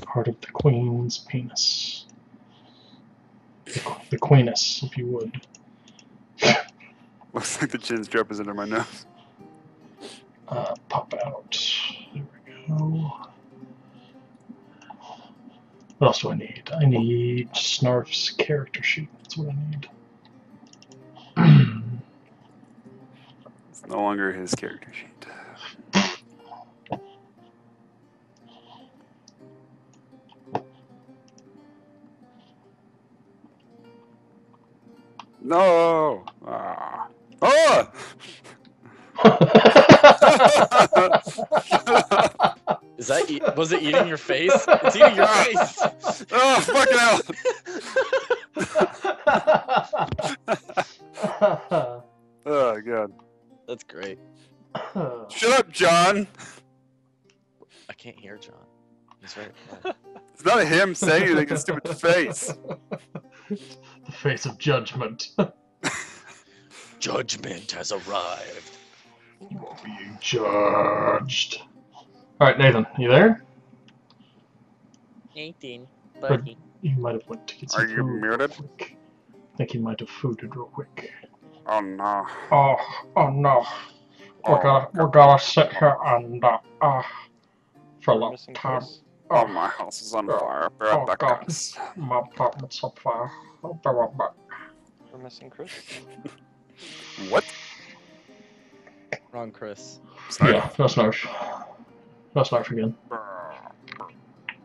part of the queen's penis. The queeness, if you would. Looks like the chin strap is under my nose. Pop out. There we go. What else do I need? I need Snarf's character sheet. That's what I need. It's no longer his character sheet. No! Ah. Oh! Is that was it eating your face? It's eating your face. Oh, fucking hell! Oh, God. That's great. Shut up, John! I can't hear John. He's right. Oh. It's not him saying anything, it's his stupid face. The face of judgment. Judgment has arrived. You are being judged. Alright, Nathan, you there? Nathan, buddy. You might have went to get some Are you food muted? real quick. I think he might have fooded real quick. Oh, no. Oh no. We're gonna sit here and for a long time. Oh, my house is on fire. Be right back, God. guys. My apartment's on fire. I'll be right back. We're missing Chris. What? Wrong, Chris. Yeah, that's Snarf. That's Snarf again.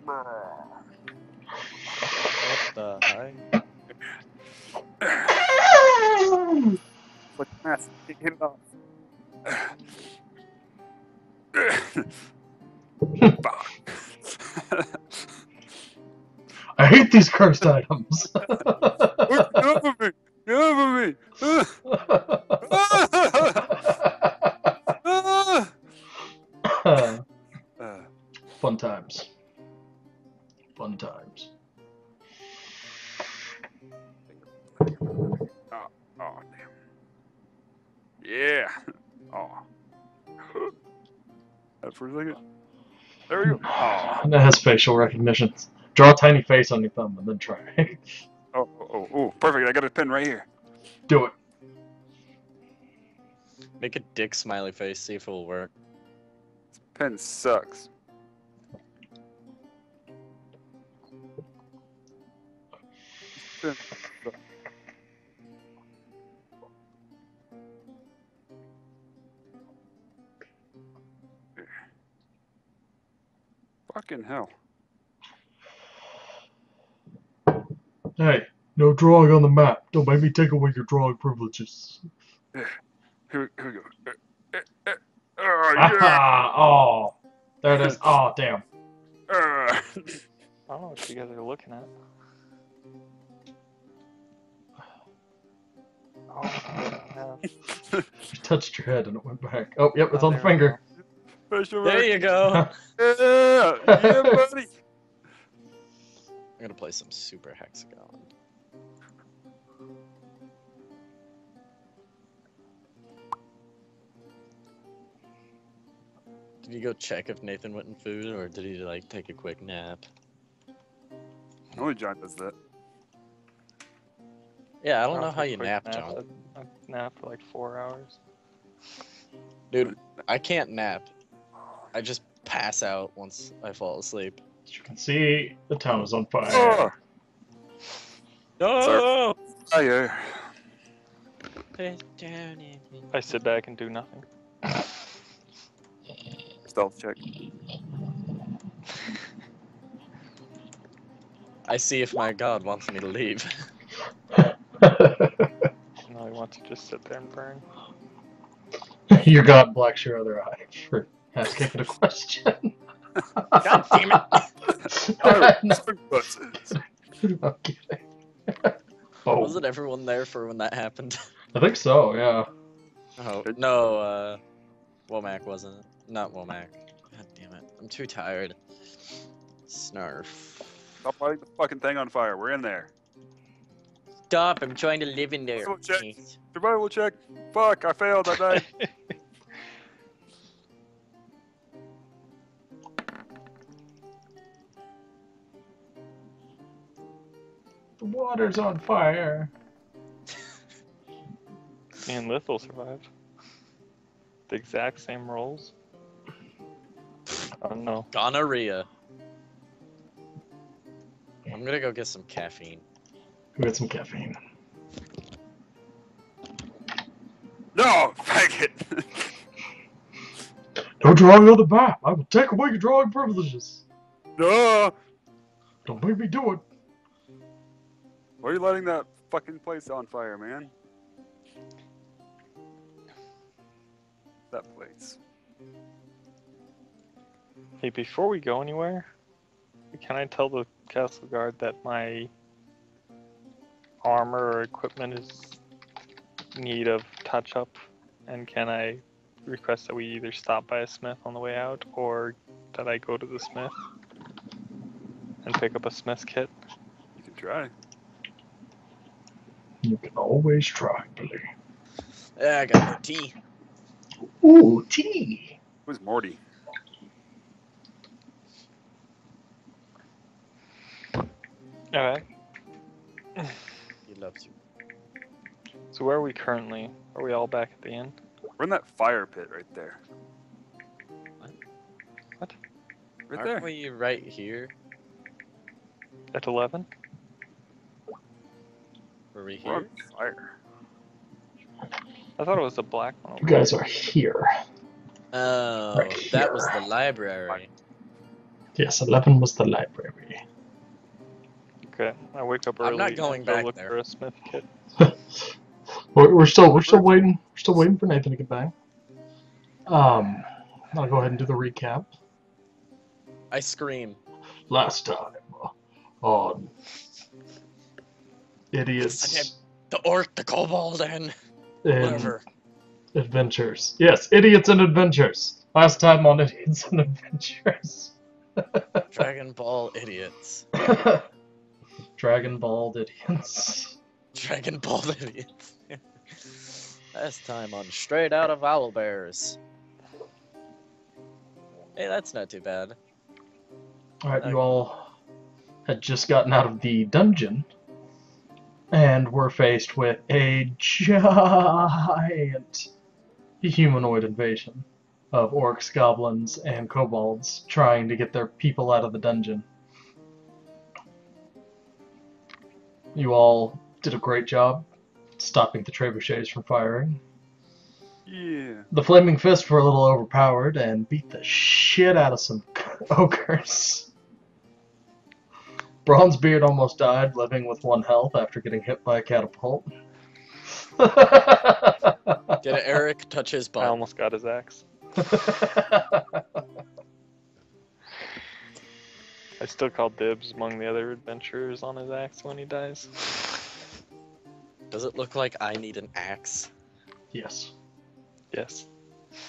What the heck? Look, mess. Get him off. I hate these cursed items. Get off of me! Get off of me! Fun times. Fun times. Oh, damn. Yeah. Oh. That for a second. There we go. Oh. And it has facial recognition. Draw a tiny face on your thumb and then try. Oh, perfect. I got a pen right here. Do it. Make a dick smiley face, see if it will work. This pen sucks. This pen sucks. Fucking hell. Hey, no drawing on the map. Don't make me take away your drawing privileges. Here we go. Oh, Aha! yeah. Oh, there it is. Oh, damn. I don't know what you guys are looking at. Oh, You touched your head and it went back. Oh, yep, it's Oh, on the there we finger. There you go. Yeah, yeah, buddy. I'm gonna play some Super Hexagon. Did you go check if Nathan went in food, or did he like take a quick nap? Only John does that. Yeah, I don't know I'll how take a you quick nap, John. I nap for like 4 hours. Dude, I can't nap. I just pass out once I fall asleep. As you can see, the town is on fire. Oh, No! fire. I sit back and do nothing. Stealth check. I see if my god wants me to leave. No, I want to just sit there and burn. Your god blacks your other eye for asking a question. God damn it! Okay. Wasn't everyone there for when that happened? I think so, yeah. Oh, no, Womack wasn't. Not Womack. God damn it. I'm too tired. Snarf. Stop lighting the fucking thing on fire. We're in there. Stop, I'm trying to live in there. Survival check. Survival check. Fuck, I failed. I died. The water's on fire. Me and Lithal survived. The exact same roles. Oh no. Gonorrhea. I'm gonna go get some caffeine. Go get some caffeine. No, faggot. No drawing on the map. I will take away your drawing privileges. No. Don't make me do it. Why are you lighting that fucking place on fire, man? That place. Hey, before we go anywhere, can I tell the castle guard that my armor or equipment is in need of touch up? And can I request that we either stop by a smith on the way out or that I go to the smith and pick up a smith's kit? You can try. You can always try, Billy. Yeah, I got more tea. Ooh, tea. Who's Morty? Alright. He loves you. So where are we currently? Are we all back at the inn? We're in that fire pit right there. What? Right Aren't there. we right here? At 11? Were we We're on here? fire. I thought it was the black one. You guys are here. Oh, Right that was here. the library. Yes, 11 was the library. Okay, I wake up early. I'm not going and go back look there. for a smith kit. We're still waiting. We're still waiting for Nathan to get back. I'll go ahead and do the recap. I scream. Last time on Okay. Idiots The orc, the kobold, and and whatever. Adventures. Yes, Idiots and Adventures. Last time on Idiots and Adventures. Dragon Ball idiots. Dragon Ball Idiots. Dragon Ball idiots. Last time on Straight Out of Owlbears. Hey, that's not too bad. Alright, you all had just gotten out of the dungeon and were faced with a giant humanoid invasion of orcs, goblins, and kobolds trying to get their people out of the dungeon. You all did a great job stopping the trebuchets from firing. Yeah. The Flaming Fist were a little overpowered and beat the shit out of some ogres. Bronzebeard almost died, living with 1 health after getting hit by a catapult. Did Eric touch his I butt? almost got his axe. I still call dibs among the other adventurers on his axe when he dies. Does it look like I need an axe? Yes. Yes.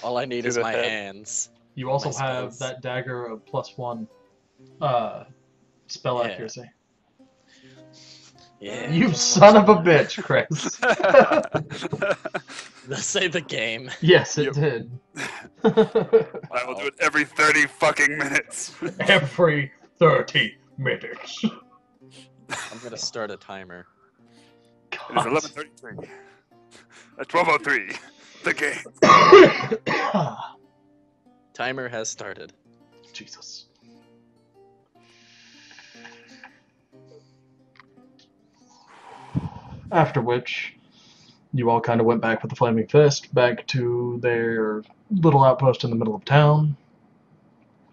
All I need To is the my head. hands. You also My have spells. that dagger of +1 spell Yeah. accuracy. Yeah. You son of a bitch, Chris. Let's say the game. Yes, it Yep. did. I will do it every 30 fucking minutes. Every 30 minutes. I'm gonna start a timer. It is 11:33. At 12:03. The game. Timer has started. Jesus. After which, you all kind of went back with the Flaming Fist, back to their little outpost in the middle of town.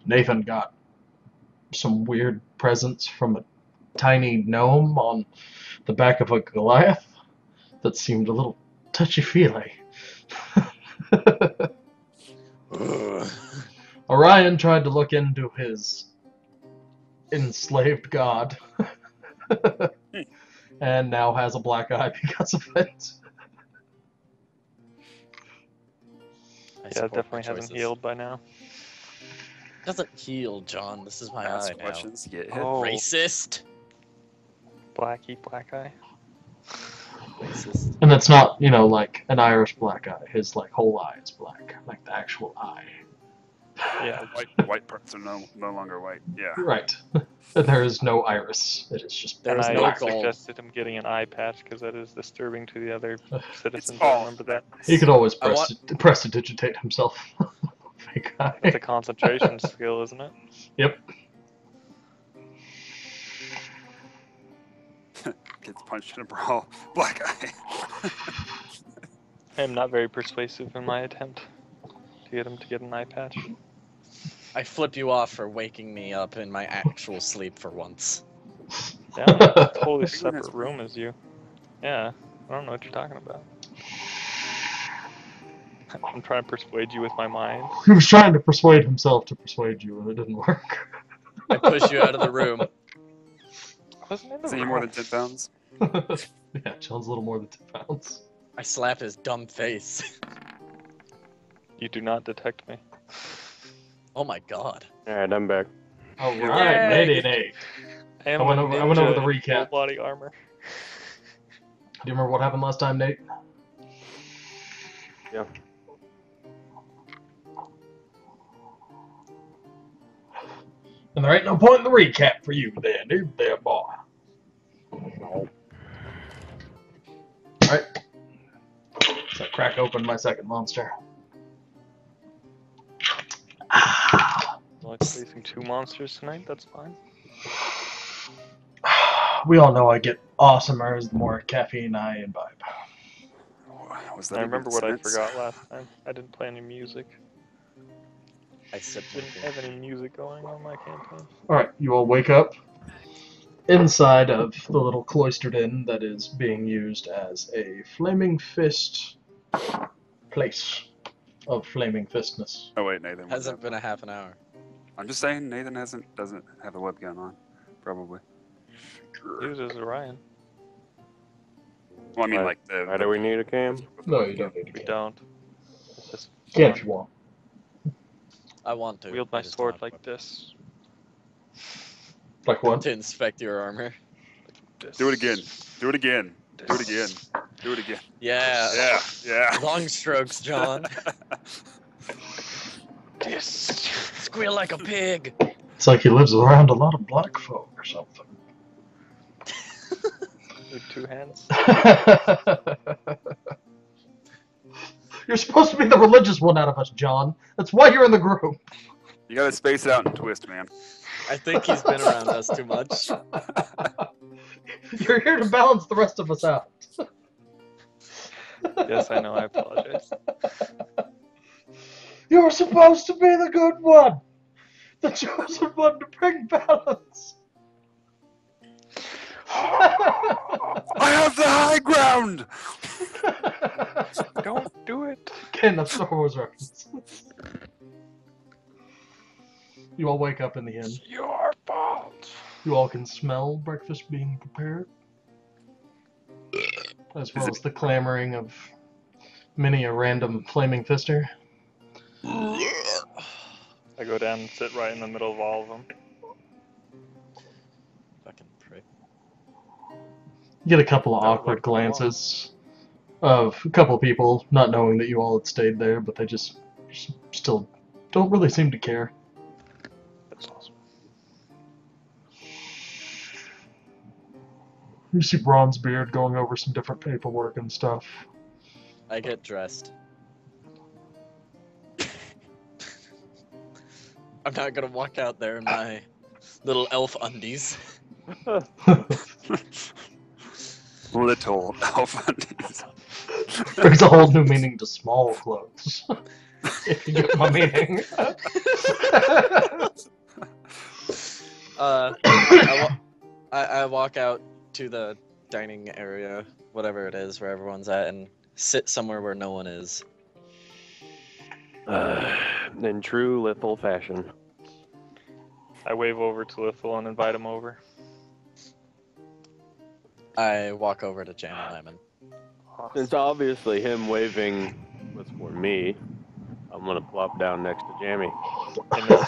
Nathan got some weird presents from a tiny gnome on the back of a Goliath that seemed a little touchy-feely. Ugh. Orion tried to look into his enslaved god and now has a black eye because of it. I Yeah, it support my definitely hasn't choices. healed by now. Doesn't heal, John. This is my Ask eye now. questions, get hit. Oh, Racist. Blackie, black eye. Racist. And it's not, like an Irish black eye. His whole eye is black, like the actual eye. Yeah. White parts are no longer white. Yeah. Right. And there is no iris. It is just There And is I no gold. suggested him getting an eye patch because that is disturbing to the other citizens. I all remember that. He could always I prestidigitate himself. Fake eye. That's a concentration skill, isn't it? Yep. Gets punched in a brawl. Black eye. I am not very persuasive in my attempt to get him to get an eye patch. I flip you off for waking me up in my actual sleep for once. Yeah, I'm in a totally Everyone has separate room as you. Yeah, I don't know what you're talking about. I'm trying to persuade you with my mind. He was trying to persuade himself to persuade you, and it didn't work. I push you out of the room. I wasn't in the Is he room. more than 10 pounds? Yeah, John's a little more than 10 pounds. I slap his dumb face. You do not detect me. Oh my god. Alright, I'm back. Alright, Yay! Nate. I am I went a over the ninja in recap. full body armor. Do you remember what happened last time, Nate? Yeah. And there ain't no point in the recap for you then, is there, boy? Alright. So I crack open my second monster. Like facing 2 monsters tonight, that's fine. We all know I get awesomer the more caffeine I imbibe. Was that I a remember good what I sentence? forgot last time. I didn't play any music. I sip Didn't have any music going on my campaign. Alright, you all wake up inside of the little cloistered inn that is being used as a flaming fist place of flaming fistness. Oh wait, Nathan. what's Hasn't up? been a half an hour. I'm just saying Nathan doesn't have the webcam on, probably. He was just Orion. Well, I mean, Why- like the. Why do we need a cam? No, you don't need to We get don't. It's just Can if you want. I want to. wield I my just sword don't like have this. Like what? to inspect your armor. This. Do it again. Do it again. Do it again. Do it again. Yeah. Yeah. Yeah. Long strokes, John. This. Squeal like a pig. It's like he lives around a lot of black folk or something. With 2 hands. You're supposed to be the religious one out of us, John. That's why you're in the group. You gotta space it out and twist, man. I think he's been around us too much. You're here to balance the rest of us out. Yes, I know. I apologize. You're supposed to be the good one. The chosen one to bring balance. I have the high ground. Don't do it. Again, that's Star Wars reference. You all wake up in the inn. Your fault. You all can smell breakfast being prepared. As well as the clamoring of many a random flaming fister. I go down and sit right in the middle of all of them. Fucking prick. You get a couple of That was awkward like the one. glances of a couple of people not knowing that you all had stayed there, but they just still don't really seem to care. That's awesome. You see Bronzebeard going over some different paperwork and stuff. I get dressed. I'm not gonna walk out there in my little elf undies. Little elf undies. Brings a whole new meaning to small clothes. If you get my meaning. I walk out to the dining area, whatever it is, where everyone's at, and sit somewhere where no one is. In true Lithal fashion. I wave over to Lithal and invite him over. I walk over to Jam and Lemon. Awesome. Since obviously him waving was for me, I'm gonna plop down next to Jammy. In the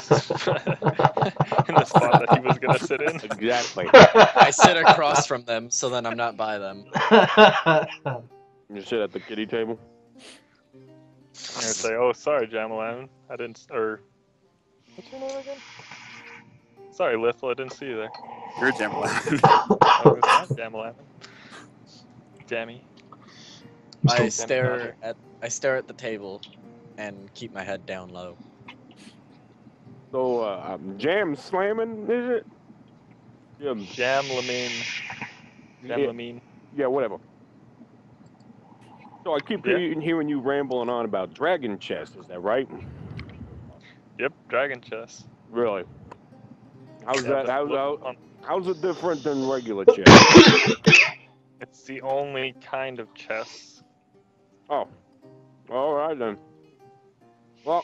spot that he was gonna sit in. Exactly. I sit across from them, so then I'm not by them. You sit at the kiddie table. And I say, "Oh, sorry, Jamalan. I didn't, or What's your name again? Sorry, Lithel, I didn't see you there. You're Jambalin. Oh, it's not Jamalin. Jammy. Mr. I stare at the table and keep my head down low. So, jam slamming, is it? Jam Lamine. Jam Yeah, Lamine. yeah, whatever. So I keep Yeah. hearing you rambling on about dragon chest, is that right? Yep, dragon chess. Really? How's Yeah, that? but look, How's it different than regular chess? it's the only kind of chess. Oh, all right then. Well,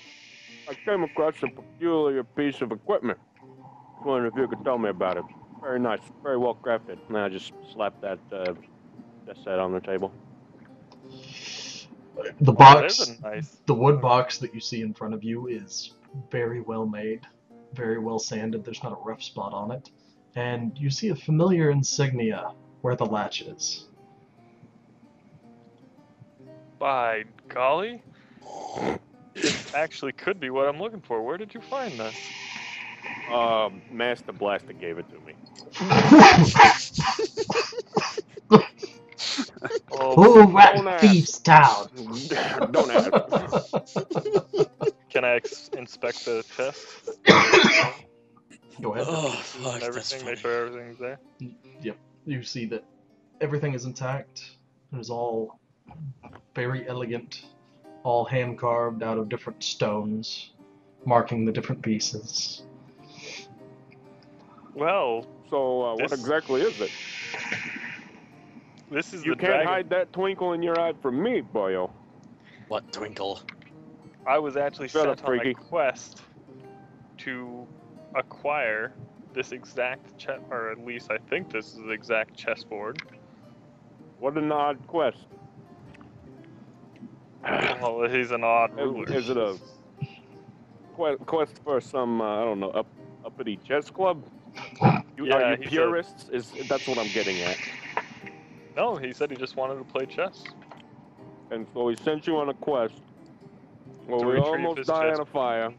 I came across a peculiar piece of equipment. I wonder if you could tell me about it. Very nice, very well crafted. And I just slapped that set on the table. The Oh, box, there's a nice. the wood box that you see in front of you is very well made, very well sanded. There's not a rough spot on it. And you see a familiar insignia where the latch is. By golly, this actually could be what I'm looking for. Where did you find this? Master Blaster gave it to me. Oh, Oh, Don't rat ask. thieves town! Don't ask. can I inspect the chest? Go ahead. Oh, And fuck, that's everything, funny. make sure everything's there. Yep. You see that everything is intact. It is all very elegant, all hand carved out of different stones, marking the different pieces. Well, So, what This- exactly is it? this is You the can't dragon. hide that twinkle in your eye from me, boyo. What twinkle? I was actually Shut sent up, on a freaky. quest to acquire this exact chess, or at least I think this is the exact chessboard. What an odd quest. Well, he's an odd ruler. Is it a quest for some, I don't know, uppity chess club? Yeah, Are you he said- purists? That's what I'm getting at. No, he said he just wanted to play chess. And so he sent you on a quest where To we retrieve almost his die in a chessboard. fire,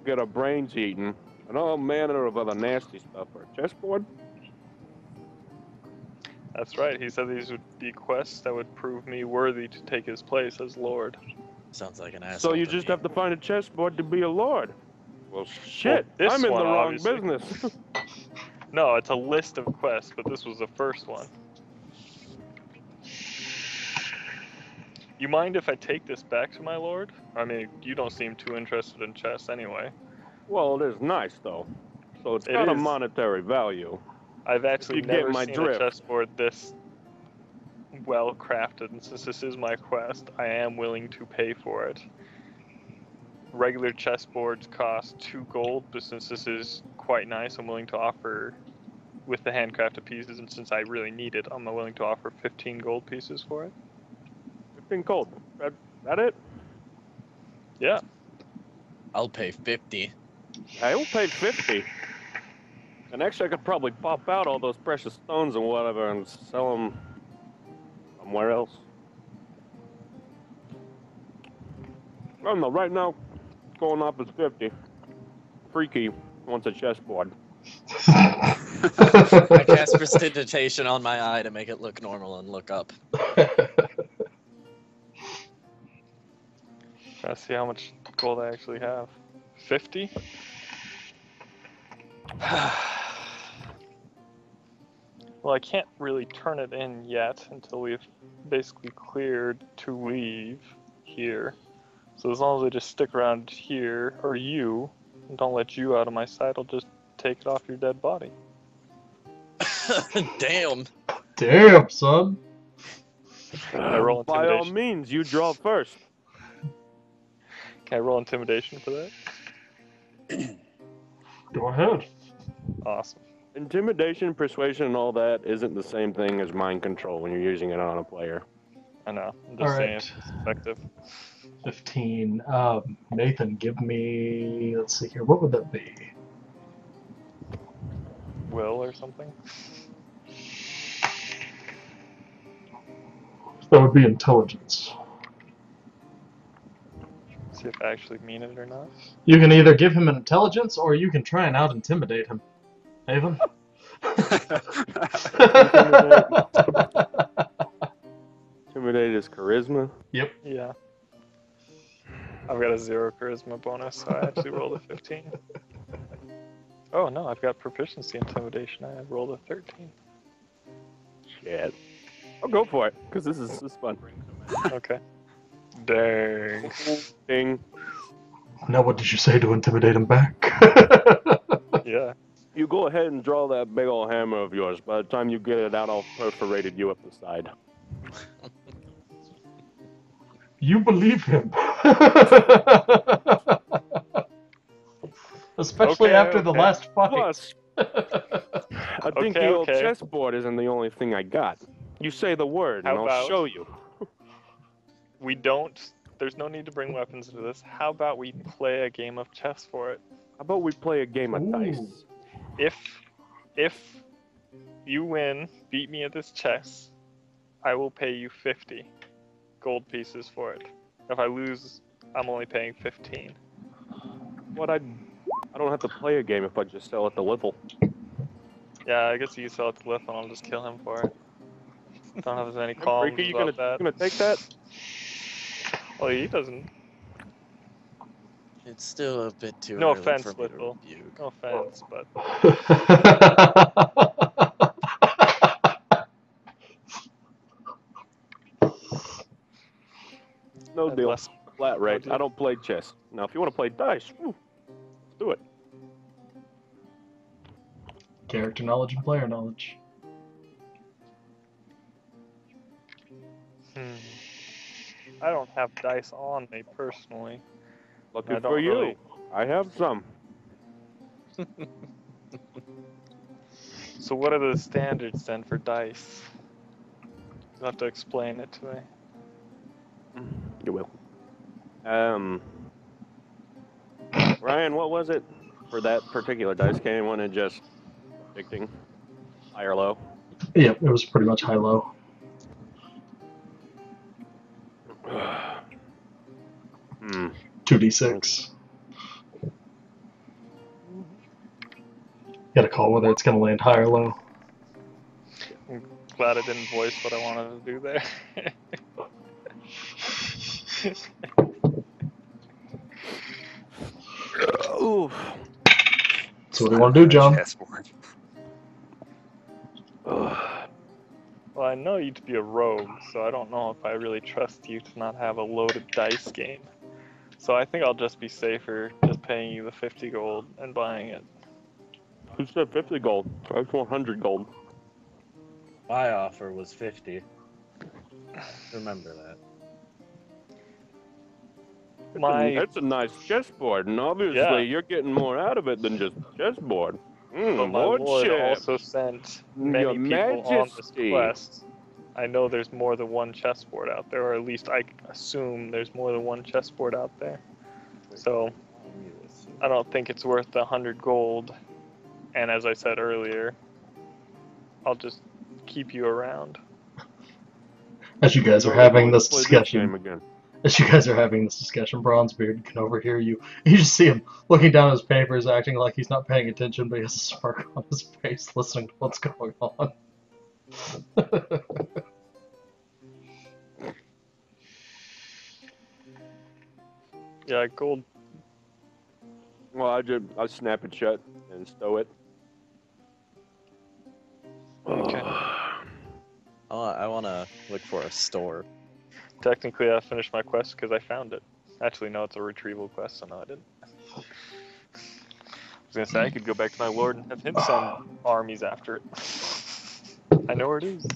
get our brains eaten, and all manner of other nasty stuff for a chessboard. That's right. He said these would be quests that would prove me worthy to take his place as lord. Sounds like an asshole. So you to just me. have to find a chessboard to be a lord. Well, shit, this I'm in one, the wrong obviously. business. No, it's a list of quests, but this was the first one. You mind if I take this back to my lord? I mean, you don't seem too interested in chess anyway. Well, it is nice, though. So it's It got a is. monetary value. I've actually you get never my seen drift. a chessboard this well crafted, and since this is my quest, I am willing to pay for it. Regular chessboards cost 2 gold, but since this is quite nice, I'm willing to offer, with the handcrafted pieces, and since I really need it, I'm willing to offer 15 gold pieces for it. 15 gold. That it? Yeah. I'll pay 50. I will pay 50. And actually, I could probably pop out all those precious stones and whatever and sell them somewhere else. I don't know. Right now, going off is 50. Freaky wants a chessboard. I cast prestidigitation on my eye to make it look normal and look up. Trying to see how much gold I actually have. 50? Well, I can't really turn it in yet until we've basically cleared to leave here. So as long as I just stick around here, or you, and don't let you out of my sight, I'll just take it off your dead body. Damn. Damn, son. Can I roll By all intimidation? means, you draw first. Can I roll intimidation for that? Go ahead. Awesome. Intimidation, persuasion, and all that isn't the same thing as mind control when you're using it on a player. I know. I'm just saying Alright. it's effective. 15. Nathan, give me. Let's see here. What would that be? Will or something? That would be intelligence. See, see if I actually mean it or not. You can either give him an intelligence, or you can try and out-intimidate him. Avon? Intimidate is charisma. Yep. Yeah. I've got a 0 charisma bonus, so I actually rolled a 15. Oh no, I've got proficiency intimidation. I rolled a 13. Shit. I'll go for it, because this is fun. Okay. Dang. Ding. Now what did you say to intimidate him back? Yeah. You go ahead and draw that big old hammer of yours. By the time you get it out, I'll perforate you up the side. You believe him. Especially Okay, after the okay. last fight. Plus, a dinky old okay. chessboard isn't the only thing I got. You say the word, and How I'll about- show you. We don't. There's no need to bring weapons into this. How about we play a game of chess for it? How about we play a game of Ooh. dice? If you win, beat me at this chess, I will pay you 50 gold pieces for it. If I lose, I'm only paying 15. What I don't have to play a game if I just sell it to Little. Yeah, I guess you can sell it to Lith and I'll just kill him for it. Don't have as many qualms Freaky, you about gonna that. take that? Well, he doesn't. It's still a bit too No early offense, for me to Little. rebuke. No offense, but No I'd deal. less- Flat rate. deal. I don't play chess. Now, if you want to play dice, let's do it. Character knowledge and player knowledge. I don't have dice on me personally. Lucky I for don't you. really- I have some. So what are the standards then for dice? You'll have to explain it to me. You will. Ryan, what was it for that particular dice game? Wasn't it just predicting high or low? Yep, it was pretty much high-low. Hmm. 2d6. Gotta call whether it's gonna land high or low. Glad I didn't voice what I wanted to do there. Ooh. So what do you want to do, John? Chessboard. Well, I know you to be a rogue, so I don't know if I really trust you to not have a loaded dice game. So I think I'll just be safer just paying you the 50 gold and buying it. Who said 50 gold? That's 100 gold. My offer was 50. Remember that. That's a nice chessboard, and obviously Yeah. you're getting more out of it than just chessboard. But my lord Lordship. also sent many Your people on this Majesty. quest. I know there's more than one chessboard out there, or at least I assume there's more than one chessboard out there. So I don't think it's worth the 100 gold. And as I said earlier, I'll just keep you around. As you guys are We're having going to this play discussion, game again. as you guys are having this discussion, Bronzebeard can overhear you. You just see him looking down at his papers, acting like he's not paying attention, but he has a smirk on his face, listening to what's going on. Yeah, gold. Well, I snap it shut and stow it. Okay. I want to look for a store. Technically, I finished my quest because I found it. Actually, no, it's a retrieval quest, so no, I didn't. I was gonna say I could go back to my lord and have him send armies after it. I know where it is.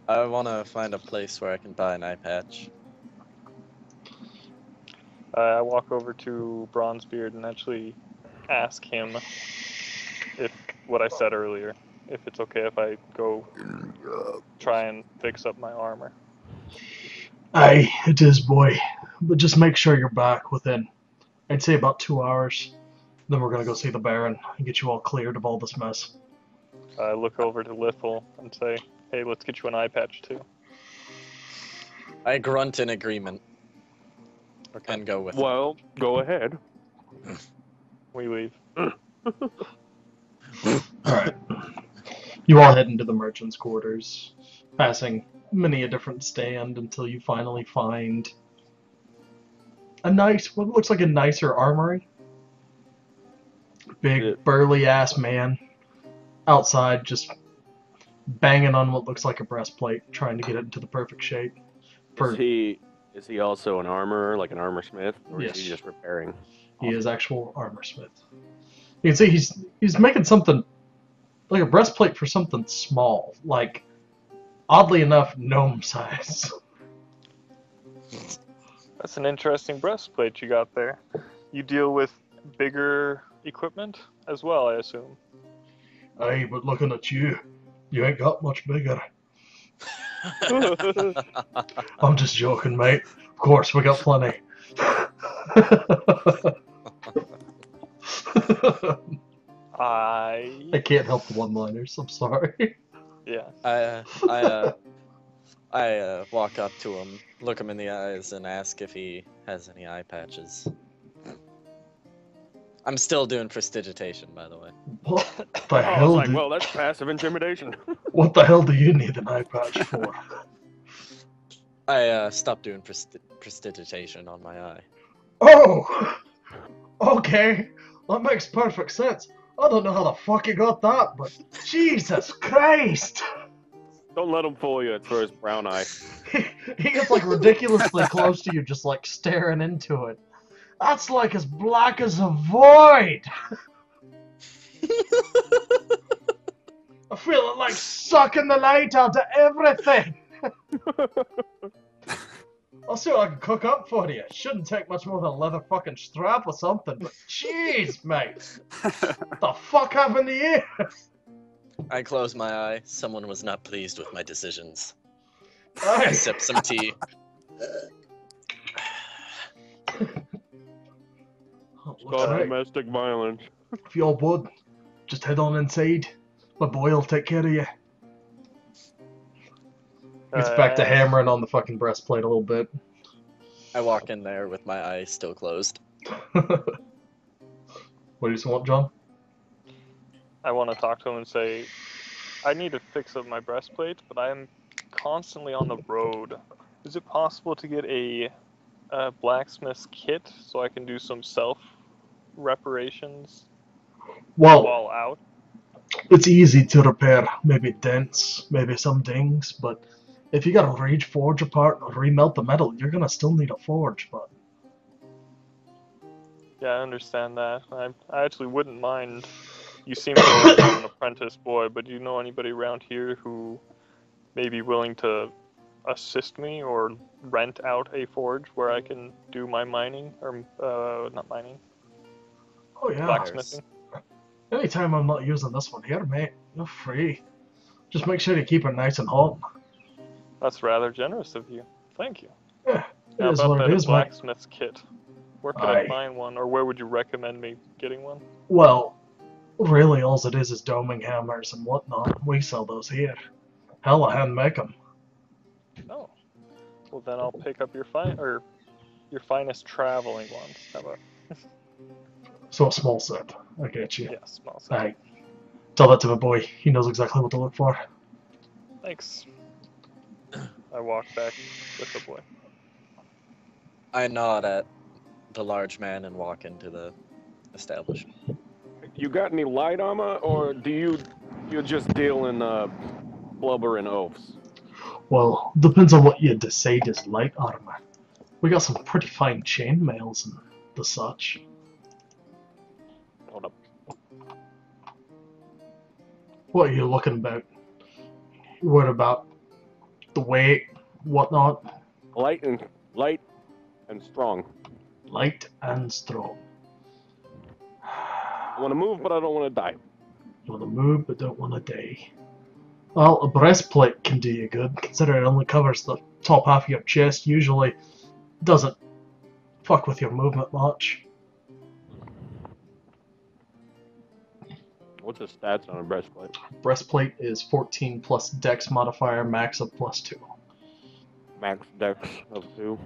I want to find a place where I can buy an eye patch. I walk over to Bronzebeard and actually ask him if what I said earlier, if it's okay if I go try and fix up my armor. Aye, it is, boy. But just make sure you're back within, I'd say, about 2 hours. Then we're gonna go see the Baron and get you all cleared of all this mess. I look over to Lithel and say, hey, let's get you an eye patch too. I grunt in agreement. and go with him. Well, go ahead. We leave. Alright. You all head into the merchant's quarters, passing many a different stand until you finally find a nice, what looks like a nicer armory. Big, burly-ass man outside just banging on what looks like a breastplate, trying to get it into the perfect shape. Is he also an armorer, like an armor smith, or Yes. is he just repairing? He is actual armor smith. You can see he's making something like a breastplate for something small, like oddly enough gnome size. That's an interesting breastplate you got there. You deal with bigger equipment as well, I assume. Hey, but looking at you, you ain't got much bigger. I'm just joking, mate. Of course, we got plenty. I can't help the one-liners. I'm sorry. Yeah. I walk up to him, look him in the eyes, and ask if he has any eye patches. I'm still doing prestidigitation, by the way. What the I was hell? like, well, that's passive intimidation. What the hell do you need an eye patch for? I stopped doing prestidigitation on my eye. Oh, okay. That makes perfect sense. I don't know how the fuck you got that, but Jesus Christ! Don't let him fool you. It's for his brown eye. He gets like ridiculously close to you, just like staring into it. That's like as black as a void! I feel it like sucking the light out of everything! I'll see what I can cook up for you. It shouldn't take much more than a leather fucking strap or something, but jeez, mate! What the fuck happened to you? I close my eye. Someone was not pleased with my decisions. Hey. I sip some tea. Oh, looks Called like domestic violence. if you're would, just head on inside. My boy will take care of you. Gets back to hammering on the fucking breastplate a little bit. I walk in there with my eye still closed. What do you want, John? I want to talk to him and say, I need to fix up my breastplate, but I am constantly on the road. Is it possible to get a blacksmith's kit so I can do some self-reparations Well, while out? it's easy to repair maybe dents, maybe some dings, but if you gotta reforge apart or remelt the metal, you're gonna still need a forge, but Yeah, I understand that. I actually wouldn't mind. You seem like an apprentice boy, but do you know anybody around here who may be willing to assist me or rent out a forge where I can do my mining, or not mining, oh yeah. blacksmithing? Anytime I'm not using this one here, mate, you're free. Just make sure you keep it nice and hot. That's rather generous of you. Thank you. Yeah, it Now is about what that it is, mate. blacksmith's kit. Where could I Aye. find one, or where would you recommend me getting one? Well, really, all it is doming hammers and whatnot. We sell those here. Hell, I hand make them. Oh, well then I'll pick up your finest traveling ones. How about So a small set. I get you. yeah, small size. Aye. Tell that to my boy. He knows exactly what to look for. Thanks. I walk back with the boy. I nod at the large man and walk into the establishment. You got any light armor, or do you just deal in blubber and oaths? Well, depends on what you decide is light armor. We got some pretty fine chainmails and the such. Hold up. What are you looking about? What about the weight, whatnot? Light and strong. Light and strong. I want to move, but I don't want to die. You want to move but don't want to die. Well, a breastplate can do you good, considering it only covers the top half of your chest. Usually doesn't fuck with your movement much. What's the stats on a breastplate? Breastplate is 14 plus dex modifier, max of +2. Max dex of 2.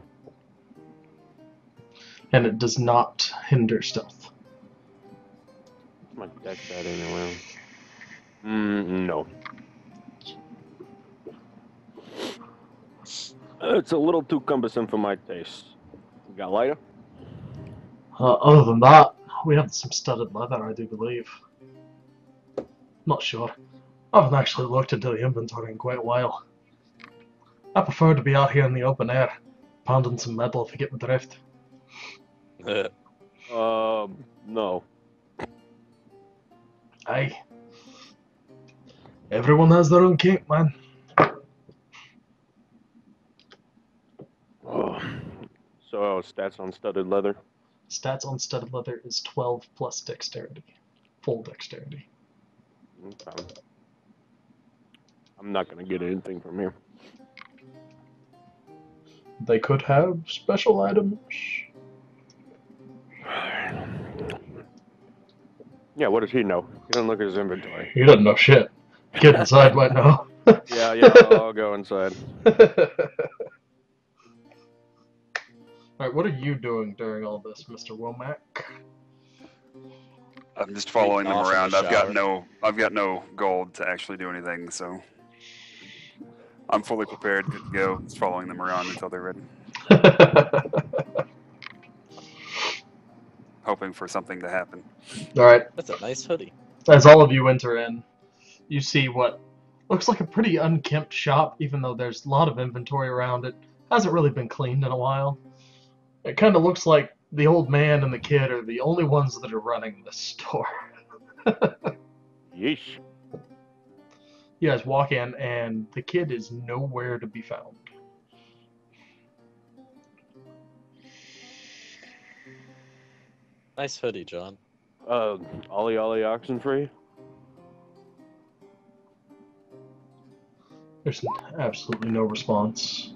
and it does not hinder stealth. My deck that anyway. No. It's a little too cumbersome for my taste. You got lighter? Other than that, we have some studded leather, I do believe. Not sure. I haven't actually looked into the inventory in quite a while. I prefer to be out here in the open air, pounding some metal if you get the drift. No. Aye. Everyone has their own kink, man. Oh. So, stats on studded leather. Stats on studded leather is 12 plus dexterity. Full dexterity. Okay. I'm not gonna get anything from here. They could have special items. Yeah, what does he know? He doesn't look at his inventory. He doesn't know shit. Get inside right now. Yeah, I'll go inside. Alright, what are you doing during all this, Mr. Womack? I'm just following them Off in around. the I've got no gold to actually do anything, so I'm fully prepared, good to go. Just following them around until they're ready, hoping for something to happen. Alright, That's a nice hoodie. as all of you enter in, you see what looks like a pretty unkempt shop, even though there's a lot of inventory around it. Hasn't really been cleaned in a while. It kind of looks like the old man and the kid are the only ones that are running this store. Yeesh. You guys walk in, and the kid is nowhere to be found. Nice hoodie, John. Ollie Oxenfree? There's absolutely no response.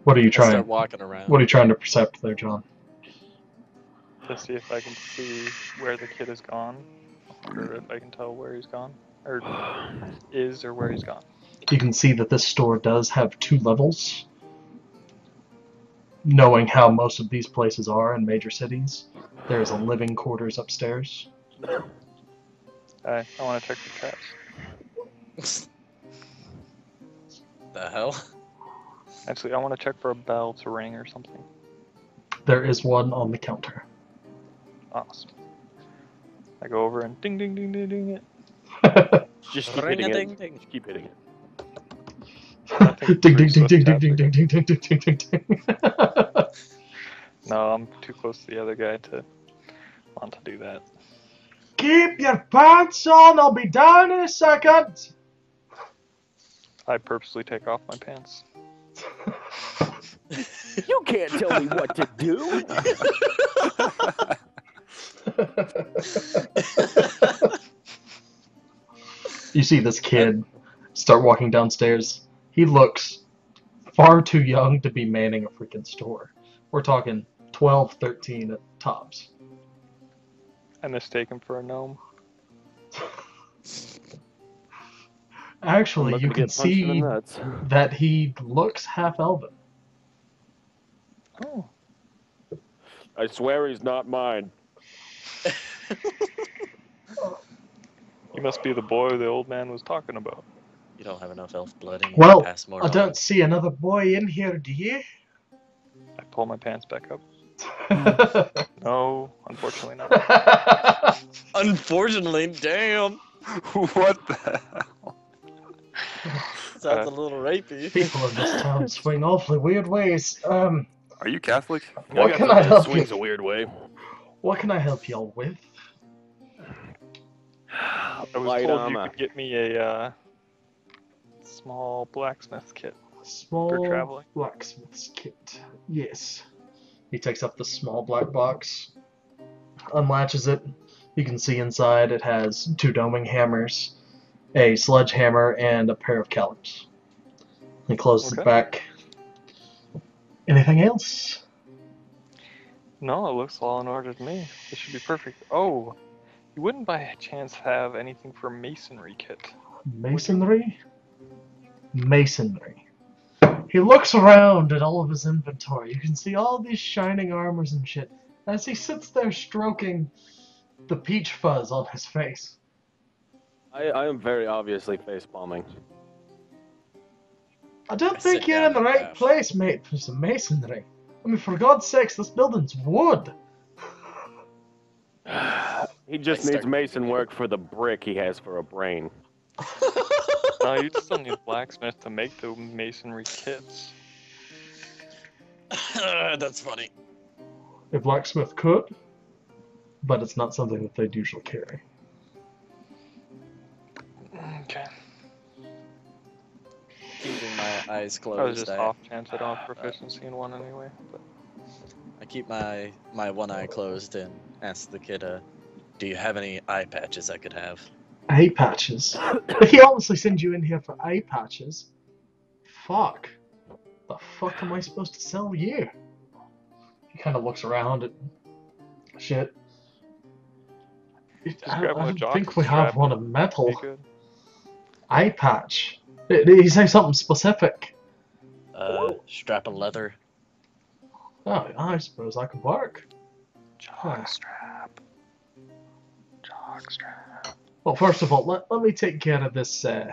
What are you I trying? start walking around. What are you trying to percept there, John? To see if I can see where the kid is gone, or if I can tell where he's gone, or where he's gone. You can see that this store does have 2 levels. Knowing how most of these places are in major cities, there's a living quarters upstairs. I want to check the traps. The hell? Actually, I want to check for a bell to ring or something. There is one on the counter. Awesome. I go over and ding ding ding ding ding it. Just keep hitting it. Ring-a-ding-ding. Just keep hitting it. Ding ding ding ding ding ding ding ding ding ding ding ding. No, I'm too close to the other guy to want to do that. Keep your pants on, I'll be down in a second. I purposely take off my pants. You can't tell me what to do. You see this kid start walking downstairs. He looks far too young to be manning a freaking store. We're talking 12, 13 at tops. I mistake him for a gnome. Actually, I'm you looking to can get punched in the see nuts. that he looks half elven. Oh. I swear he's not mine. He must be the boy the old man was talking about. You don't have enough elf blood in you Well, to pass more I on. don't see another boy in here, do you? I pull my pants back up. No, unfortunately not. Unfortunately, damn. What the hell? Sounds a little rapey. People in this town swing awfully weird ways. Are you Catholic? What got can something I that help swings you? a weird way. What can I help y'all with? I was Light told armor. you could get me a small blacksmith kit. Small traveling. blacksmith's kit. Yes. He takes up the small black box, unlatches it. You can see inside it has 2 doming hammers, a sledgehammer, and a pair of callums. He closes it Okay. back. Anything else? No, it looks all in order to me. This should be perfect. Oh, you wouldn't by chance have anything for masonry kit? Masonry? Masonry. He looks around at all of his inventory. You can see all these shining armors and shit as he sits there stroking the peach fuzz on his face. I am very obviously face palming. I don't I think sit you're down in the and right laugh. place, mate, for some masonry. I mean, for God's sakes, this building's wood. He just I needs start mason cooking. work for the brick he has for a brain. No, you just don't need blacksmith to make the masonry kits. That's funny. A blacksmith could, but it's not something that they'd usually carry. Okay. Keeping my eyes closed. I was just I, off chance I don't have proficiency in one anyway. But I keep my one eye closed and ask the kid, do you have any eye patches I could have? Eye patches? He obviously sends you in here for eye patches. Fuck. The fuck am I supposed to sell you? He kind of looks around at shit. I grab him a don't jock think we strap. have one of metal. be good. Eye patch. Did he say something specific? Strap of leather. Oh, I suppose that could work. Jockstrap. Jockstrap. Well, first of all, let me take care of this, what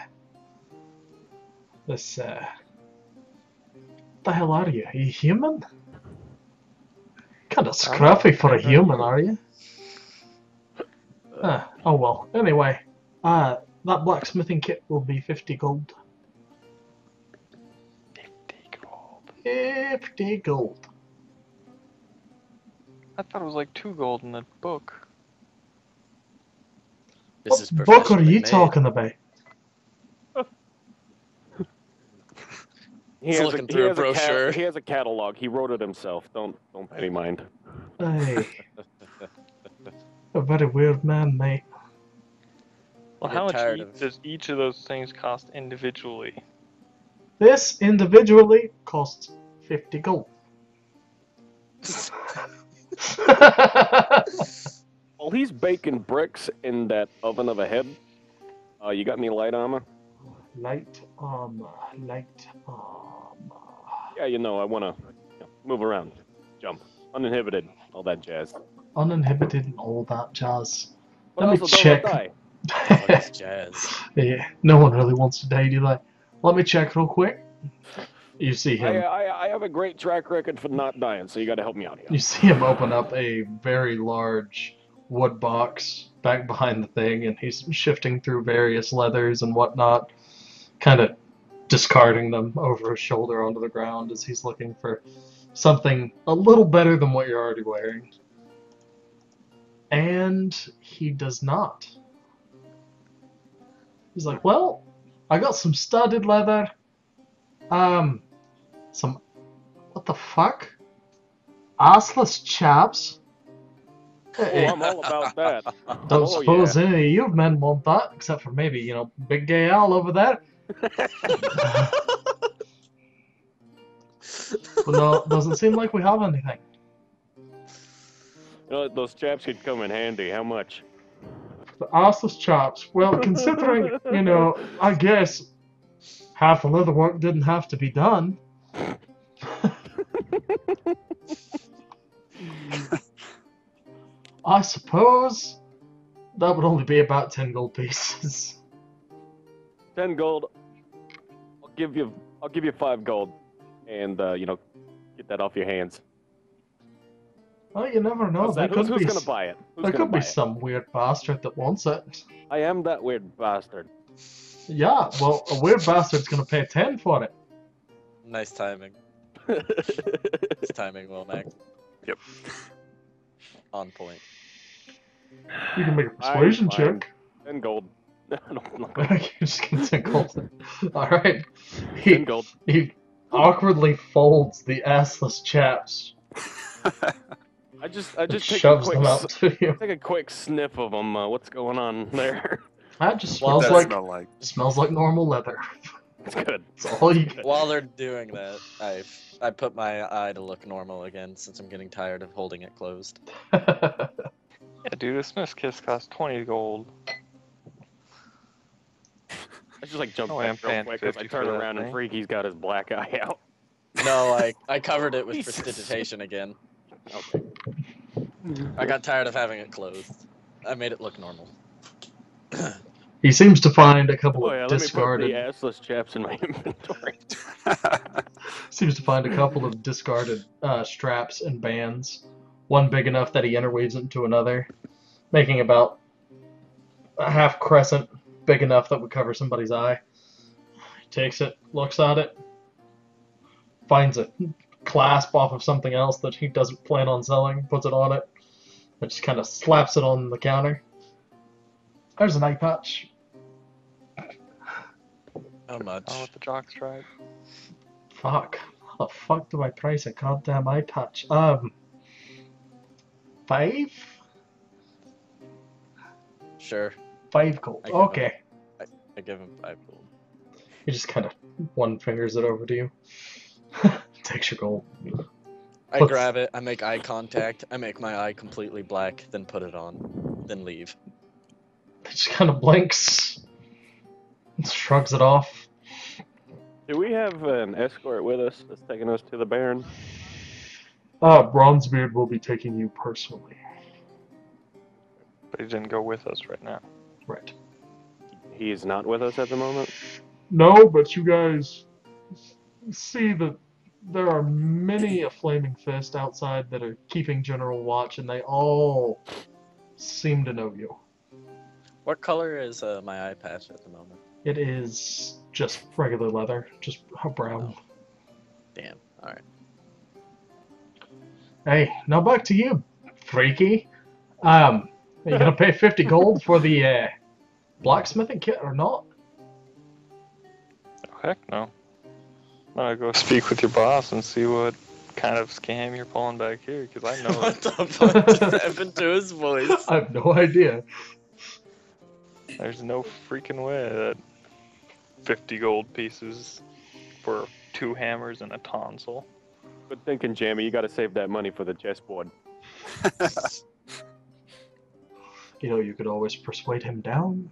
the hell are you? Are you human? Kinda scruffy for a human, are you? Oh well. Anyway, that blacksmithing kit will be 50 gold. 50 gold. 50 gold. I thought it was like 2 gold in the book. This is What book are professionally you made. talking about? He's looking through a brochure. He has a catalog. He wrote it himself. Don't pay any mind. Hey. A very weird man, mate. Well, I get how much tired of- does each of those things cost individually? This individually costs 50 gold. While he's baking bricks in that oven of a head, you got any light armor? Light armor. Yeah, you know, I want to move around, jump, uninhibited, all that jazz. Uninhibited and all that jazz. But Let me also check. don't die. Fuck is jazz. Yeah, no one really wants to die, do they? Let me check real quick. You see him. I have a great track record for not dying, so you got to help me out here. You see him open up a very large wood box back behind the thing, and he's shifting through various leathers and whatnot, kind of discarding them over his shoulder onto the ground as he's looking for something a little better than what you're already wearing. And he does not. He's like, well, I got some studded leather, some, what the fuck? Assless chaps. Oh, I'm all about that. Don't Oh, suppose yeah. any of you men want that, except for maybe, Big Gay Al over there. But no, doesn't seem like we have anything. You know, those chaps could come in handy. How much? The assless chaps. Well, considering, I guess half the leather work didn't have to be done. I suppose that would only be about 10 gold pieces. 10 gold. I'll give you 5 gold, and get that off your hands. Well, you never know. What's that? There Who's could be gonna buy it? Who's There gonna could buy be it? some weird bastard that wants it. I am that weird bastard. Yeah, well, a weird bastard's gonna pay 10 for it. Nice timing. Nice timing, Womack. Yep. On point. You can make a persuasion fine. check. 10 gold. No, You're just gonna take gold. Alright. 10 gold. He awkwardly folds the assless chaps. I just And take a shoves quick them out to you. take a quick sniff of them. What's going on there? That just What smells does like that smell like? normal leather. It's good. That's all you While they're doing that, I put my eye to look normal again since I'm getting tired of holding it closed. get. Yeah, dude, a Smith's Kiss costs 20 gold. I just like jumped Oh, I'm back real paying quick because I 50 for turn that around and thing. Freaky's got his black eye out. No, I covered it with Jesus. prestidigitation again. Okay. I got tired of having it closed. I made it look normal. He seems to find a couple Oh of yeah, let me put discarded. the assless chaps in my inventory. Seems to find a couple of discarded straps and bands. One big enough that he interweaves into another, making about a half crescent big enough that would cover somebody's eye. He takes it, looks at it, finds a clasp off of something else that he doesn't plan on selling, puts it on it, and just kind of slaps it on the counter. There's an eye patch. How much? Oh, with the jock stripe. Fuck. How the fuck do I price a goddamn eye patch? 5? Sure. 5 gold. I give him- Okay. I give him 5 gold. He just kind of one fingers it over to you. Takes your gold. I Puts- grab it, I make eye contact, I make my eye completely black, then put it on, then leave. He just kind of blinks. And shrugs it off. Do we have an escort with us that's taking us to the Baron? Bronzebeard will be taking you personally. But he didn't go with us right now. Right. He is not with us at the moment. No, but you guys see that there are many a Flaming Fist outside that are keeping general watch, and they all seem to know you. What color is my eye patch at the moment? It is just regular leather, just brown. Damn. Alright. Hey, now back to you, Freaky. Are you gonna pay 50 gold for the blacksmithing kit or not? Oh, heck no. I'm gonna go speak with your boss and see what kind of scam you're pulling back here, because I know What the fuck just happened to his voice? I have no idea. there's no freaking way that 50 gold pieces for 2 hammers and a tonsil. Good thinking, Jamie. You got to save that money for the chessboard. You know, you could always persuade him down.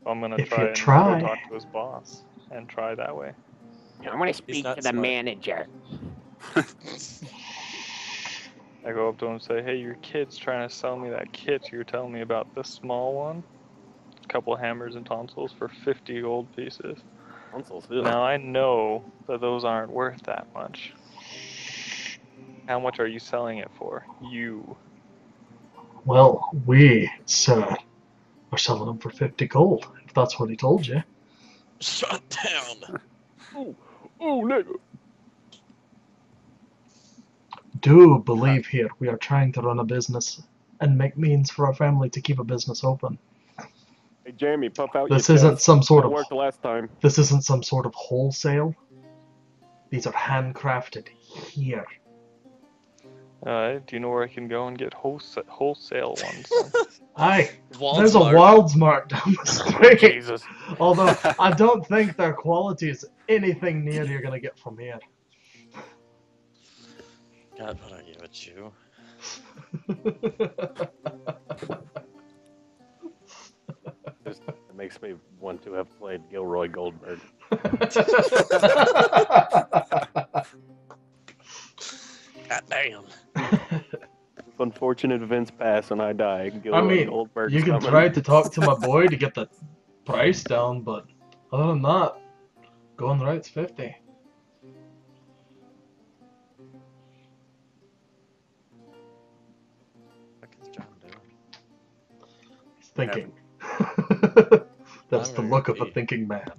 I'm gonna If try you and try. go talk to his boss and try that way. I'm going to speak not to the smart. manager. I go up to him and say, hey, your kid's trying to sell me that kit you're telling me about, this small one. A couple hammers and tonsils for 50 gold pieces. Consoles. Now I know that those aren't worth that much. How much are you selling it for? You. Well, we, sir, are selling them for 50 gold, if that's what he told you. Shut down! Oh, nigga. Do believe here, we are trying to run a business and make means for our family to keep a business open. Hey, Jamie, puff out This your isn't chest. some sort It of worked last time. this isn't some sort of wholesale. These are handcrafted here. Do you know where I can go and get wholesale ones? Aye, Walmart. there's a Wildsmart down the street. Jesus. Although I don't think their quality is anything near you're gonna get from here. God, what I give it you? It makes me want to have played Gilroy Goldberg. God damn. If unfortunate events pass and I die, Gilroy mean, Goldberg's You can coming. try to talk to my boy to get the price down, but other than that, going right's 50. What is John doing? He's thinking. That's I'm the very look of a happy. thinking man.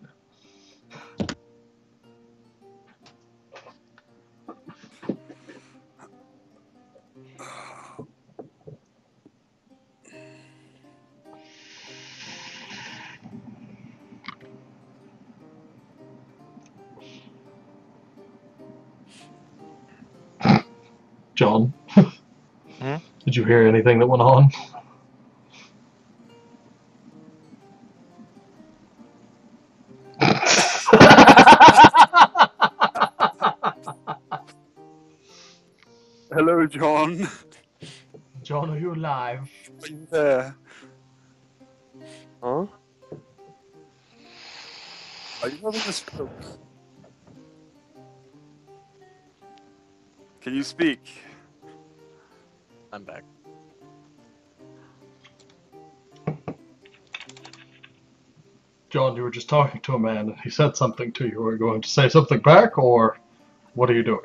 John, Hmm? did you hear anything that went on? Hello, John. John, are you alive? Are you there? Huh? Are you having a stroke? Can you speak? I'm back. John, you were just talking to a man and he said something to you. Are you going to say something back, or what are you doing?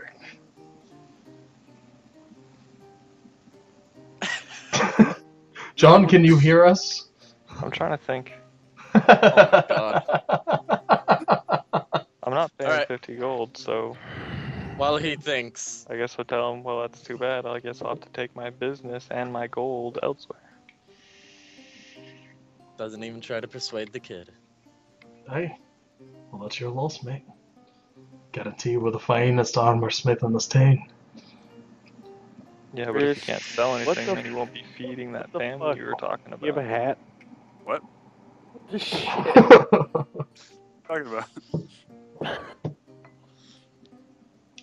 John, can you hear us? I'm trying to think. Oh my god. I'm not paying Alright. 50 gold, so While he thinks, I guess I'll tell him, well, that's too bad. I guess I'll have to take my business and my gold elsewhere. doesn't even try to persuade the kid. Hey, well, that's your loss, mate. Guarantee we're the finest armor smith in this town. Yeah, but if you Chris, can't sell what anything, the then you won't be feeding that the family fuck? you were talking about. You have a hat? What? What the shit? Talking about?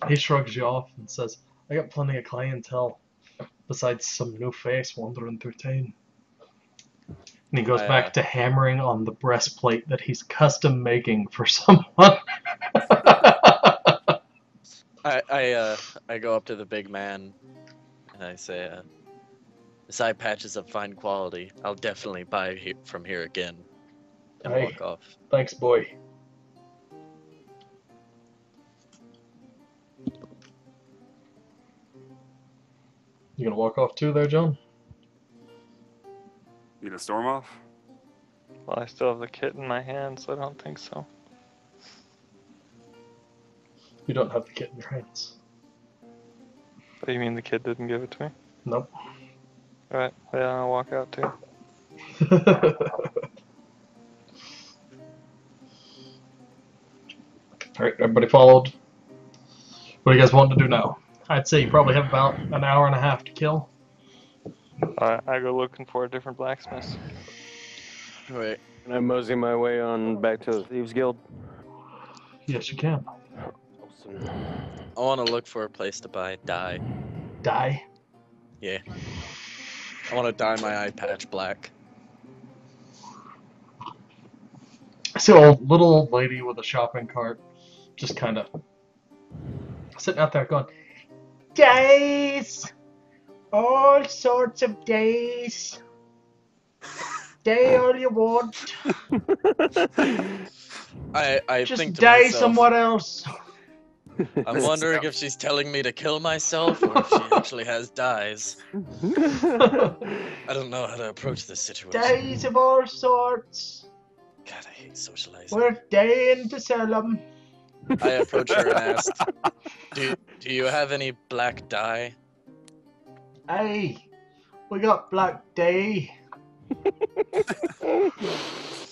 He shrugs you off and says, I got plenty of clientele, besides some new face wandering through town. And he goes back to hammering on the breastplate that he's custom making for someone. I go up to the big man and I say, this eye patch is of fine quality. I'll definitely buy from here again. And Hey. walk off. Thanks, boy. You gonna walk off too there, John? Need to storm off? Well, I still have the kit in my hand, so I don't think so. You don't have the kit in your hands. But you mean the kid didn't give it to me? Nope. Alright, yeah, I'll walk out too. Alright, everybody followed. What do you guys want to do now? I'd say you probably have about an hour and a half to kill. Alright, I go looking for a different blacksmith. Wait. Can I mosey my way on back to the Thieves Guild? Yes, you can. Awesome. I want to look for a place to buy dye. Die. Yeah. I want to dye my eye patch black. I see a little old lady with a shopping cart just kind of sitting out there going, Days! All sorts of days. Day all you want. I Just think to die myself, somewhere else. I'm wondering if she's telling me to kill myself or if she actually has dyes. I don't know how to approach this situation. Days of all sorts. God, I hate socializing. We're dying to sell them. I approach her and ask, do you have any black dye? Hey, we got black day.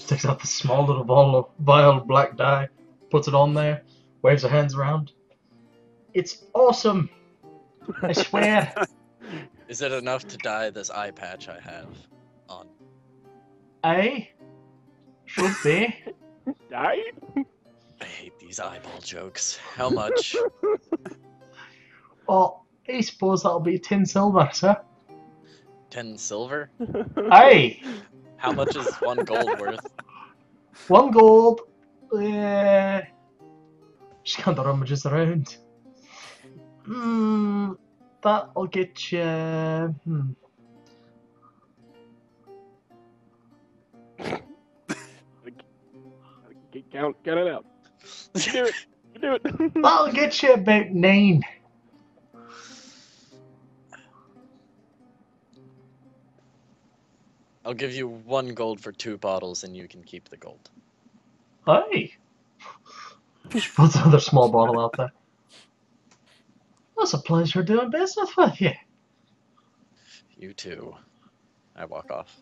Takes out the small little vial of black dye, puts it on there, waves her hands around. It's awesome. I swear. Is it enough to dye this eye patch I have on? Aye. Should be. Die? I hate these eyeball jokes. How much? Oh, I suppose that'll be 10 silver, sir. 10 silver? Aye. How much is 1 gold worth? 1 gold. Just kind of rummages around. That'll get you. Count it out. You do it. You do it. That'll get you about 9. I'll give you 1 gold for 2 bottles and you can keep the gold. Aye. She puts another small bottle out there. It's a pleasure doing business with you. You too. I walk off.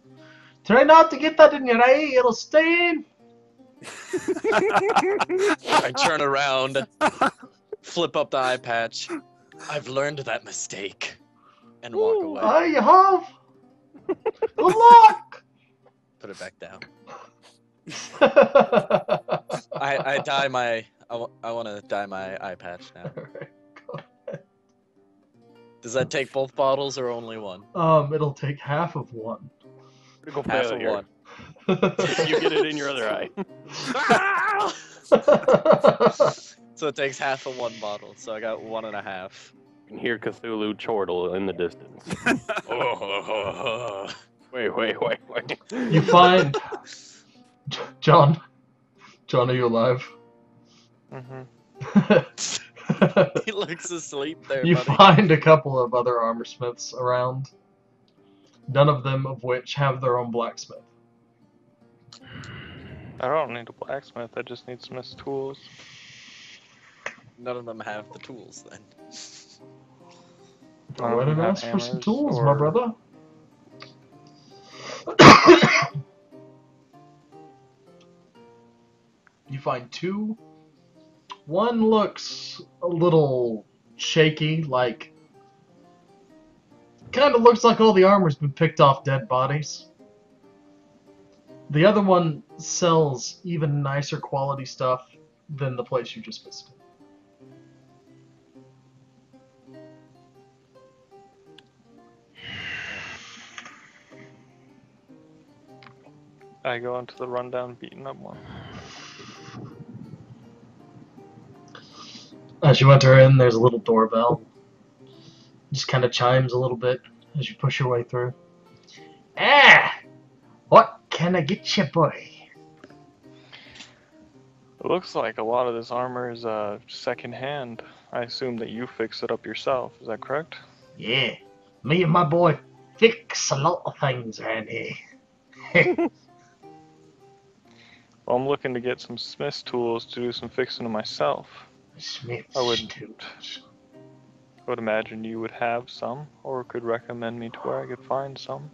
Try not to get that in your eye, it'll stain. I turn around, flip up the eye patch. I've learned that mistake. And walk away. Aye, you have. Good luck. Put it back down. I dye my... I want to dye my eye patch now. Does that take both bottles or only one? It'll take half of one. Critical Half of failure. one. You get it in your other eye. So it takes half of one bottle, so I got 1.5. You can hear Cthulhu chortle in the distance. Wait. You find John. John, are you alive? Mm-hmm. He looks asleep there, You buddy. find a couple of other armor smiths around, none of them of which have their own blacksmith. I don't need a blacksmith. I just need Smith's tools. None of them have the tools then. Go ahead and have ask for some hammers tools, or- my brother. You find two. One looks a little shaky, like kind of looks like all the armor's been picked off dead bodies. The other one sells even nicer quality stuff than the place you just visited. I go into the rundown, beaten up one. As you enter in, there's a little doorbell. Just kind of chimes a little bit as you push your way through. Ah! What can I get you, boy? It looks like a lot of this armor is second hand. I assume that you fix it up yourself. Is that correct? Yeah, me and my boy fix a lot of things around here. Well, I'm looking to get some Smith's tools to do some fixing to myself. Smith's I would- tools. I would imagine you would have some, or could recommend me to where I could find some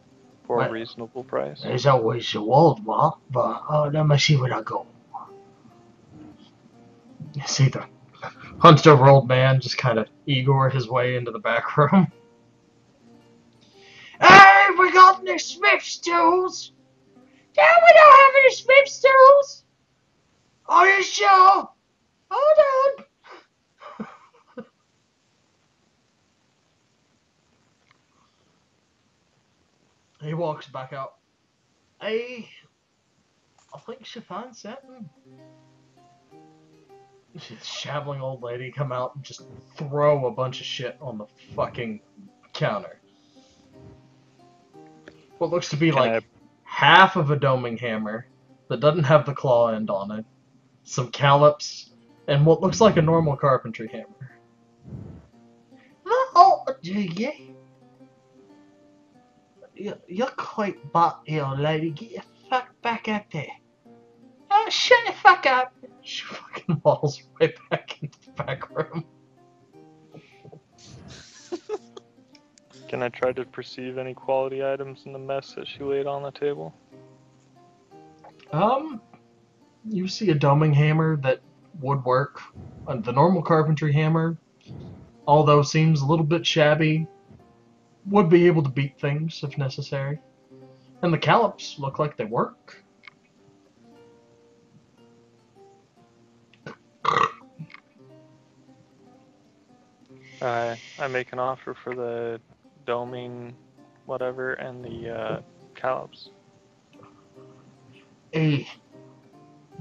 for Well, a reasonable price. There's always the old one, but let me see what I got. You see the hunched over old man just kind of Igor his way into the back room. Hey, we got any Smith's tools? Yeah, we don't have any Smith's tools. Are you sure? Hold on. He walks back out. Hey, I think she found something. She's a shabbling old lady come out and just throw a bunch of shit on the fucking counter. What looks to be Can like half of a doming hammer that doesn't have the claw end on it, some callops, and what looks like a normal carpentry hammer. Oh, do you? You're quite butt ill, lady. Get your fuck back up there. Oh, shut the fuck up. She fucking waddles right back into the back room. Can I try to perceive any quality items in the mess that she laid on the table? You see a doming hammer that would work. The normal carpentry hammer, although seems a little bit shabby, would be able to beat things if necessary. And the callops look like they work. I make an offer for the doming, whatever, and the callops. Hey,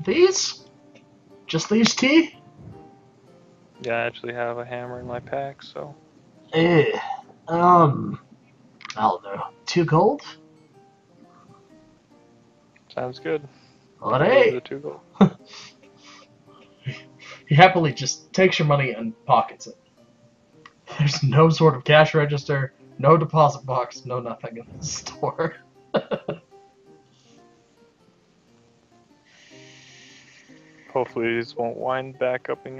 these? Just these two? Yeah, I actually have a hammer in my pack, so I don't know. 2 gold? sounds good. Alright. The 2 gold. He happily just takes your money and pockets it. There's no sort of cash register, no deposit box, no nothing in the store. Hopefully these won't wind back up in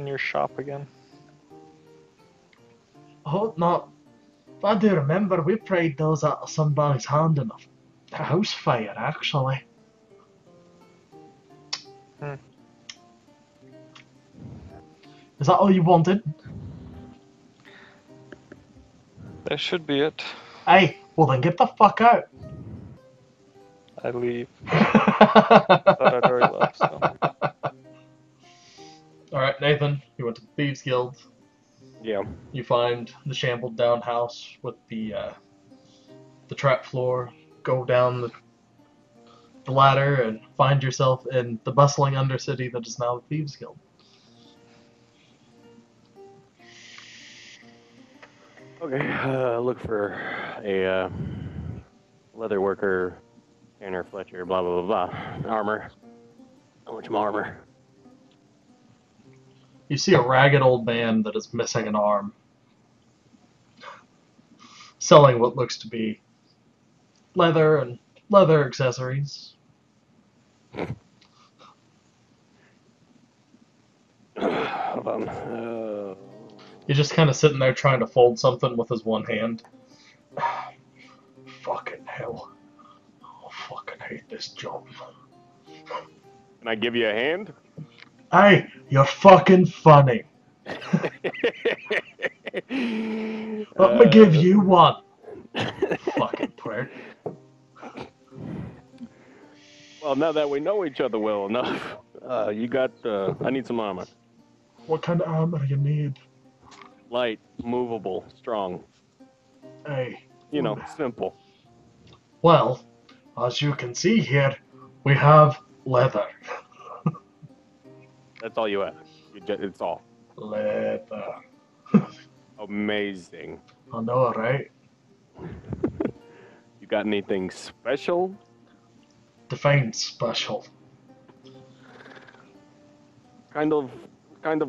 your shop again. Oh, no. I do remember we prayed those out of somebody's hand in a house fire, actually. Hmm. Is that all you wanted? That should be it. Hey, well then get the fuck out. I leave. Thought I'd already left, so. Alright, Nathan, you went to the Thieves Guild. Yeah. You find the shambled down house with the trap floor. Go down the ladder and find yourself in the bustling undercity that is now the Thieves Guild. Okay, look for a leather worker, Tanner Fletcher, blah, blah, blah, blah. Armor. How much more armor? You see a ragged old man that is missing an arm, selling what looks to be leather and leather accessories. Hold on. He's just kind of sitting there trying to fold something with his one hand. Fucking hell. I fucking hate this job. Can I give you a hand? Hey, you're fucking funny. Let me give you one. Fucking prick. Well, now that we know each other well enough, you got, I need some armor. What kind of armor do you need? Light, movable, strong. Hey. You know, simple. Well, as you can see here, we have leather. That's all you have. It's all. Leather. Amazing. I know, right? You got anything special? Define special. Kind of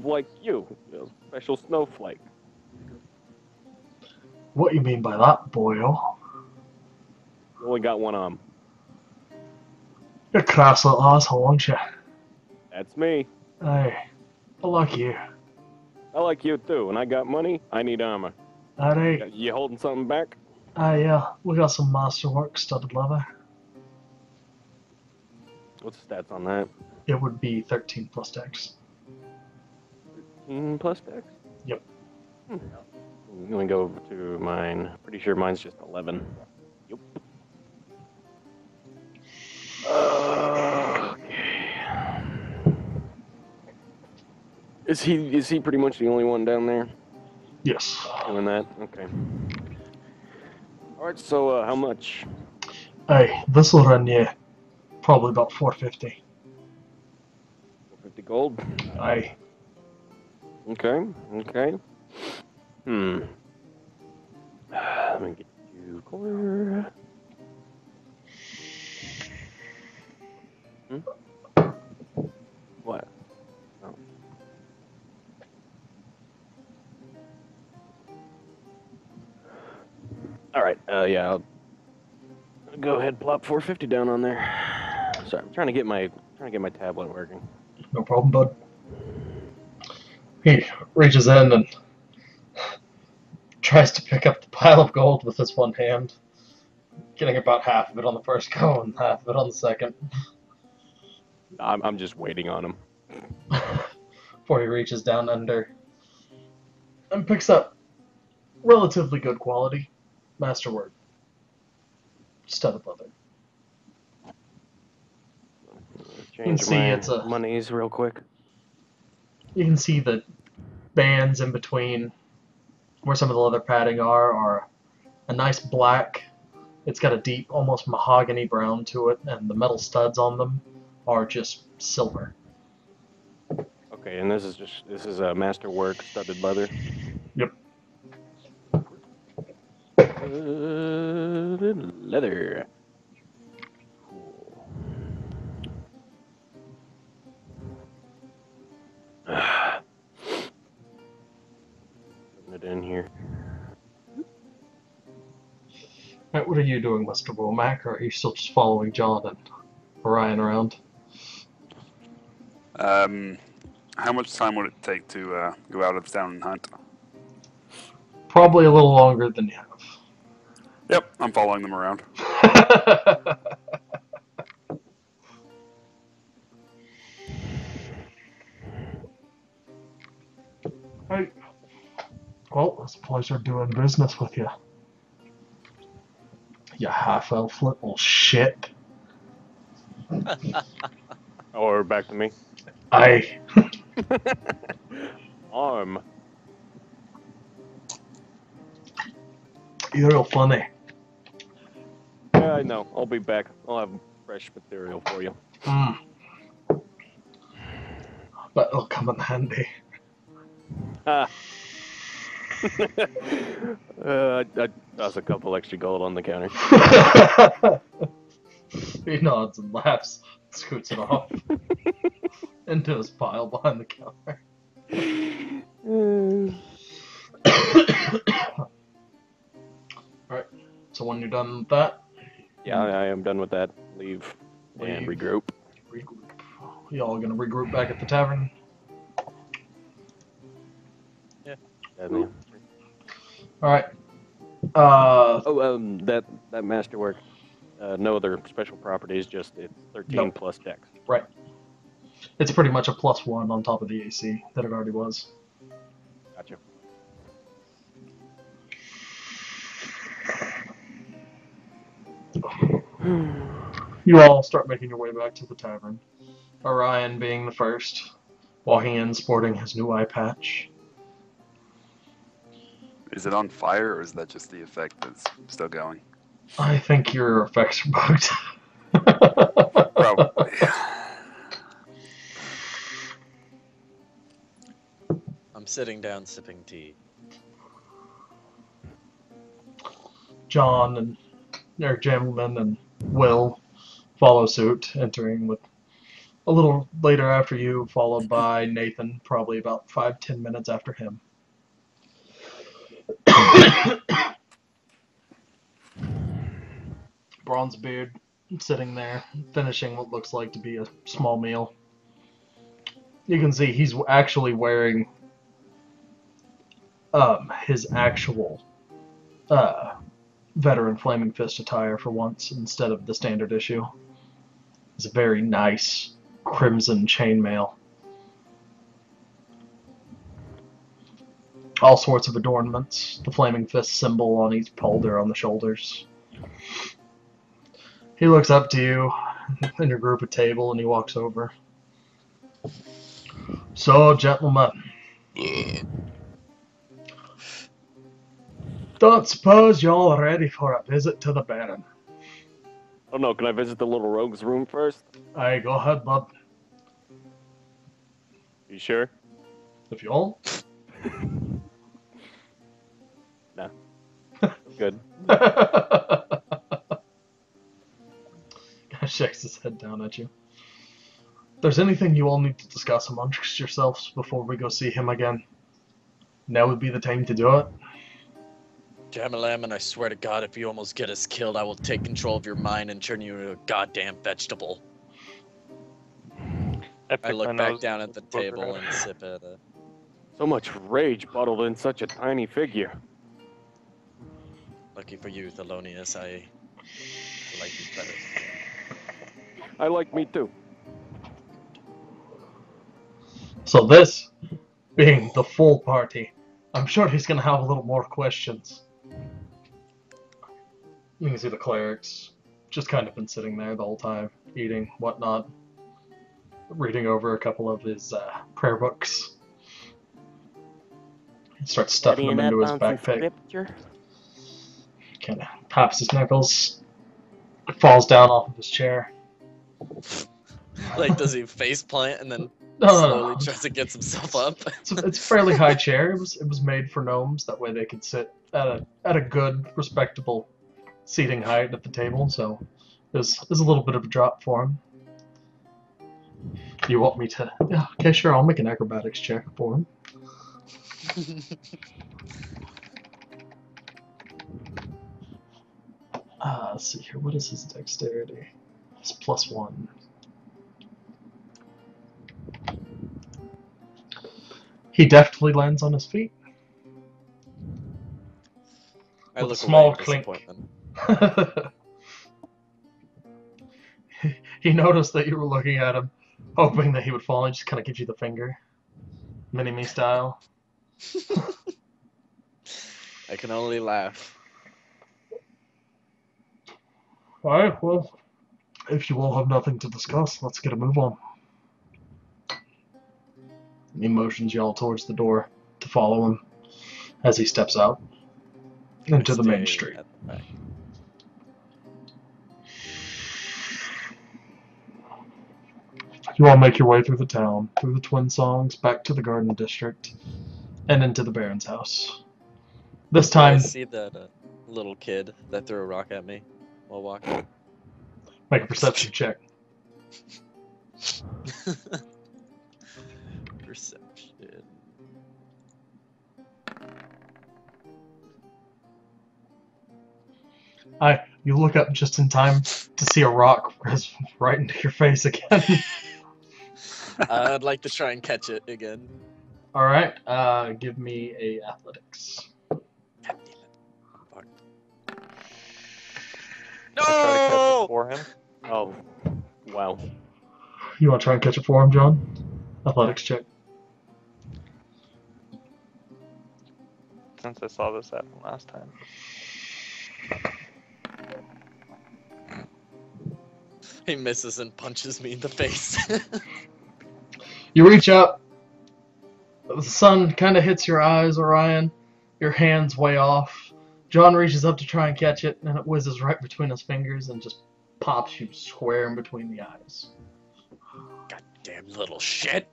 like you. A special snowflake. What you mean by that, boyo? You only got one arm. You're a crass little asshole, aren't you? That's me. Hey, I like you. I like you too. When I got money, I need armor. Alright. You holding something back? Yeah, we got some masterwork studded leather. What's the stats on that? It would be 13 plus dex. Plus dex? Yep. I'm gonna go over to mine. Pretty sure mine's just 11. Yep. Okay. Is he pretty much the only one down there Yes. doing that? Okay. All right. So how much? Hey, this will run you probably about 450. 50 gold. Aye. Okay. Okay. Let me get you corner. What? Oh. All right. Yeah. I'll go ahead. Plop 450 down on there. Sorry, I'm trying to get my tablet working. No problem, bud. He reaches in and tries to pick up the pile of gold with his one hand, getting about half of it on the first go and half of it on the second. I'm just waiting on him. Before he reaches down under and picks up relatively good quality masterwork studded leather. Change see my it's a- monies real quick. You can see the bands in between where some of the leather padding are a nice black. It's got a deep, almost mahogany brown to it, and the metal studs on them are just silver. Okay, and this is a masterwork studded leather. Yep. Leather. Cool. Putting it in here. Right, what are you doing, Mr. Womack, or are you still just following John and Orion around? How much time would it take to go out of town and hunt? Probably a little longer than you Yep, I'm following them around. have. Hey. Well, it's a pleasure doing business with you. You half-elf little shit. Or back to me. Aye. Arm. You're real funny. Yeah, I know. I'll be back. I'll have fresh material for you. Mm. But it'll come in handy. Ah. I toss a couple extra gold on the counter. He nods and laughs, scoots it off into his pile behind the counter. Alright, so when you're done with that, Yeah, I am done with that. Leave and Leave. regroup. regroup. Y'all gonna regroup back at the tavern? Definitely. Alright. Oh, that masterwork. No other special properties, just it's 13 Nope. plus dex. Right. It's pretty much a +1 on top of the AC that it already was. Gotcha. You all start making your way back to the tavern. Orion being the first, walking in sporting his new eye patch. Is it on fire, or is that just the effect that's still going? I think your effects are bugged. Probably. I'm sitting down sipping tea. John and Eric Gentleman and Will follow suit, entering with a little later after you, followed by Nathan, probably about 5-10 minutes after him. Bronzebeard sitting there, finishing what looks like to be a small meal. You can see he's actually wearing his actual veteran Flaming Fist attire for once instead of the standard issue. It's a very nice crimson chainmail. All sorts of adornments. The Flaming Fist symbol on each holder on the shoulders. He looks up to you in your group at table and he walks over. So, gentlemen, don't suppose you're all ready for a visit to the Baron. Oh no, can I visit the little rogue's room first? Aye, go ahead, bud. You sure? If you want. Nah. Good. Shakes his head down at you. If there's anything you all need to discuss amongst yourselves before we go see him again, now would be the time to do it. Jamalam, and I swear to God, if you almost get us killed, I will take control of your mind and turn you into a goddamn vegetable. I pick my look back nose down at the poke her table out. and sip at it. So much rage bottled in such a tiny figure. Lucky for you, Thelonious, I like you better. I like me too. So this being the full party, I'm sure he's going to have a little more questions. You can see the clerics just kind of been sitting there the whole time, eating, whatnot, reading over a couple of his prayer books. He starts stuffing them into his backpack. Kind of pops his knuckles, falls down off of his chair. Like, does he face plant and then No. slowly tries to get himself up? It's a fairly high chair. It was made for gnomes. That way they could sit at a good, respectable seating height at the table. So there's a little bit of a drop for him. You want me to? Yeah, okay, sure. I'll make an acrobatics check for him. Let's see here. What is his dexterity? It's +1. He deftly lands on his feet. I With a look small away in clink. disappointment. He noticed that you were looking at him, hoping that he would fall and just kind of give you the finger. Mini-me style. I can only laugh. Alright, well, if you all have nothing to discuss, let's get a move on. He motions y'all towards the door to follow him as he steps out into the main Stay street. at the back. You all make your way through the town, through the Twin Songs, back to the Garden District, and into the Baron's house. This I time, see that little kid that threw a rock at me while walking. make a perception check. Perception. You look up just in time to see a rock press right into your face again. I'd like to try and catch it again. All right, give me a athletics. God damn it. Fuck. Can I try to catch it No! for him? Oh, wow. You want to try and catch it for him, John? Athletics check. Since I saw this happen last time. He misses and punches me in the face. You reach up. The sun kind of hits your eyes, Orion. Your hand's way off. John reaches up to try and catch it, and it whizzes right between his fingers and just pops you square in between the eyes. Goddamn little shit.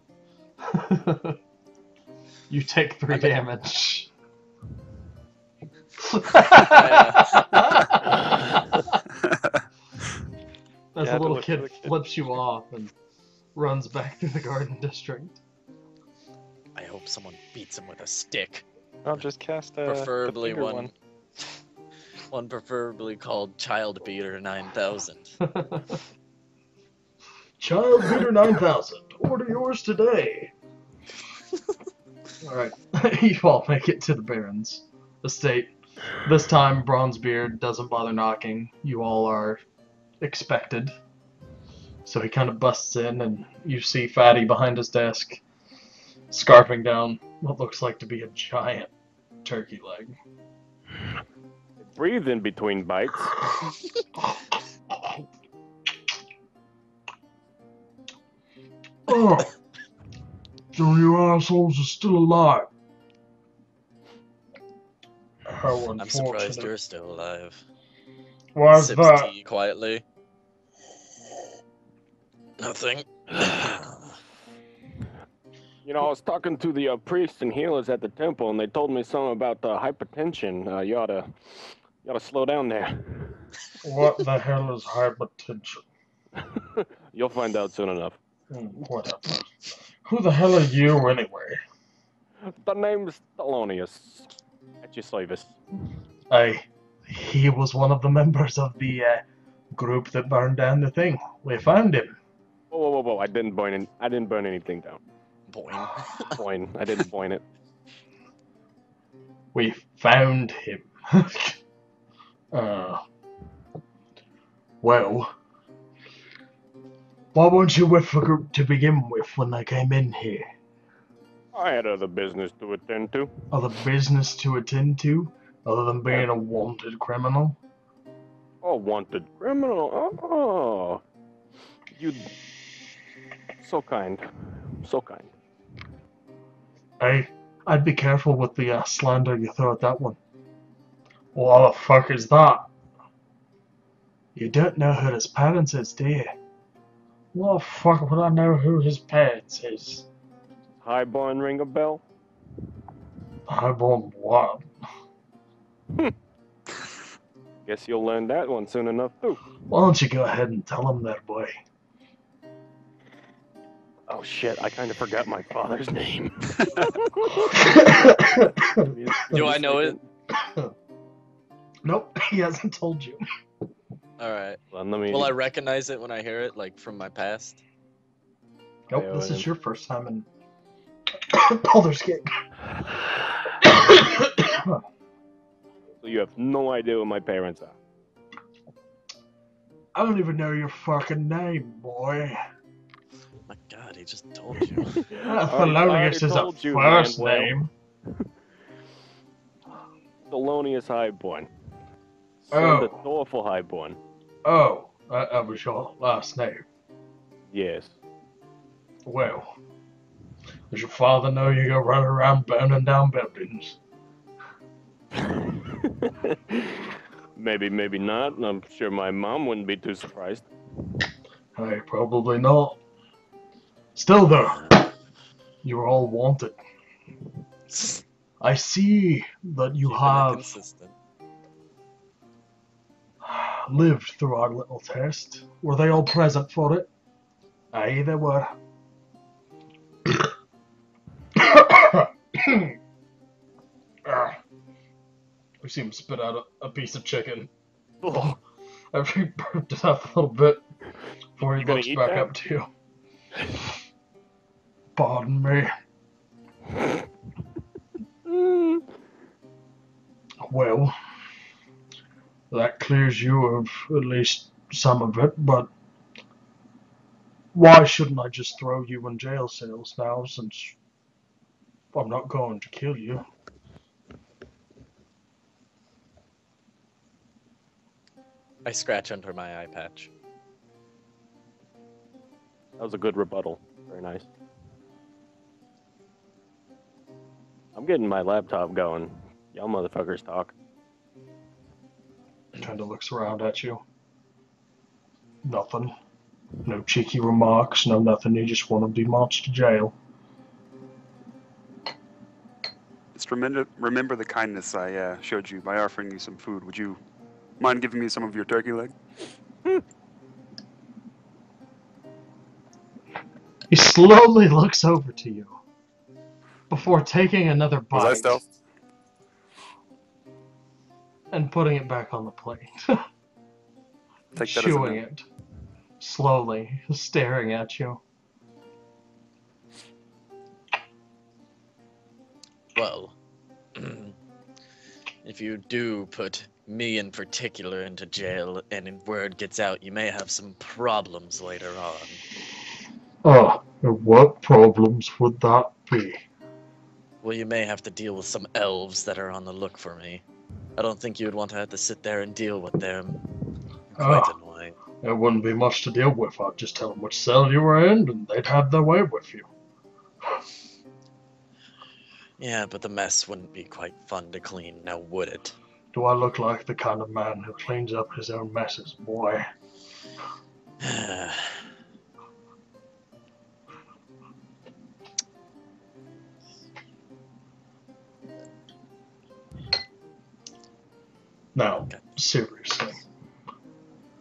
You take 3 damage. As Yeah, the little to kid the kid. flips you off and runs back through the Garden District. I hope someone beats him with a stick. I'll just cast a Preferably bigger one. One preferably called Child Beater 9000. Child Beater 9000. Order yours today. Alright, you all make it to the Baron's estate. This time, Bronzebeard doesn't bother knocking. You all are expected. So he kind of busts in, and you see Fatty behind his desk, scarfing down what looks like to be a giant turkey leg. Breathe in between bites. Oh, so you assholes are still alive. How I'm surprised unfortunate. you're still alive. Why's Sips that? tea quietly. Nothing. You know, I was talking to the priests and healers at the temple, and they told me something about hypertension. You ought to slow down there. What the hell is hypertension? You'll find out soon enough. Whatever. Who the hell are you anyway? The name's Thelonious. At your service. He was one of the members of the group that burned down the thing. We found him. Whoa! I didn't burn anything down. Boing. Boing. I didn't boing it. We found him. Well, why weren't you with the group to begin with when they came in here? I had other business to attend to. Other business to attend to, other than being a wanted criminal? Oh, wanted criminal. Oh, you. So kind. So kind. Hey, I'd be careful with the slander you throw at that one. What the fuck is that? You don't know who his parents is, do you? What the fuck would I know who his parents is? Highborn ring a bell? Highborn what? Guess you'll learn that one soon enough too. Why don't you go ahead and tell him there, boy? Oh shit, I kind of forgot my father's name. Do I know it? Nope, he hasn't told you. Alright. Well, let me... Will I recognize it when I hear it, like from my past? Nope, Yeah, this well, is your first time in Baldur's Gate. So you have no idea who my parents are. I don't even know your fucking name, boy. My god, he just told you. Thelonious is a told you, first Manuel. name. Thelonious Highborn. Son Oh. the Thorful Highborn. Oh, that was your last name. Yes. Well, does your father know you go running around burning down buildings? Maybe, maybe not. I'm sure my mom wouldn't be too surprised. Hey, probably not. Still though, you are all wanted. I see that you Keeping it have consistent. lived through our little test. Were they all present for it? Aye, they were. We see him spit out a piece of chicken. Oh, After he burped it up a little bit before he You gonna looks eat back that? up to you. Pardon me. Well, that clears you of at least some of it, but why shouldn't I just throw you in jail cells now, since I'm not going to kill you? I scratch under my eye patch. That was a good rebuttal. Very nice. I'm getting my laptop going. Y'all motherfuckers talk. Kind of looks around at you. Nothing. No cheeky remarks, no nothing. You just want to be marched to jail. Just remember the kindness I showed you by offering you some food. Would you mind giving me some of your turkey leg? He slowly looks over to you before taking another Was I bite stealth? and putting it back on the plate. Take that as a Chewing no. it slowly, staring at you. Well, if you do put me in particular into jail and word gets out, you may have some problems later on. Oh, and what problems would that be? Well, you may have to deal with some elves that are on the look for me. I don't think you would want to have to sit there and deal with them. Quite Oh. annoying. It wouldn't be much to deal with. I'd just tell them which cell you were in, and they'd have their way with you. Yeah, but the mess wouldn't be quite fun to clean, now would it? Do I look like the kind of man who cleans up his own messes, boy? Now, seriously,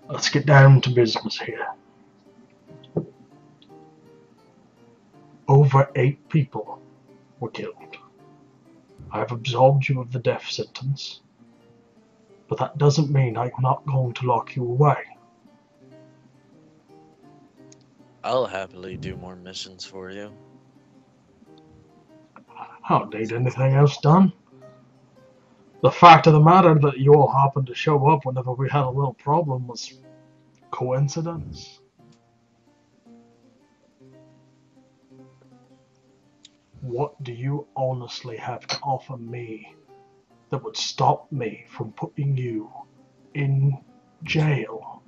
let's get down to business here. Over 8 people were killed. I've absolved you of the death sentence, but that doesn't mean I'm not going to lock you away. I'll happily do more missions for you. I don't need anything else done. The fact of the matter that you all happened to show up whenever we had a little problem was coincidence. What do you honestly have to offer me that would stop me from putting you in jail?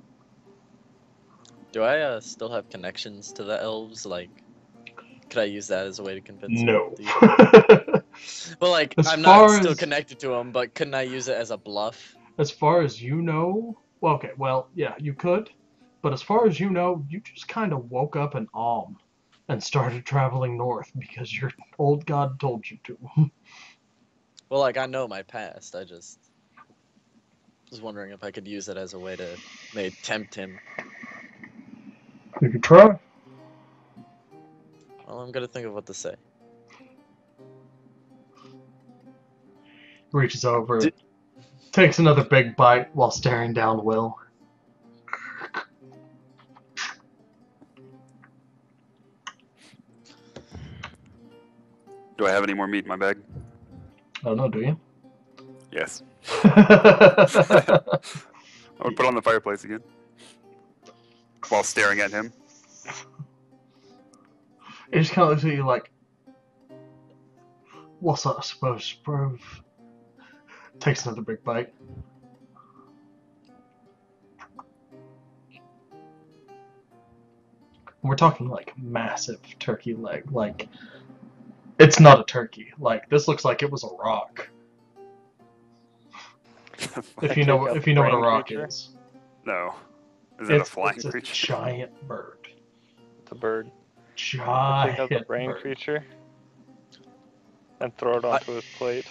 Do I still have connections to the elves? Like, could I use that as a way to convince them? No. to use- Well, like, As I'm not far still as- connected to them, but couldn't I use it as a bluff? As far as you know, well, okay, well, yeah, you could. But as far as you know, you just kind of woke up in Alm and started traveling north because your old god told you to. Well, like, I know my past. I just was wondering if I could use it as a way to maybe tempt him. You could try. Well, I'm gonna think of what to say. Reaches over, Did- takes another big bite while staring down Will. Do I have any more meat in my bag? I don't know, do you? Yes. I would put it on the fireplace again while staring at him. He just kind of looks at you like, what's that supposed to prove? Takes another big bite. We're talking like massive turkey leg. Like, it's not a turkey. Like, this looks like it was a rock. If you know what a rock creature? is. No. Is it a flying it's a creature? giant bird. It's a bird. I take out the giant brain bird. creature and throw it onto his plate.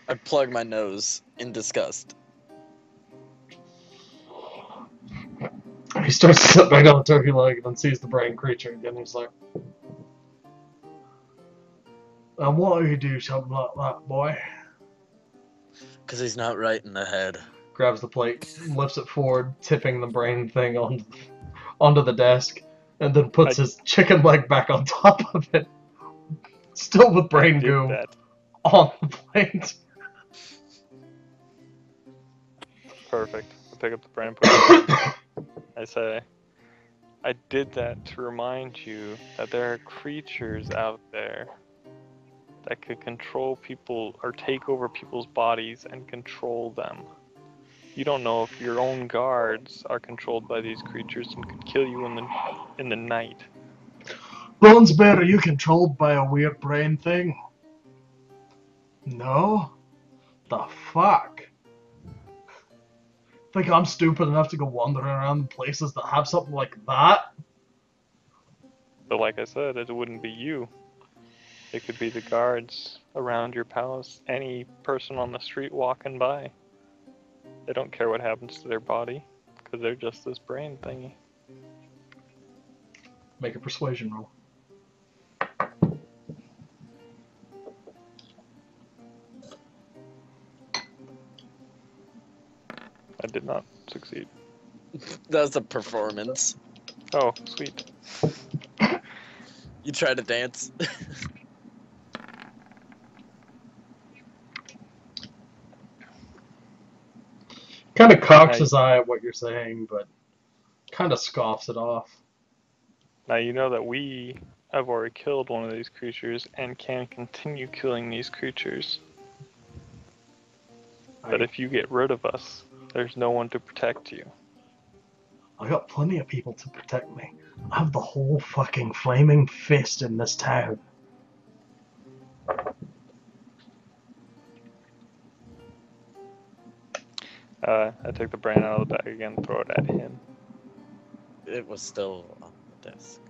I plug my nose in disgust. He starts to sit back on the turkey leg and then sees the brain creature again. He's like, and why do you do something like that, boy? Because he's not right in the head. Grabs the plate, lifts it forward, tipping the brain thing onto the desk, and then puts his chicken leg back on top of it, still with brain did goo that. on the plate. Perfect. I pick up the brain and put it in. I say, I did that to remind you that there are creatures out there that could control people or take over people's bodies and control them. You don't know if your own guards are controlled by these creatures and could kill you in the night. Bones Bear, are you controlled by a weird brain thing? No? The fuck? Think I'm stupid enough to go wandering around places that have something like that? But like I said, it wouldn't be you. It could be the guards around your palace, any person on the street walking by. They don't care what happens to their body, because they're just this brain thingy. Make a persuasion roll. I did not succeed. That's a performance. Oh, sweet. You try to dance. Kind of cocks his eye at what you're saying, but kind of scoffs it off. Now you know that we have already killed one of these creatures and can continue killing these creatures. But if you get rid of us, there's no one to protect you. I got plenty of people to protect me. I have the whole fucking flaming fist in this town. I take the brain out of the bag again and throw it at him. It was still on the desk.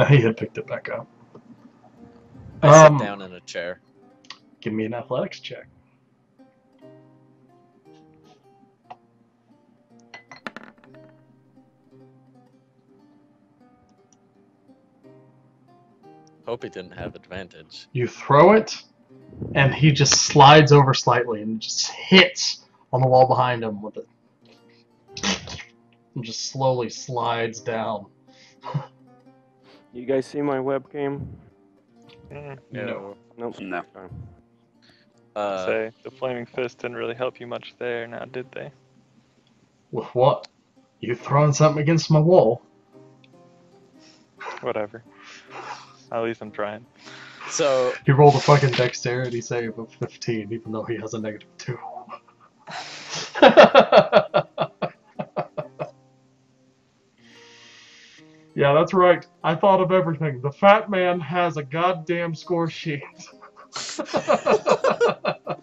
He had picked it back up. I sit down in a chair. Give me an athletics check. Hope he didn't have advantage. You throw it, and he just slides over slightly and just hits on the wall behind him with it. And just slowly slides down. You guys see my webcam? No. Nope. No. Okay. Say, the flaming fist didn't really help you much there, now did they? With what? You throwing something against my wall? Whatever. At least I'm trying. So, He rolled a fucking dexterity save of 15, even though he has a negative 2. Yeah, that's right. I thought of everything. The fat man has a goddamn score sheet. I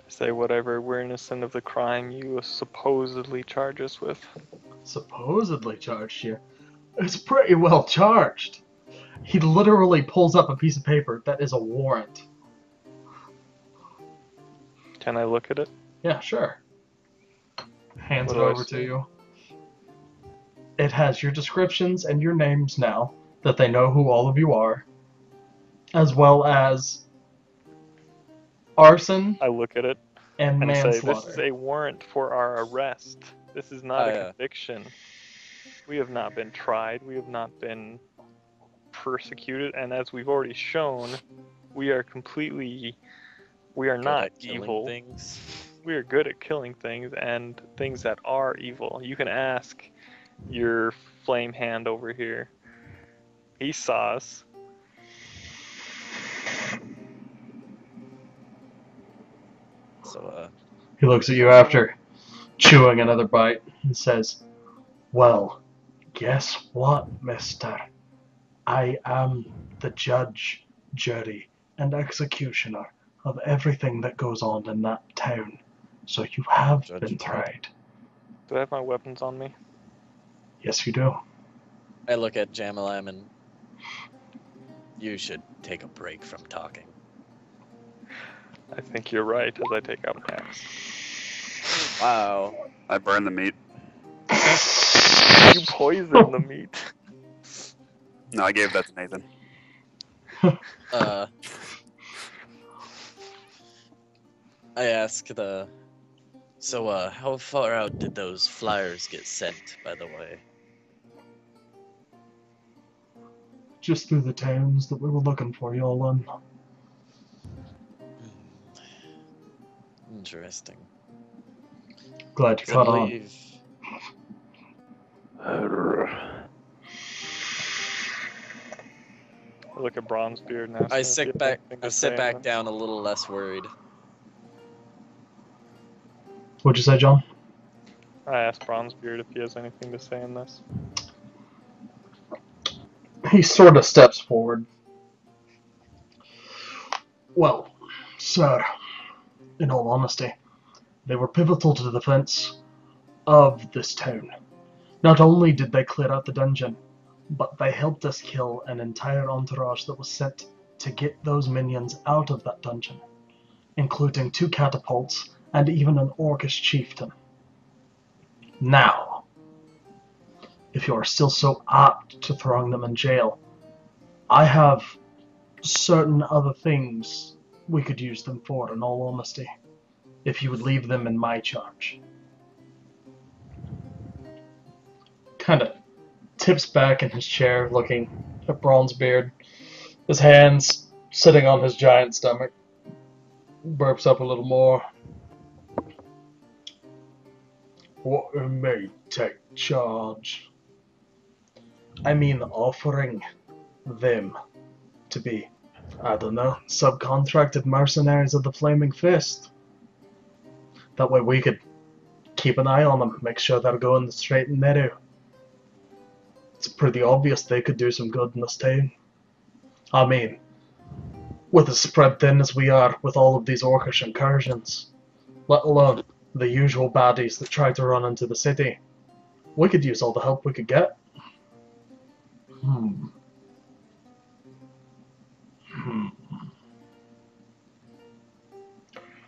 say whatever we're innocent of the crime you supposedly charge us with. Supposedly charged you. It's pretty well charged. He literally pulls up a piece of paper that is a warrant. Can I look at it? Yeah, sure. Hands What it do I over to see? you. It has your descriptions and your names now, that they know who all of you are, as well as arson I look at it and and say, manslaughter. this is a warrant for our arrest. This is not a yeah. conviction. We have not been tried. We have not been persecuted. And as we've already shown, we are good not at killing evil. things. We are good at killing things and things that are evil. You can ask your flame hand over here. He saw us. So, He looks at you after chewing another bite and says, well, guess what, mister? I am the judge, jury, and executioner of everything that goes on in that town. So you have Judge been Dredd. tried. Do I have my weapons on me? Yes, you do. I look at Jamalam and you should take a break from talking. I think you're right as I take out my axe. Wow. I burn the meat. You poisoned the meat. No, I gave that to Nathan. I ask so how far out did those flyers get sent, by the way? Just through the towns that we were looking for you all in. Interesting. Glad you I caught on. believe I look at Bronzebeard and ask I him if he sit has back anything to I say sit on back this. down a little less worried. What'd you say, John? I asked Bronzebeard if he has anything to say on this. He sort of steps forward. Well, sir, in all honesty, they were pivotal to the defense of this town. Not only did they clear out the dungeon, but they helped us kill an entire entourage that was sent to get those minions out of that dungeon, including 2 catapults and even an orcish chieftain. Now, if you are still so apt to throwing them in jail, I have certain other things we could use them for, in all honesty, if you would leave them in my charge. Kind of tips back in his chair, looking at Bronzebeard, his hands sitting on his giant stomach, burps up a little more. What you may take charge? I mean, offering them to be, I don't know, subcontracted mercenaries of the Flaming Fist. That way we could keep an eye on them, make sure they're going the straight and narrow. It's pretty obvious they could do some good in this town. I mean, with as spread thin as we are with all of these orcish incursions, let alone the usual baddies that try to run into the city, we could use all the help we could get.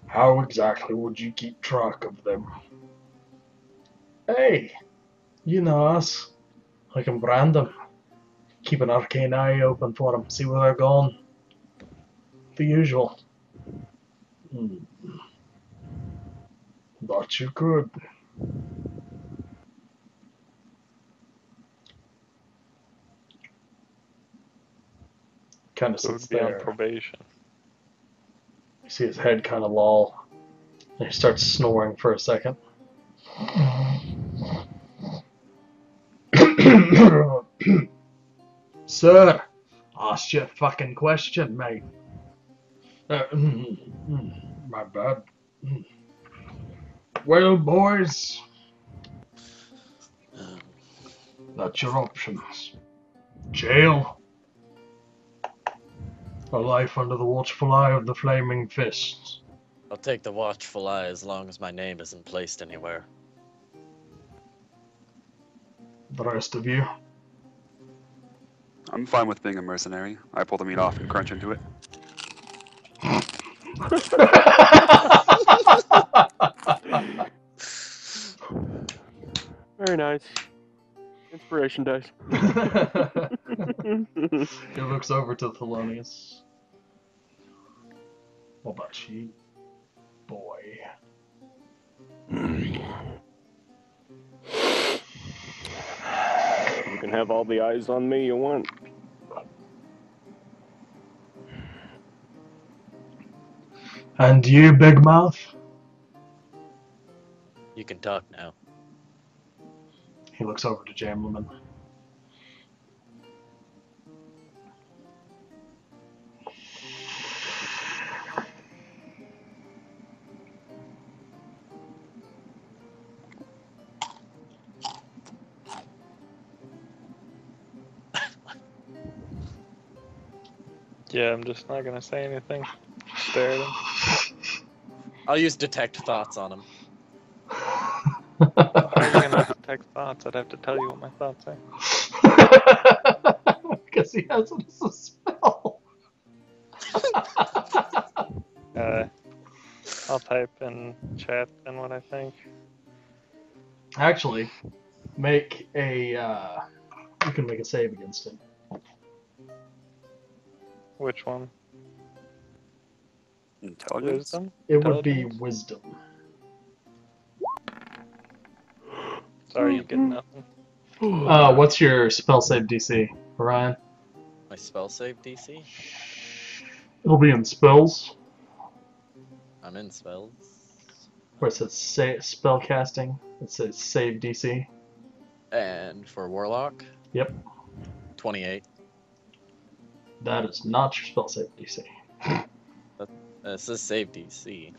How exactly would you keep track of them? Hey, you know us. I can brand them. Keep an arcane eye open for them, see where they're going. The usual. Thought you could. Kind of So it sits would be on there. probation. You see his head kind of loll, and he starts snoring for a second. Sir, asked you a fucking question, mate. My bad. Well, boys, that's your options. Jail, or life under the watchful eye of the Flaming Fists. I'll take the watchful eye as long as my name isn't placed anywhere. The rest of you? I'm fine with being a mercenary. I pull the meat off and crunch into it. Very nice. Inspiration dice. He looks over to Thelonious. What about you, boy? You can have all the eyes on me you want. And you, Big Mouth? You can talk now. He looks over to Jamleman. Yeah, I'm just not gonna say anything. Just stare at him. I'll use detect thoughts on him. How are you gonna detect thoughts? I'd have to tell you what my thoughts are. Because he has it as a spell. I'll type in chat then what I think. Actually, make a. You can make a save against him. Which one? Intelligence? Wisdom? It would be Intelligence? wisdom. Sorry, you get nothing. What's your spell save DC, Orion? My spell save DC? It'll be in spells, I'm in spells. where it says spell casting. It says save DC. And for Warlock? Yep. 28. That is not your spell save DC. It says save DC.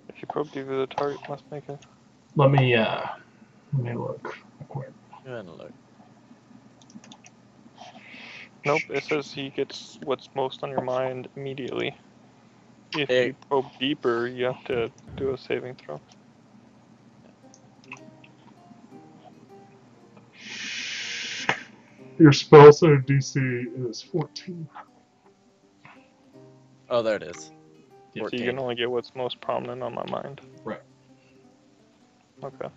If you probe deeper, the target must make a. Let me look. Quick. Go ahead and look. Nope, it says he gets what's most on your mind immediately. If Hey. you probe deeper, you have to do a saving throw. Your spell save DC is 14. Oh, there it is. So you 14. can only get what's most prominent on my mind. Right. Okay.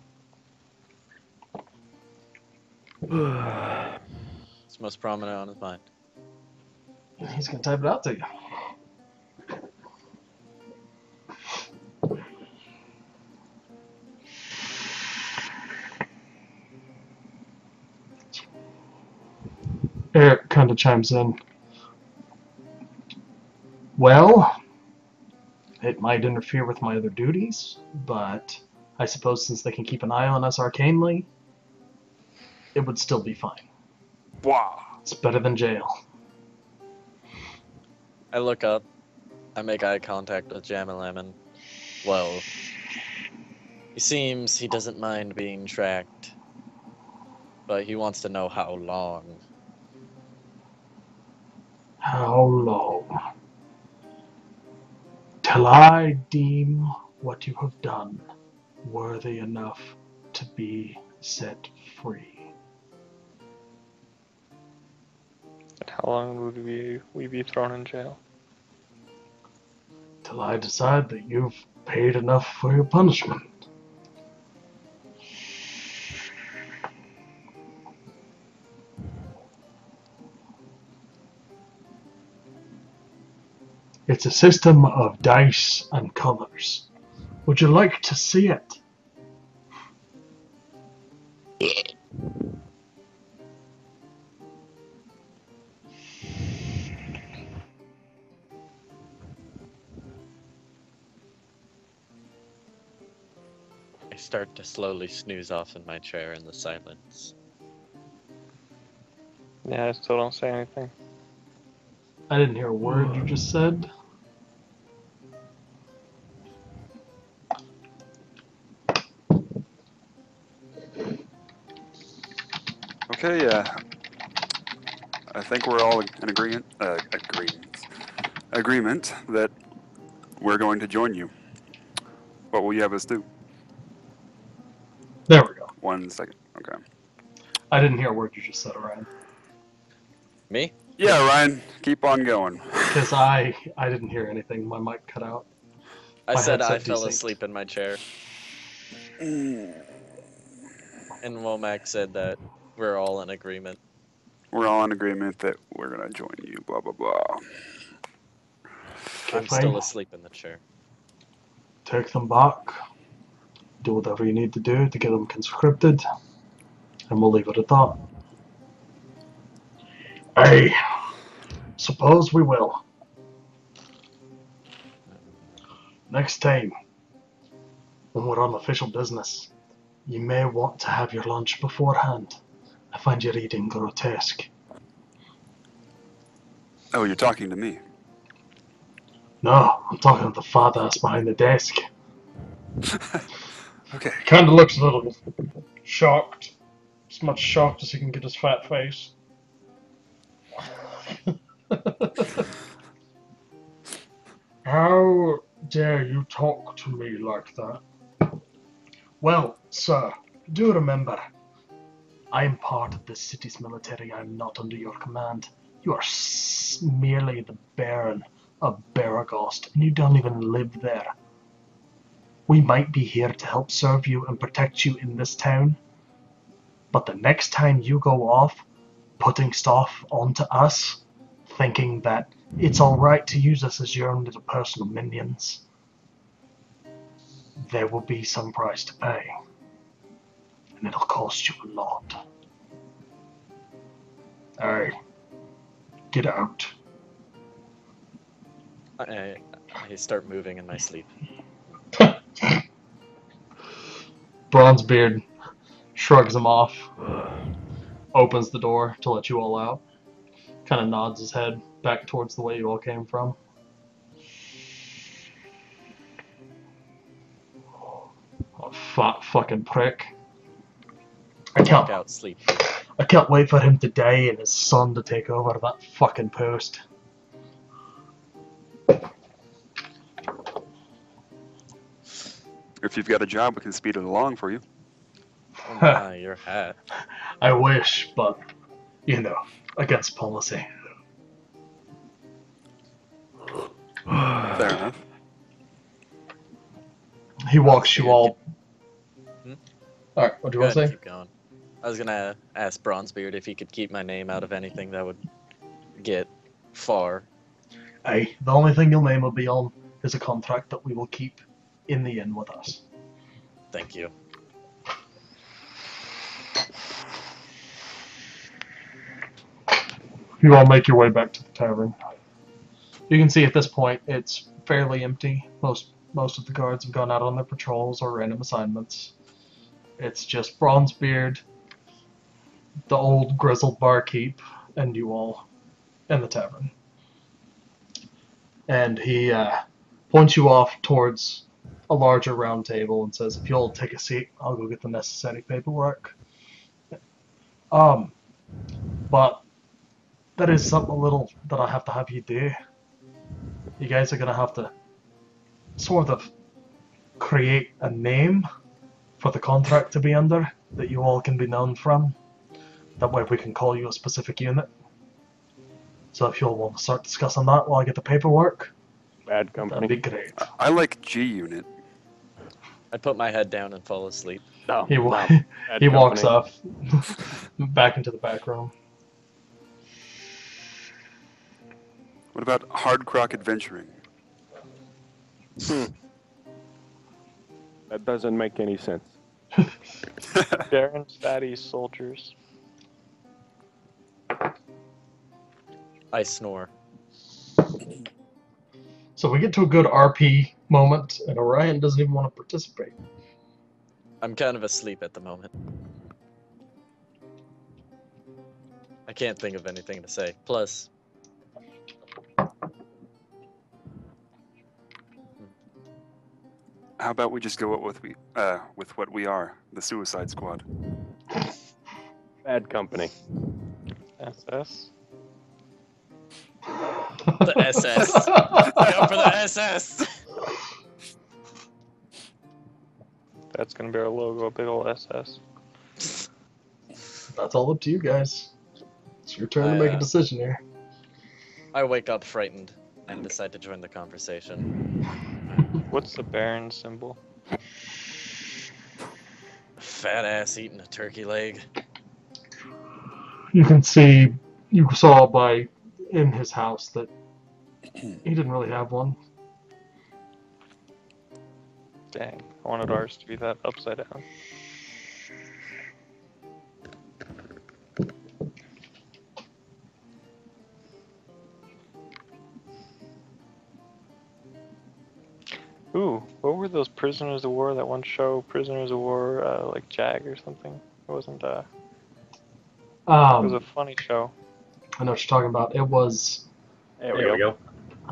It's most prominent on his mind. He's gonna type it out to you. Eric kind of chimes in. Well, it might interfere with my other duties, but I suppose since they can keep an eye on us arcanely, it would still be fine. Wow. It's better than jail. I look up. I make eye contact with Jam-a-Lemon. Well, he seems he doesn't mind being tracked, but he wants to know how long. How long? Till I deem what you have done worthy enough to be set free. And how long would we be thrown in jail? Till I decide that you've paid enough for your punishment. It's a system of dice and colors. Would you like to see it? I start to slowly snooze off in my chair in the silence. Yeah, I still don't say anything. I didn't hear a word you just said. Okay, I think we're all in agreement that we're going to join you. What will you have us do? There we go. 1 second. Okay. I didn't hear a word you just said, Orion. Me? Yeah, Ryan, keep on going. Because I didn't hear anything. My mic cut out. I My said I headset fell desynced. asleep in my chair. And Womack said that we're all in agreement. We're all in agreement that we're going to join you, blah, blah, blah. Okay, I'm fine. still asleep in the chair. Take them back. Do whatever you need to do to get them conscripted. And we'll leave it at that. I suppose we will. Next time, when we're on official business, you may want to have your lunch beforehand. I find your eating grotesque. Oh, you're talking to me. No, I'm talking to the fat ass behind the desk. Okay. He kind of looks a little shocked. As much shocked as he can get his fat face. How dare you talk to me like that? Well, sir, do remember, I am part of this city's military. I am not under your command. You are merely the Baron of Baragost, and you don't even live there. We might be here to help serve you and protect you in this town, but the next time you go off putting stuff onto us, thinking that it's alright to use us as your own little personal minions, there will be some price to pay. And it'll cost you a lot. Alright. Get out. I start moving in my sleep. Bronzebeard shrugs him off, opens the door to let you all out, kind of nods his head back towards the way you all came from. Oh, fat fucking prick. Walk out, sleep. I can't wait for him to die and his son to take over that fucking post. If you've got a job, we can speed it along for you. Oh my, your hat. I wish, but, you know, against policy. Fair enough. He walks you all. Alright, what do you Go want to ahead, say? keep going. I was gonna ask Bronzebeard if he could keep my name out of anything that would get far. Aye, the only thing your name will be on is a contract that we will keep in the inn with us. Thank you. You all make your way back to the tavern. You can see at this point it's fairly empty. Most of the guards have gone out on their patrols or random assignments. It's just Bronzebeard, the old grizzled barkeep, and you all in the tavern. And he points you off towards a larger round table and says, if you'll take a seat, I'll go get the necessary paperwork. But there is something a little that I have to have you do. You guys are going to have to sort of create a name for the contract to be under that you all can be known from. That way we can call you a specific unit. So if you'll want to start discussing that while I get the paperwork, Bad that'd company. be great. I like G Unit. I put my head down and fall asleep. No, He, no. wa- Bad he walks company. off back into the back room. What about Hard Crock Adventuring? That doesn't make any sense. Baron Fatty's soldiers. I snore. So we get to a good RP moment, and Orion doesn't even want to participate. I'm kind of asleep at the moment. I can't think of anything to say. Plus, How about we just go with what we are, the Suicide Squad? Bad company. SS. the SS. Go for the SS. That's gonna be our logo, a big old SS. That's all up to you guys. It's your turn to make a decision here. I wake up frightened and decide to join the conversation. What's the Baron symbol? Fat ass eating a turkey leg. You can see, you saw by in his house that he didn't really have one. Dang, I wanted ours to be that upside down. Ooh, what were those Prisoners of War, that one show, Prisoners of War, like Jag or something? It wasn't, it was a funny show. I know what you're talking about. It was. There we go.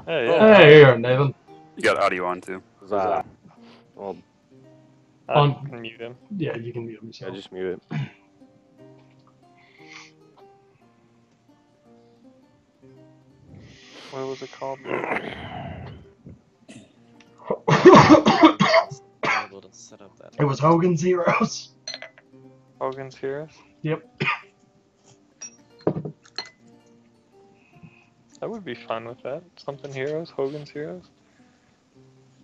Hey, Oh. yeah. Hey, here, Nathan. You got audio on too. Well, I can mute him. Yeah, you can mute him. yeah, just mute it. What was it called? Set up that. It was Hogan's Heroes. Hogan's Heroes? Yep. I would be fine with that. Something Heroes, Hogan's Heroes,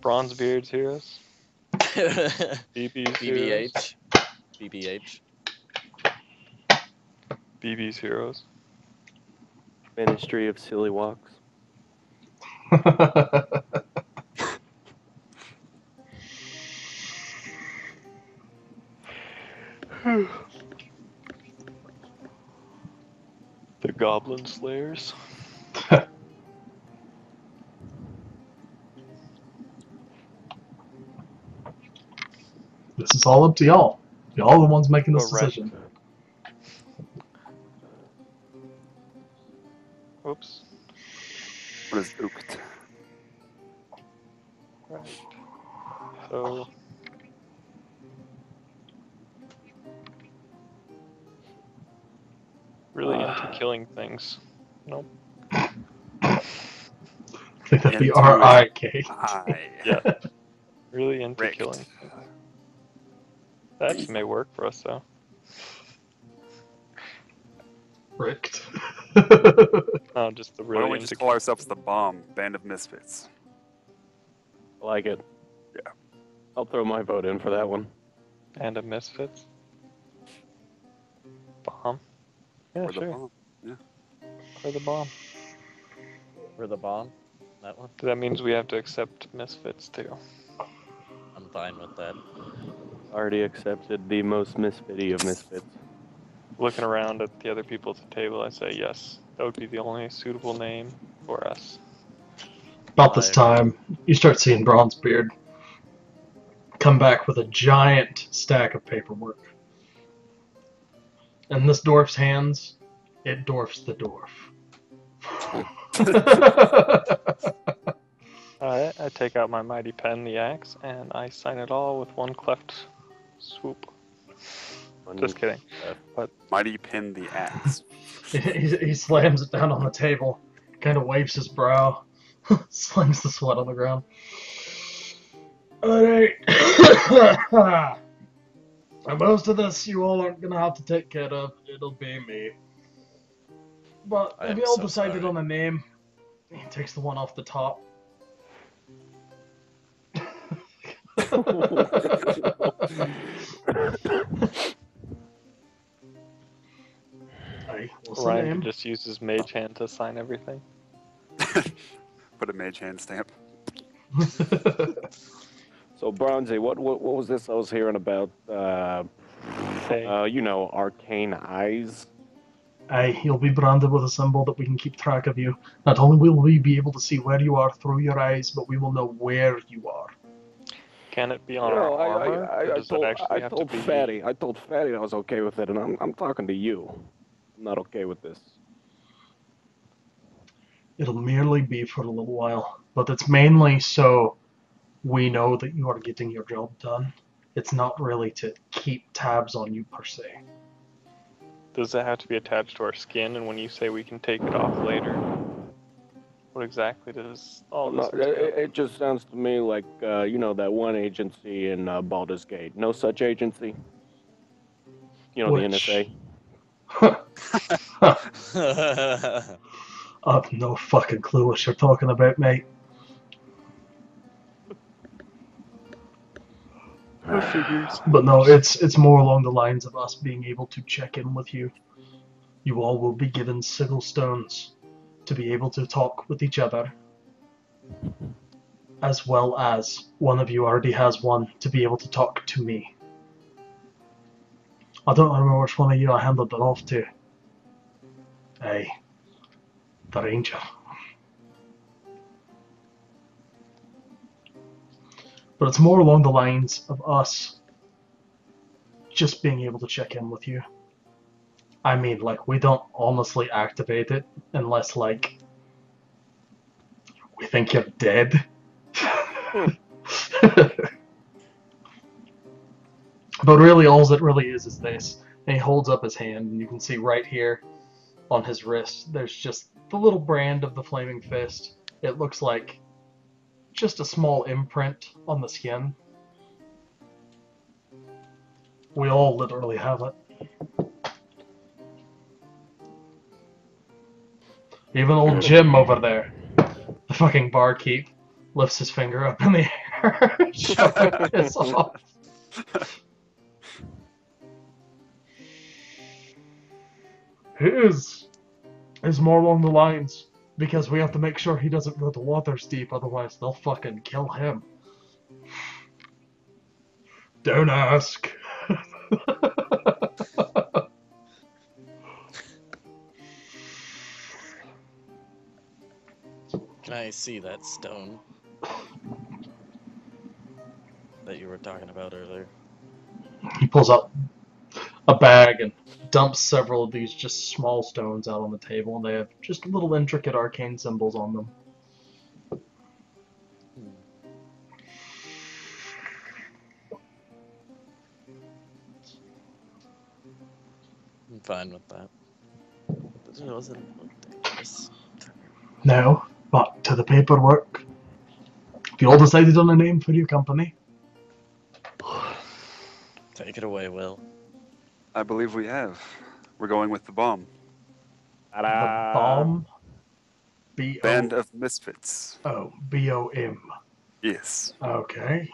Bronzebeard's Heroes, BB's Heroes, BBH. BB's Heroes. Ministry of Silly Walks. The Goblin Slayers. This is all up to y'all. Y'all are the ones making this Correct. decision. Oops. What is ooked? Right. So. Really into killing things. Nope. I think that'd be Into R-I-K. Yeah. Really into Ricked. killing things. That actually may work for us though. Ricked. No, just the Why really don't we into just call ourselves the Bomb Band of Misfits? I like it. Yeah. I'll throw my vote in for that one. and a Misfits. Bomb. Yeah, Or the sure. Bomb. Or the bomb. For the bomb. That one. That means we have to accept Misfits too. I'm fine with that. Already accepted the most misfitty of misfits. Looking around at the other people at the table, I say yes. That would be the only suitable name for us. About this time, you start seeing Bronzebeard come back with a giant stack of paperwork. In this dwarf's hands, it dwarfs the dwarf. Alright, I take out my mighty pen, the axe, and I sign it all with one cleft swoop. Just kidding. Mighty Pin the Axe. he slams it down on the table, kind of wipes his brow, slings the sweat on the ground. Alright. And most of this you all aren't gonna have to take care of. It'll be me. But I have am you all so decided sorry. on a name? He takes the one off the top. Aye, what's the Ryan name? can just use his mage hand to sign everything. Put a mage hand stamp. So, Bronzy, what was this I was hearing about? Hey, arcane eyes. Aye, you'll be branded with a symbol that we can keep track of you. Not only will we be able to see where you are through your eyes, but we will know where you are. can it be on our armor? Or does it actually have to be... Fatty. I told Fatty I was okay with it, and I'm talking to you. I'm not okay with this. It'll merely be for a little while, but it's mainly so we know that you are getting your job done. It's not really to keep tabs on you per se. Does it have to be attached to our skin? And when you say we can take it off later, what exactly does all this entail? It just sounds to me like, that one agency in Baldur's Gate. No such agency. The NSA. I've no fucking clue what you're talking about, mate. But no, it's more along the lines of us being able to check in with you. You all will be given sigil stones to be able to talk with each other, as well as one of you already has one to be able to talk to me. I don't remember which one of you I handed that off to. Hey, the ranger. But it's more along the lines of us just being able to check in with you. I mean, like, we don't honestly activate it unless, like, we think you're dead. But really, all it really is this. And he holds up his hand, and you can see right here on his wrist, there's just the little brand of the Flaming Fist. It looks like just a small imprint on the skin. We all literally have it. Even old Jim over there, the fucking barkeep, lifts his finger up in the air. Shut the piss off. His is more along the lines because we have to make sure he doesn't go to Waterdeep, otherwise they'll fucking kill him. Don't ask. Can I see that stone that you were talking about earlier? He pulls out a bag and dumps several of these just small stones out on the table, and they have just little intricate arcane symbols on them. I'm fine with that. But it wasn't dangerous. Now, back to the paperwork. Have you all decided on a name for your company? Take it away, Will. I believe we have. We're going with the bomb. The Bomb? B-O... Band of Misfits. Oh, B-O-M. Yes. Okay.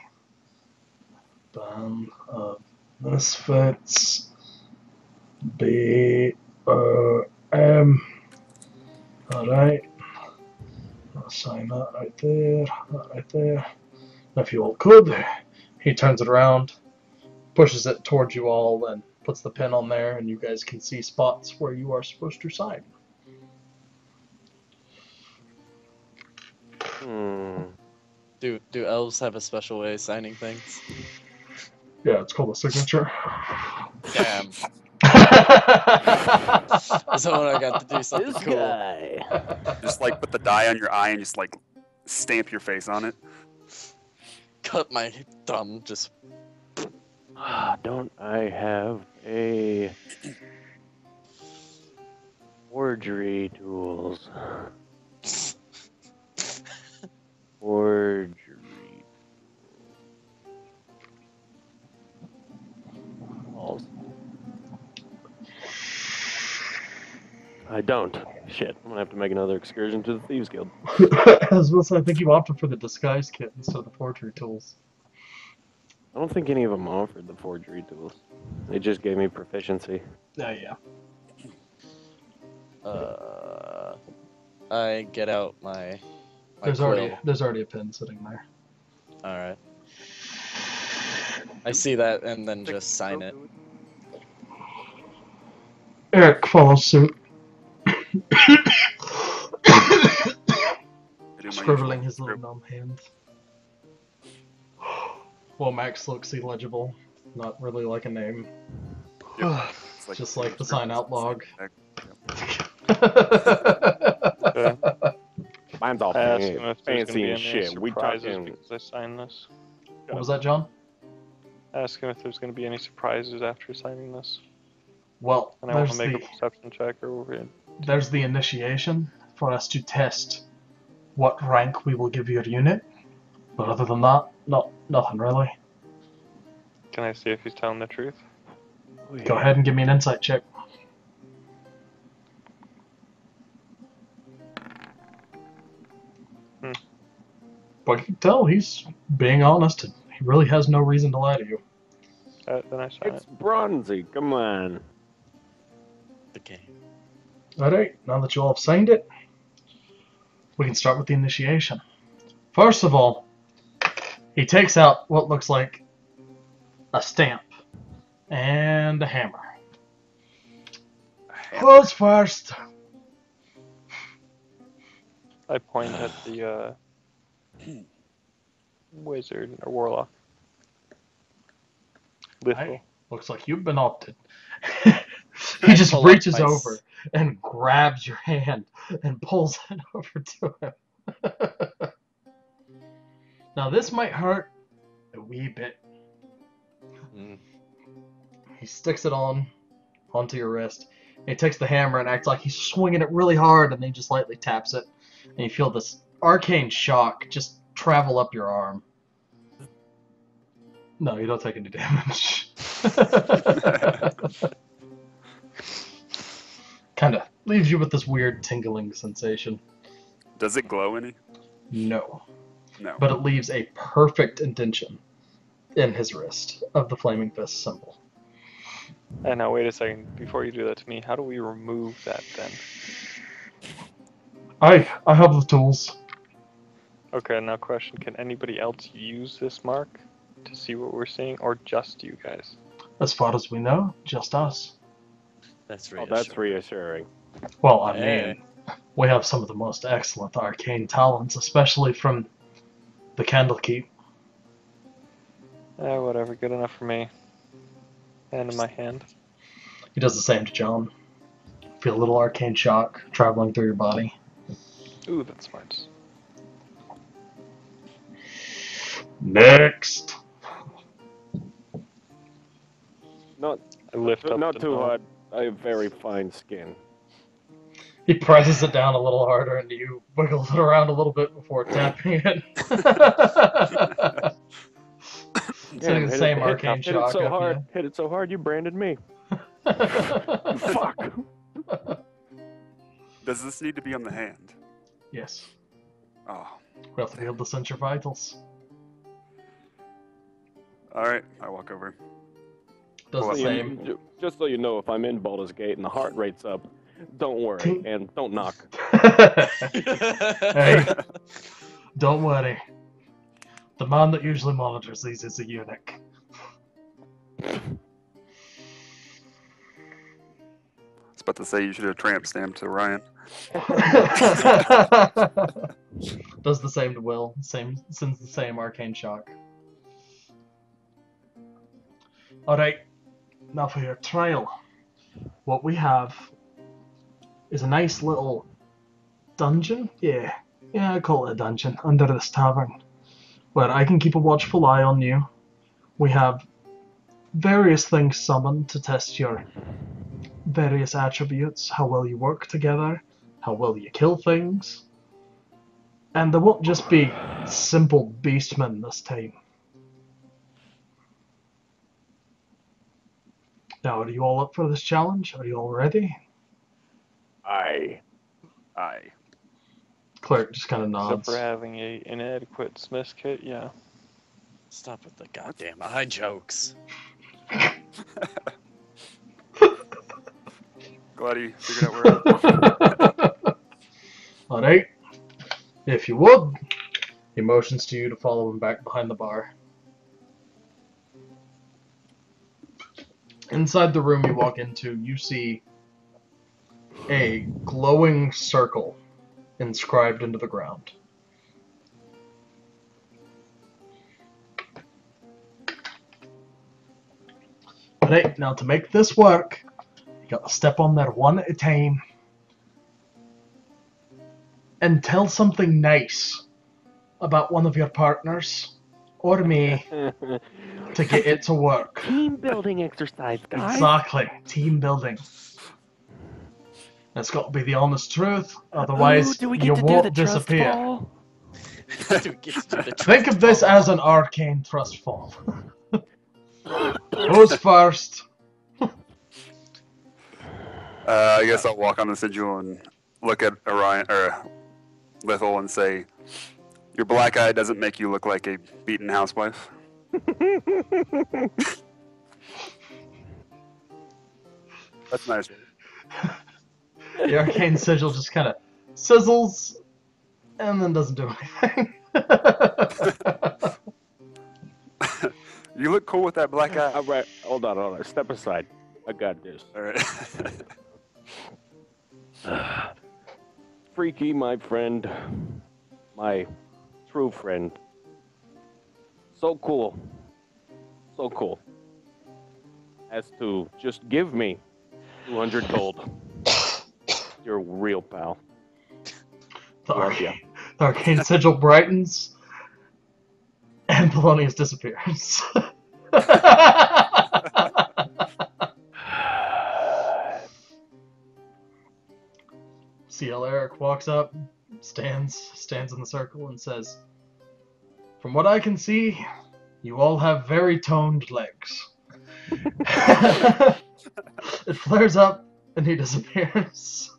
Band of Misfits. B-O-M. Alright. I'll sign that right there. That right there. If you all could. He turns it around, pushes it towards you all, and puts the pen on there, and you guys can see spots where you are supposed to sign. Do elves have a special way of signing things? Yeah, it's called a signature. Damn. So I got to do something This cool. guy. Just like put the dye on your eye and just like stamp your face on it. Cut my thumb, just Don't I have a forgery tools? Forgery. Balls. I don't. Shit, I'm gonna have to make another excursion to the Thieves Guild. As well, so I think you opted for the disguise kit instead of the forgery tools. I don't think any of them offered the forgery tools. They just gave me proficiency. Yeah. I get out my There's quill. already a pen sitting there. Alright. I see that and then just sign it. Eric follows suit, I do my scribbling usual his little scribble. numb hand. Well, Max looks illegible, not really like a name. It's Just like the sign out log. Mine's all I asked him if there's gonna fancy be and any shit. We surprises talking. because I signed this. What was that, John? I asked him if there's gonna be any surprises after signing this, Well, and I want there's to make the a perception check or there's the initiation for us to test what rank we will give your unit. But other than that, nothing really. Can I see if he's telling the truth? Go ahead and give me an insight check. But you can tell he's being honest, and he really has no reason to lie to you. Then I sign It's it. bronzy. Come on. The game. Alright, now that you all have signed it, we can start with the initiation. First of all, he takes out what looks like a stamp and a hammer. Who's first? I point at the wizard or warlock. Lithal. Hey, looks like you've been opted. He just pull up reaches my over and grabs your hand and pulls it over to him. Now this might hurt a wee bit. Mm. He sticks it onto your wrist. He takes the hammer and acts like he's swinging it really hard, and then he just lightly taps it, and you feel this arcane shock just travel up your arm. No, you don't take any damage. Kind of leaves you with this weird tingling sensation. Does it glow any? No. No. But it leaves a perfect indentation in his wrist of the flaming fist symbol. And now, wait a second. Before you do that to me, how do we remove that then? I have the tools. Okay, now question. Can anybody else use this mark to see what we're seeing, or just you guys? As far as we know, just us. That's Oh, reassuring. that's reassuring. Well, I Hey. mean, we have some of the most excellent arcane talents, especially from the Candlekeep. Whatever. Good enough for me. Hand in my hand. He does the same to John. Feel a little arcane shock traveling through your body. Ooh, that's smart. Next. Not I lift up not the too dog. hard. I have very fine skin. He presses it down a little harder, and you wiggle it around a little bit before tapping it. Sending the same arcane hit it shock so up hard. Hit it so hard you branded me. you. Fuck. Does this need to be on the hand? Yes. Oh. We have to be able to sense your vitals. Alright, I walk over. Does Well, the So same. just so you know, if I'm in Baldur's Gate and the heart rate's up, don't worry Ting. and don't knock. Hey, don't worry. The man that usually monitors these is a eunuch. I was about to say you should have tramp stamped to Ryan. Does the same to Will. Sends the same arcane shock. Alright, now for your trial. What we have is a nice little dungeon. Yeah, I call it a dungeon under this tavern, where I can keep a watchful eye on you. We have various things summoned to test your various attributes, how well you work together, how well you kill things. And there won't just be simple beastmen this time. Now, are you all up for this challenge? Are you all ready? Aye. Aye. Cleric just kind of Except nods. for having a inadequate Smith's kit, yeah. Stop with the goddamn eye jokes. Glad you figured out where. Alright. If you would, he motions to you to follow him back behind the bar. Inside the room you walk into, you see a glowing circle inscribed into the ground. Alright, now to make this work, you gotta step on there one at a time and tell something nice about one of your partners or me to get it to work. Team building exercise, guys. Exactly. Team building. That's got to be the honest truth, otherwise you won't disappear. Dude gets to the Think of this as an arcane trust fall. Who's first? I guess I'll walk on the sigil and look at Orion or Lithal and say, "Your black eye doesn't make you look like a beaten housewife." That's nice. The arcane sigil just kind of sizzles and then doesn't do anything. You look cool with that black eye. All right, hold on. Step aside. I got this. All right. Freaky, my friend. My true friend. So cool. So cool. As to just give me 200 gold. You're a real pal. The Love ya. arcane sigil brightens and Polonius disappears. CL Eric walks up, stands in the circle and says, "From what I can see, you all have very toned legs. It flares up and he disappears.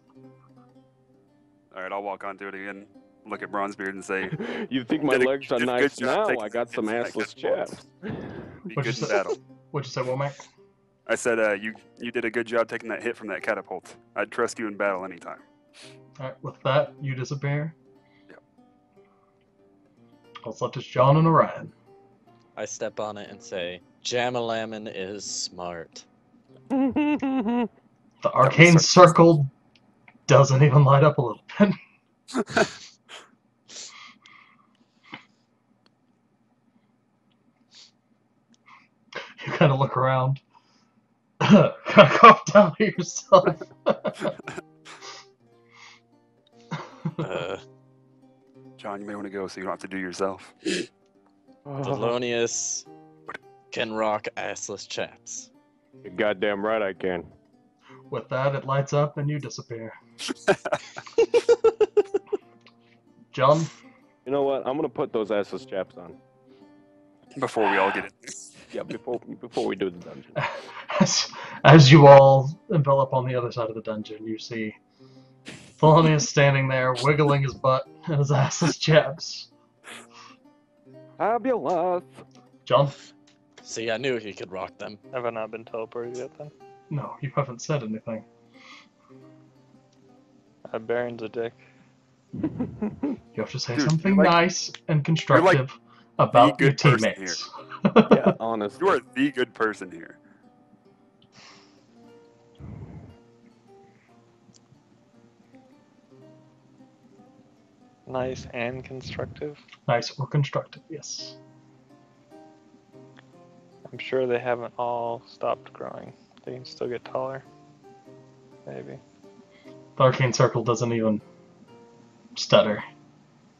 All right, I'll walk onto it again, look at Bronzebeard, and say, You think my Did a- legs are did a good nice job now? taking I got that some hit from that assless catapult. chaps. "Be What'd you good in say? battle." What'd you say, Womack? I said, you did a good job taking that hit from that catapult. I'd trust you in battle anytime. Alright, with that, you disappear. Yep. What's left is John and Orion. I step on it and say, Jam-a-Lammin is smart. The arcane sarcastic. circle doesn't even light up a little bit. You kind of look around. Kind of cough down to yourself. John, you may want to go so you don't have to do yourself. Thelonious can rock assless chaps. You're goddamn right I can. With that, it lights up and you disappear. John? You know what? I'm gonna put those assless chaps on. Before we all get it. Yeah, before we do the dungeon. As you all envelop on the other side of the dungeon, you see Thelonious standing there, wiggling his butt and his assless chaps. Fabulous. John? See, I knew he could rock them. Have I not been teleported yet then? No, you haven't said anything. Baron's a dick. You have to say Dude, something you're like- nice and constructive about the your good person teammates. Yeah, honestly. You are the good person here. Nice and constructive. Nice or constructive, yes. I'm sure they haven't all stopped growing. They can still get taller. Maybe. The arcane circle doesn't even stutter.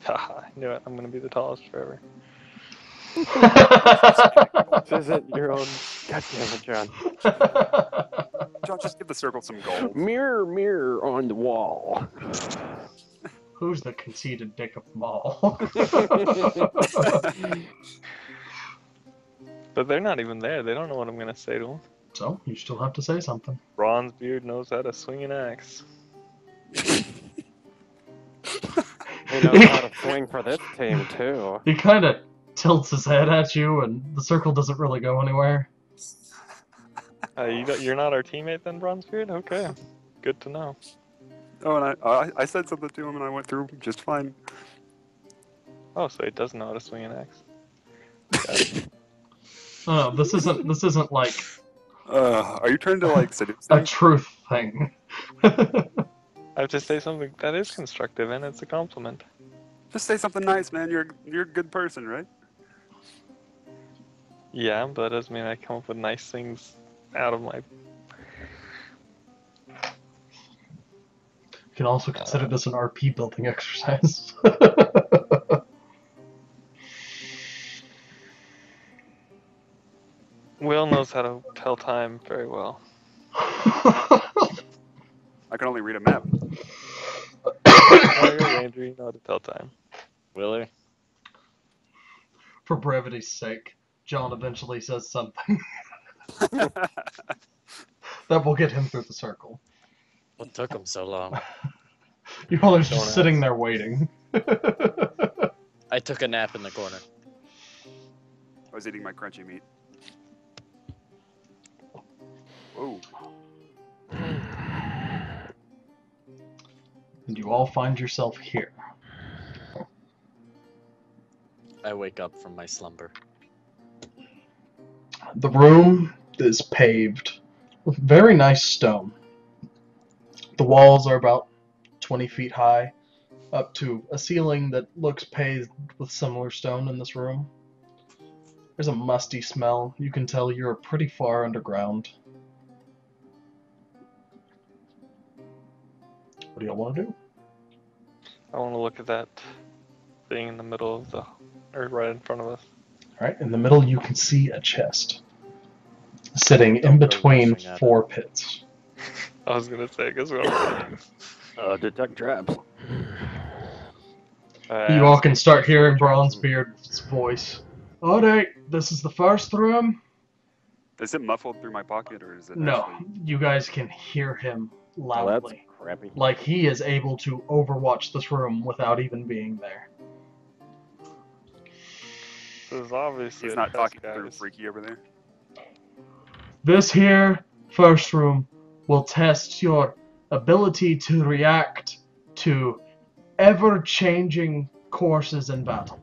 Haha, I knew it. I'm gonna be the tallest forever. This isn't your own. God damn it, John. John, just give the circle some gold. Mirror, mirror on the wall. Who's the conceited dick of them all? But they're not even there. They don't know what I'm gonna say to them. So, you still have to say something. Bronzebeard knows how to swing an axe. He knows how to swing for this team, too. He kind of tilts his head at you, and the circle doesn't really go anywhere. You're not our teammate then, Bronzebeard? Okay. Good to know. Oh, and I said something to him and I went through just fine. Oh, so he does know how to swing an axe. Oh, this isn't like Are you trying to like seduce a them? truth thing. I have to say something that is constructive, and it's a compliment. Just say something nice, man. You're a good person, right? Yeah, but that doesn't mean I come up with nice things out of my... You can also consider this an RP building exercise. Will knows how to tell time very well. I can only read a map. Oh, you're a ranger, you know how to tell time. Willer? For brevity's sake, John eventually says something that will get him through the circle. What took him so long? You all are just Don't sitting ask. there waiting. I took a nap in the corner. I was eating my crunchy meat. Whoa. And you all find yourself here. I wake up from my slumber. The room is paved with very nice stone. The walls are about 20 feet high, up to a ceiling that looks paved with similar stone in this room. There's a musty smell. You can tell you're pretty far underground. What do y'all want to do? I want to look at that thing in the middle of the... or right in front of us. Alright, in the middle you can see a chest. Sitting in Don't go between rushing at 4 pits. I was gonna say, because we don't... Detect traps. You all can start hearing Bronzebeard's voice. Alright, this is the first room. Is it muffled through my pocket, or is it No, actually... you guys can hear him Oh, that's loudly. crappy. Like he is able to overwatch this room without even being there. This is obviously He's a not test, talking through guys. Freaky over there? This here first room will test your ability to react to ever-changing courses in battle.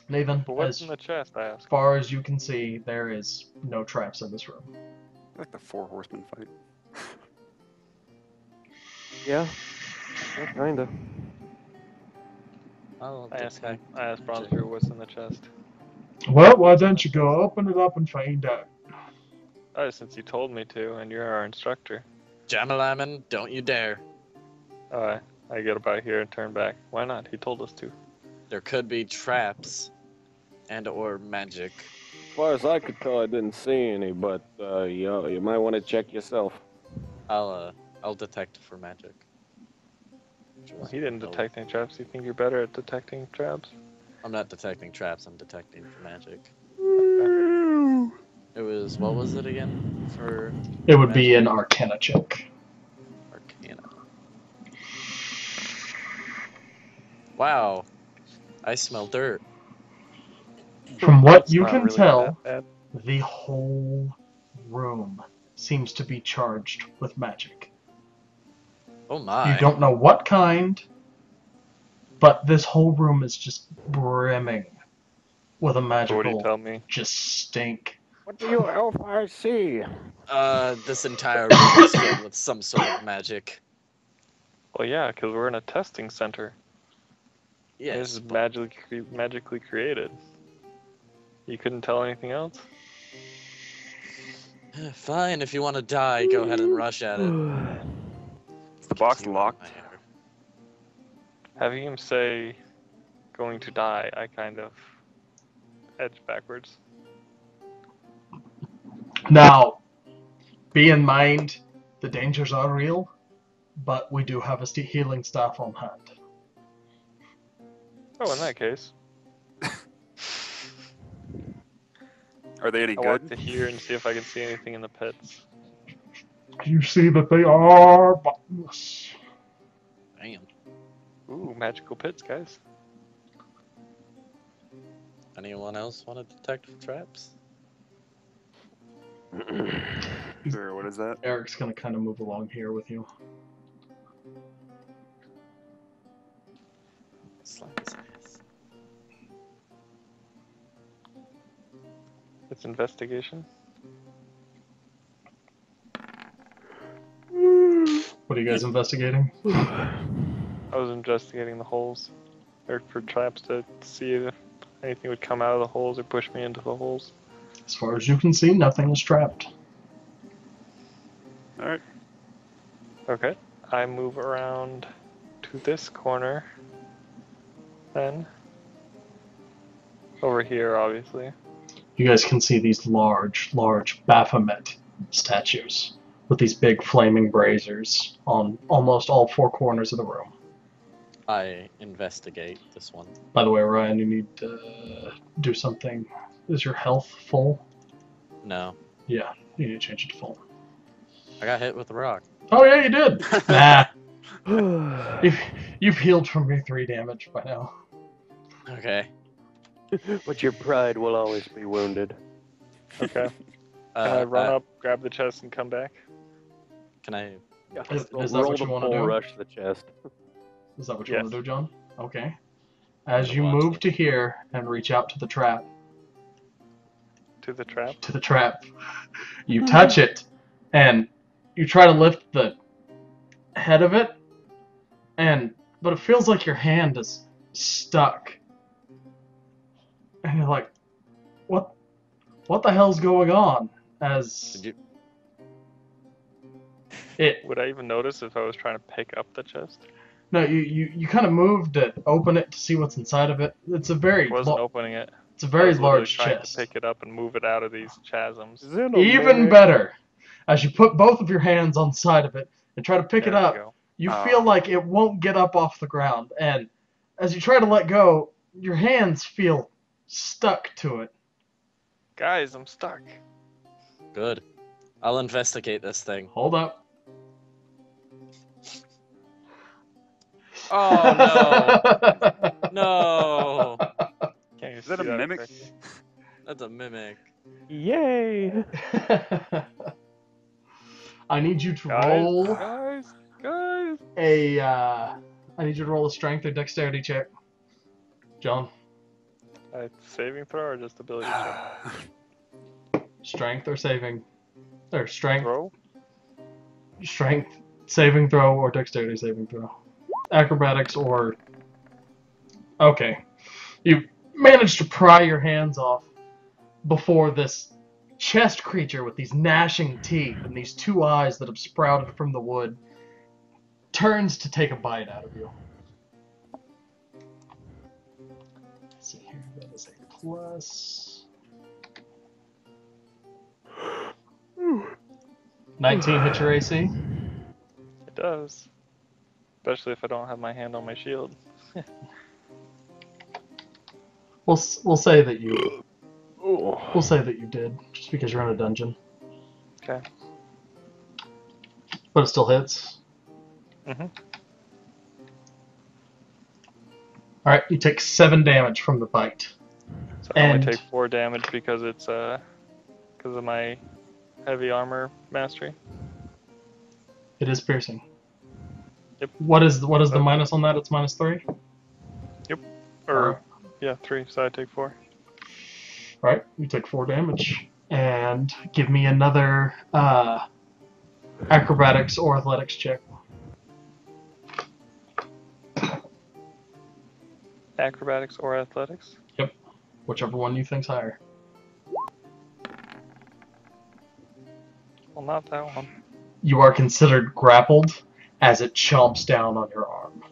Nathan, But what's as in the chest, I ask? far as you can see, there is no traps in this room. Like the Four Horsemen fight. Yeah, kinda. I'll I asked detect Bronze magic. Drew what's in the chest. Well, why don't you go open it up and find out? Oh, since you told me to, and you're our instructor. Jamalaman, don't you dare. I get about here and turn back. Why not? He told us to. There could be traps and or magic. As far as I could tell, I didn't see any, but you might want to check yourself. I'll detect for magic. Well, he didn't detect any traps. You think you're better at detecting traps? I'm not detecting traps, I'm detecting for magic. Okay. It was, what was it again for It would be an Arcana check. Arcana? Wow, I smell dirt. From what It's you not can really tell, that bad. the whole room seems to be charged with magic. Oh my. You don't know what kind, but this whole room is just brimming with a So what do you magical tell me? just stink. What do you hellfire see? This entire room is filled with some sort of magic. Well, yeah, because we're in a testing center. Yes, This is but magically created. You couldn't tell anything else? fine, if you want to die, go ahead and rush at it. Is the box Keep you out of locked? my hair. Having him say, going to die, I kind of edge backwards. Now, be in mind, the dangers are real, but we do have a healing staff on hand. Oh, in that case, Are they any I walk good? to here and see if I can see anything in the pits. You see that they are bottomless. Damn. Ooh, magical pits, guys. Anyone else want to detect for traps? Sure, what is that? Eric's gonna kind of move along here with you. Slap his ass. It's investigation. What are you guys investigating? I was investigating the holes. Or for traps to see if anything would come out of the holes or push me into the holes. As far as you can see, nothing is trapped. Alright. Okay. I move around to this corner. Then. Over here, obviously. You guys can see these large Baphomet statues with these big flaming braziers on almost all four corners of the room. I investigate this one. By the way, Ryan, you need to do something. Is your health full? No. Yeah, you need to change it to full. I got hit with a rock. Oh yeah, you did! Nah. You've healed from your 3 damage by now. Okay. But your pride will always be wounded. Okay. Can I run up, grab the chest, and come back? Can I? Yeah, Is that roll what you the wanna bull do? rush the chest. Is that what you Yes. want to do, John? Okay. As I you want move to. to here and reach out to the trap, To the trap? you touch it, and you try to lift the head of it, but it feels like your hand is stuck. And you're like, what the hell's going on? Did you? Would I even notice if I was trying to pick up the chest? No, you kind of moved to open it to see what's inside of it. It's a very I wasn't opening it. it's a I very was literally large trying chest. to pick it up and move it out of these chasms. Even better, as you put both of your hands on the side of it and try to pick it There we up, go. you feel like it won't get up off the ground, and as you try to let go, your hands feel stuck to it. Guys, I'm stuck. Good. I'll investigate this thing. Hold up. Oh no! No! Can't you Is that see a mimic? correctly? That's a mimic. Yay! I need you to Guys, roll guys, guys. I need you to roll a strength or dexterity check. John, Saving throw or just ability check? strength or saving, or strength, Throw? strength saving throw or dexterity saving throw, acrobatics or. Okay, you managed to pry your hands off before this chest creature with these gnashing teeth and these two eyes that have sprouted from the wood turns to take a bite out of you. Let's see here, that is a plus 19 hit your AC. It does. Especially if I don't have my hand on my shield. We'll say that you Oh. we'll say that you did just because you're in a dungeon, Okay. but it still hits. Mm-hmm. All right, you take 7 damage from the bite. So I And- only take 4 damage because it's because of my heavy armor mastery. It is piercing. Yep. What is the Okay. minus on that? It's -3. Or Alright. yeah, 3. So I take 4. Right, you take 4 damage, and give me another acrobatics or athletics check. Acrobatics or athletics. Whichever one you think's higher. Well, not that one. You are considered grappled as it chomps down on your arm.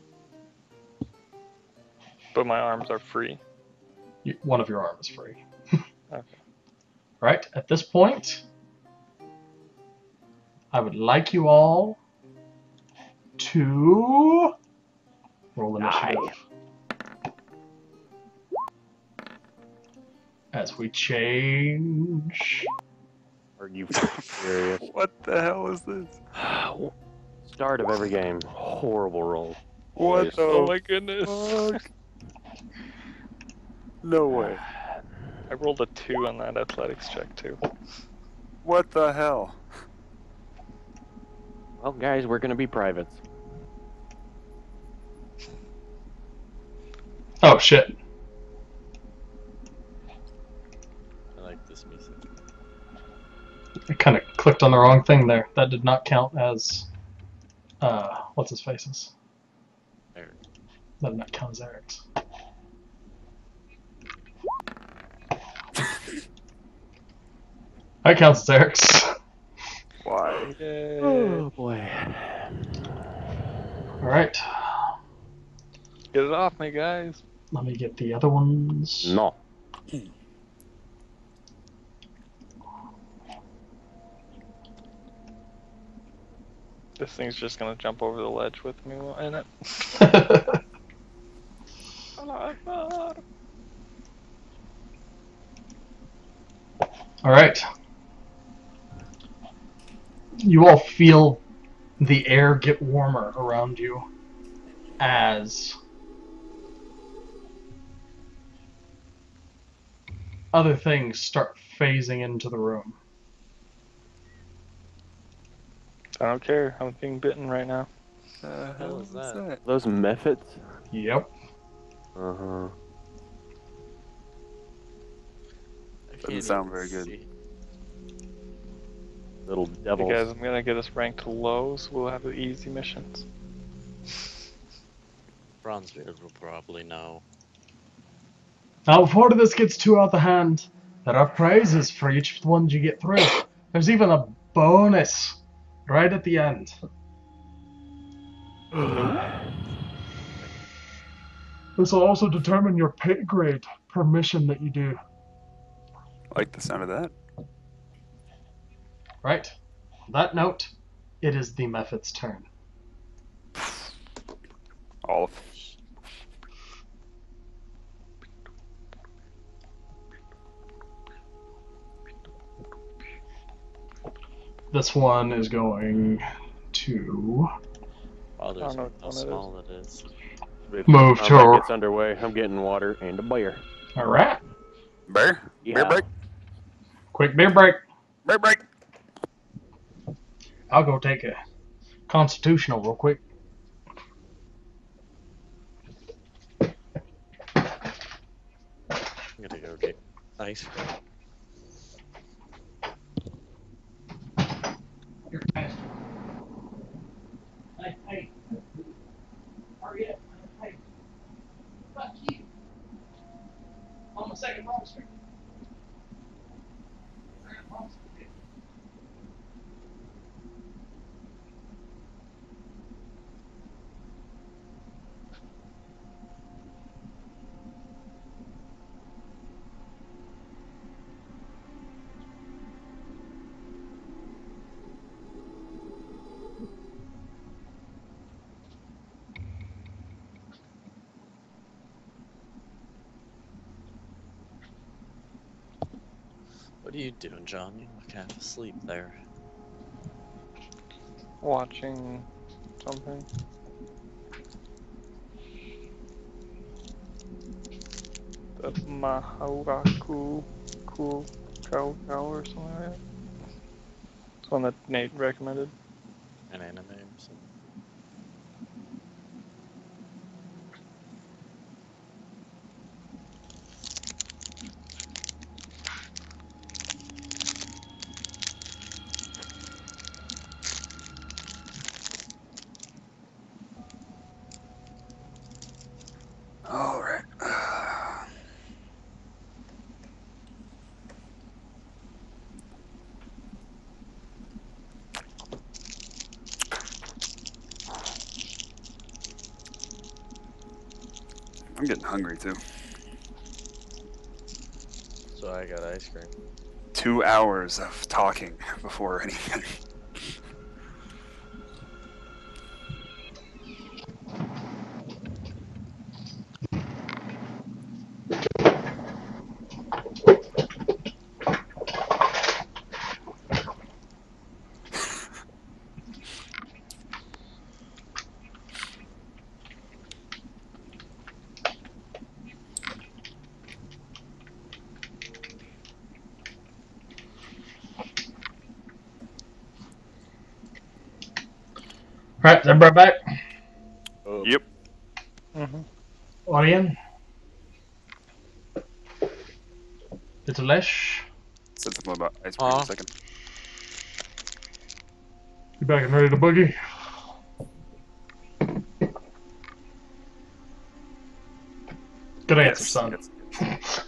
But my arms are free. One of your arms is free. Okay. Right, at this point, I would like you all to roll initiative. As we change. Are you serious? What the hell is this? Start of every game. Horrible roll. What the Oh my goodness. fuck? No way. I rolled a 2 on that athletics check too. What the hell? Well, guys, we're gonna be privates. Oh shit. I like this music. I kind of clicked on the wrong thing there. That did not count as. What's his face's? Eric. That did not count as Eric's. That counts as Eric's. Why? Yay. Oh boy. Alright. Get it off me, guys. Let me get the other ones. No. This thing's just gonna jump over the ledge with me in it. Alright. You all feel the air get warmer around you as other things start phasing into the room. I don't care. I'm being bitten right now. The hell is that? Those Mephits? Yep. Uh-huh. I can't Doesn't sound even very good. see. Little Hey devils. guys, I'm gonna get us ranked low, so we'll have the easy missions. Bronzebeard will probably know. Now, before this gets too out of hand, there are prizes for each one you get through. There's even a bonus right at the end. This will also determine your pay grade per mission that you do. Like the sound of that. Right? On that note, it is the Mephit's turn. All of This one is going to Wow, there's know how which one it is. small it is. move Combat to. gets underway. I'm getting water and a beer. All right. Bear? Yeah. Bear break? Quick beer break. Bear break! I'll go take a constitutional real quick. I'm gonna go get ice cream. Hey. Hurry up. Hey. Fuck you. On the second wrong street. What are you doing, John? You look half asleep there. Watching something. The Maharaku Cool Cow or something like that. It's one that Nate recommended. An anime or something. Alright. I'm getting hungry too. So I got ice cream. 2 hours of talking before anything. Right, is everybody back? Oh, Yep. Mm-hmm. Orion? It's Lesh. Said something about ice cream in a second. You back and ready to boogie? Good answer, Yes, son. yes.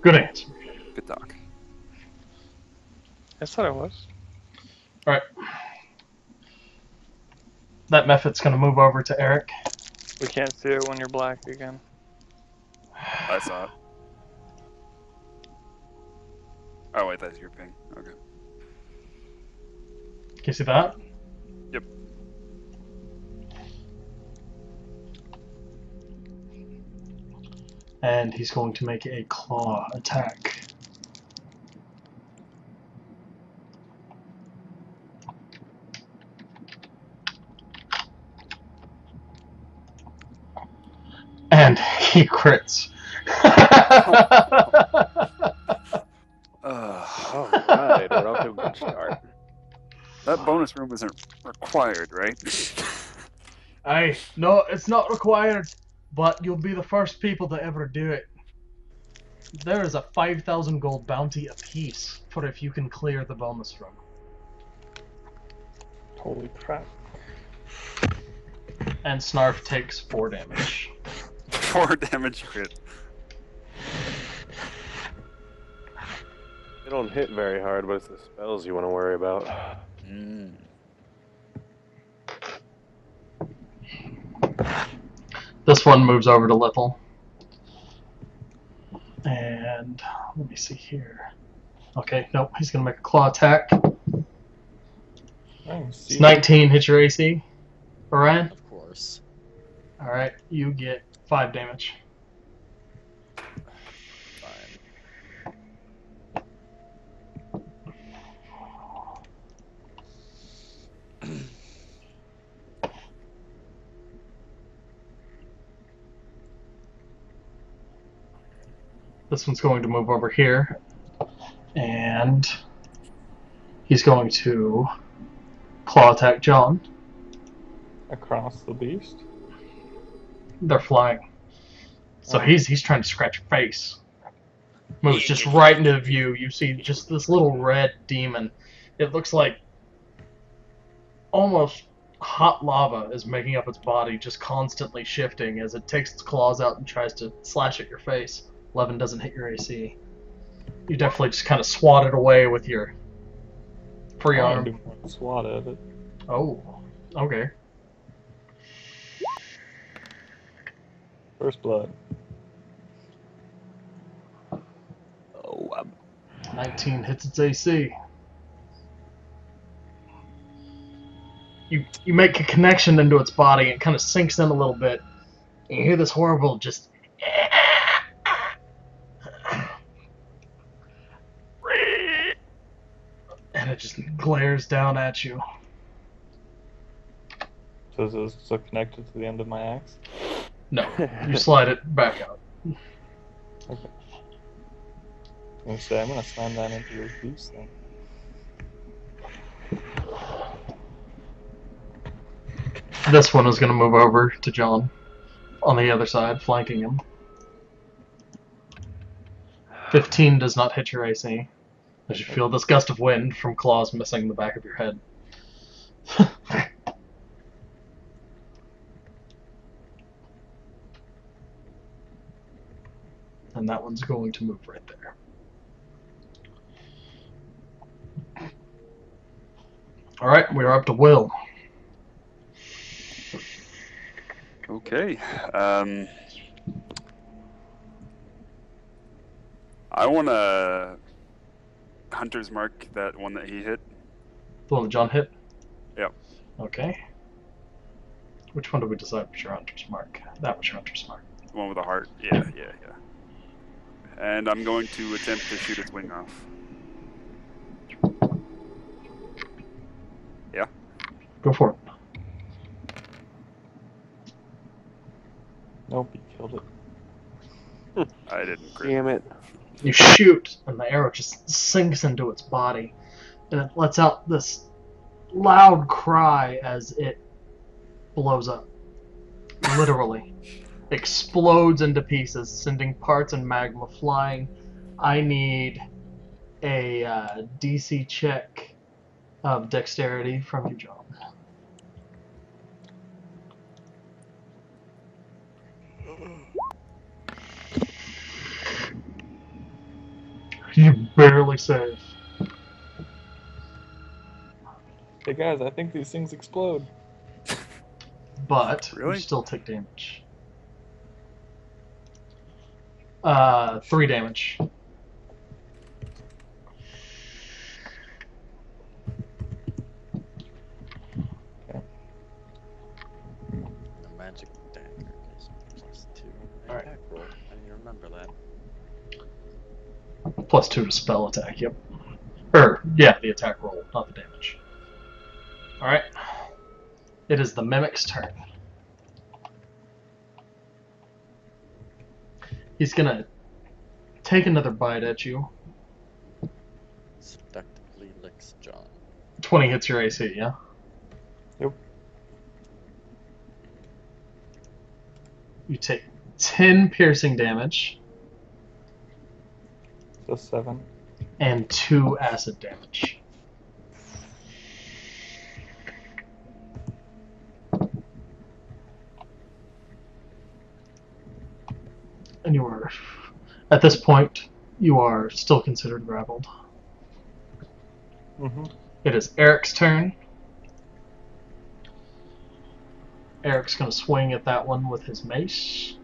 Good answer. Good talk. I thought it was. Alright. That method's going to move over to Eric. We can't see it when you're black again. I saw it. Oh wait, that's your ping. Okay. Can you see that? Yep. And he's going to make a claw attack. And he crits. Alright, we're off to a good start. That bonus room isn't required, right? Hey, no, it's not required, but you'll be the first people to ever do it. There is a 5,000 gold bounty apiece for if you can clear the bonus room. Holy crap. And Snarf takes 4 damage. 4 damage crit. They don't hit very hard, but it's the spells you want to worry about. This one moves over to Lithel. And let me see here. Okay, nope, he's gonna make a claw attack. It's 19, hit your AC. Orion? of course. Alright, you get 5 damage. Fine. This one's going to move over here, and he's going to claw attack John. Across the beast. They're flying. So Oh. he's trying to scratch your face. Moves just right into view. You see just this little red demon. It looks like almost hot lava is making up its body, just constantly shifting as it takes its claws out and tries to slash at your face. 11 doesn't hit your AC. You definitely just kind of swat it away with your free I arm. do more than swat at it. Oh, okay. First blood. Oh, 19 hits its AC. You make a connection into its body, and it kind of sinks in a little bit. And you hear this horrible just... And it just glares down at you. So is this so connected to the end of my axe? No, you slide it back out. Okay. I'm gonna slam that into your goose then. This one is going to move over to John on the other side, flanking him. 15 does not hit your AC, as you feel this gust of wind from claws missing the back of your head. And that one's going to move right there. Alright, we are up to Will. okay. I want to Hunter's Mark, that one that he hit. The one that John hit? Yep. Okay. Which one did we decide was your Hunter's Mark? That was your Hunter's Mark. The one with the heart. Yeah. And I'm going to attempt to shoot its wing off. Yeah. Go for it. Nope, he killed it. I didn't crit. Damn it. You shoot, and the arrow just sinks into its body, and it lets out this loud cry as it blows up. Literally. Explodes into pieces, sending parts and magma flying. I need a DC check of dexterity from you, John. You barely save. Hey guys, I think these things explode. But Really? you still take damage. 3 damage. The magic dagger is +2 Alright. attack roll. I need to remember that. +2 to spell attack, yep. Yeah, the attack roll, not the damage. Alright. It is the Mimic's turn. He's gonna take another bite at you. Seductively licks John. 20 hits your AC, yeah? Yep. You take 10 piercing damage So 7. and 2 acid damage. And you are, at this point, you are still considered grappled. Mm-hmm. It is Eric's turn. Eric's going to swing at that one with his mace.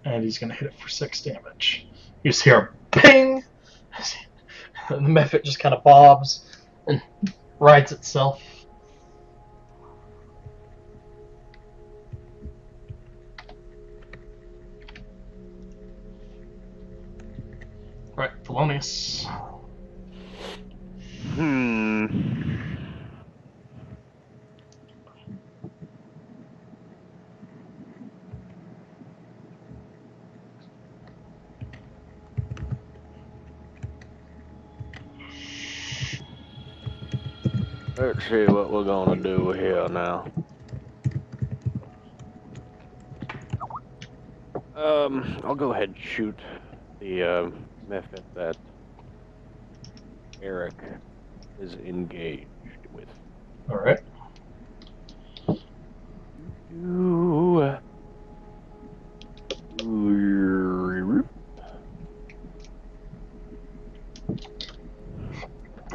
And he's going to hit it for 6 damage. You just hear a ping! And the mephit just kind of bobs and rights itself. Right, Thelonious. Let's see what we're gonna do here now. I'll go ahead and shoot the method that Eric is engaged with. All right.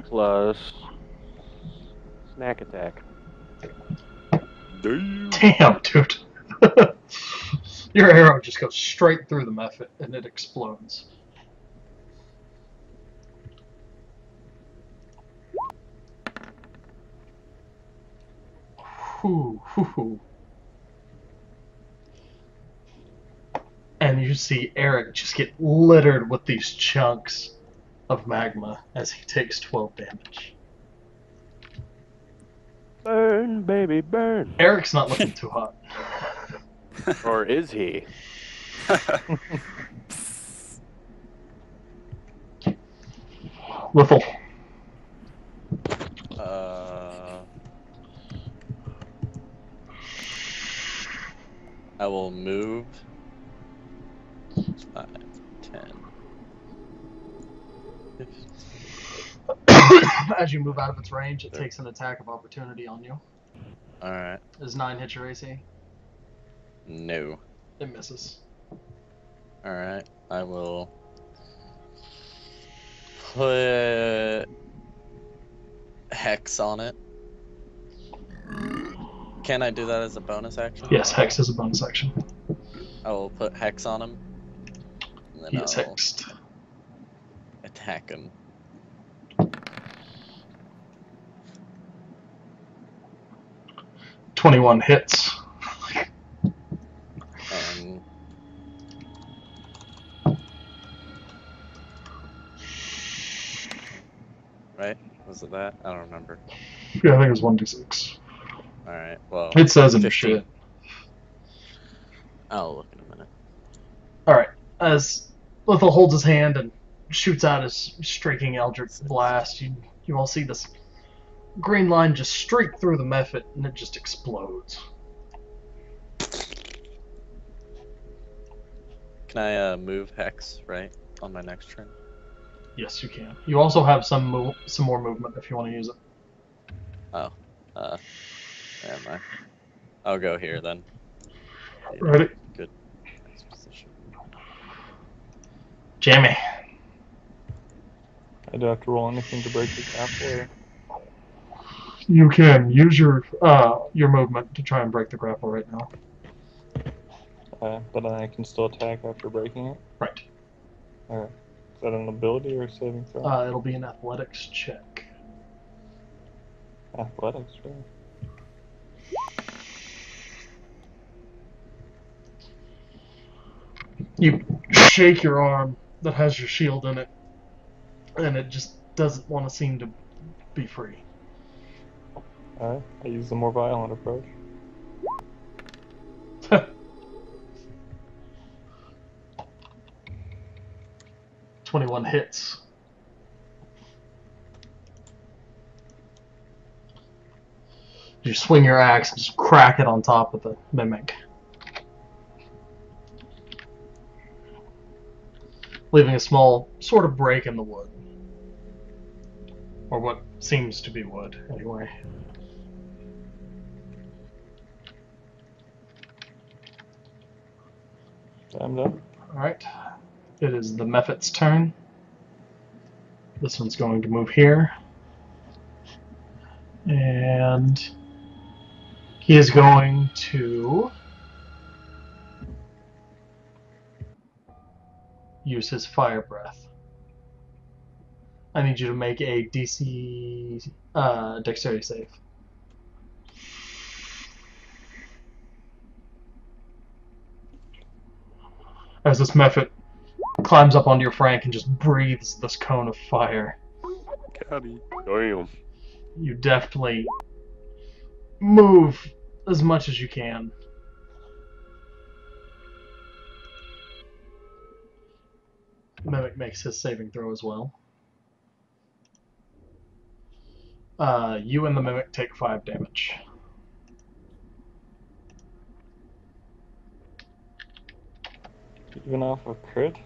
Plus snack attack. Damn, dude. Your arrow just goes straight through the method and it explodes. Whew, whew, whew. And you see Eric just get littered with these chunks of magma as he takes 12 damage. Burn, baby, burn. Eric's not looking too hot. Or is he? Liffle. I will move 5, 10, 15. As you move out of its range, it takes an attack of opportunity on you. Alright. Does 9 hit your AC? No. It misses. Alright. I will put Hex on it. Can I do that as a bonus action? Yes, Hex is a bonus action. I will put Hex on him. And then He is I'll hexed. attack him. .21 hits. And right? Was it that? I don't remember. Yeah, I think it was 1d6. Alright, well. It says in the 15. shit. I'll look in a minute. Alright, as Lithal holds his hand and shoots out his streaking Eldritch Blast, you all see this green line just streak through the method and it just explodes. Can I move Hex, right? On my next turn? Yes, you can. You also have some more movement if you want to use it. Oh. Never mind. I'll go here then. Ready? Good. Nice position. Jamie. I do have to roll anything to break the grapple. You can use your movement to try and break the grapple right now. But I can still attack after breaking it. Right. Alright. Is that an ability or a saving throw? It'll be an athletics check. Athletics, really. You shake your arm that has your shield in it, and it just doesn't want to seem to be free. Alright, I use the more violent approach. 21 hits. You swing your axe and just crack it on top of the mimic, leaving a small sort of break in the wood. Or what seems to be wood, anyway. Time's up. Alright. It is the Mephit's turn. This one's going to move here. And he is going to use his fire breath. I need you to make a DC dexterity save. As this Mephit climbs up onto your flank and just breathes this cone of fire, Caddy. Damn. you deftly move as much as you can. Mimic makes his saving throw as well. You and the Mimic take 5 damage. Even off a crit?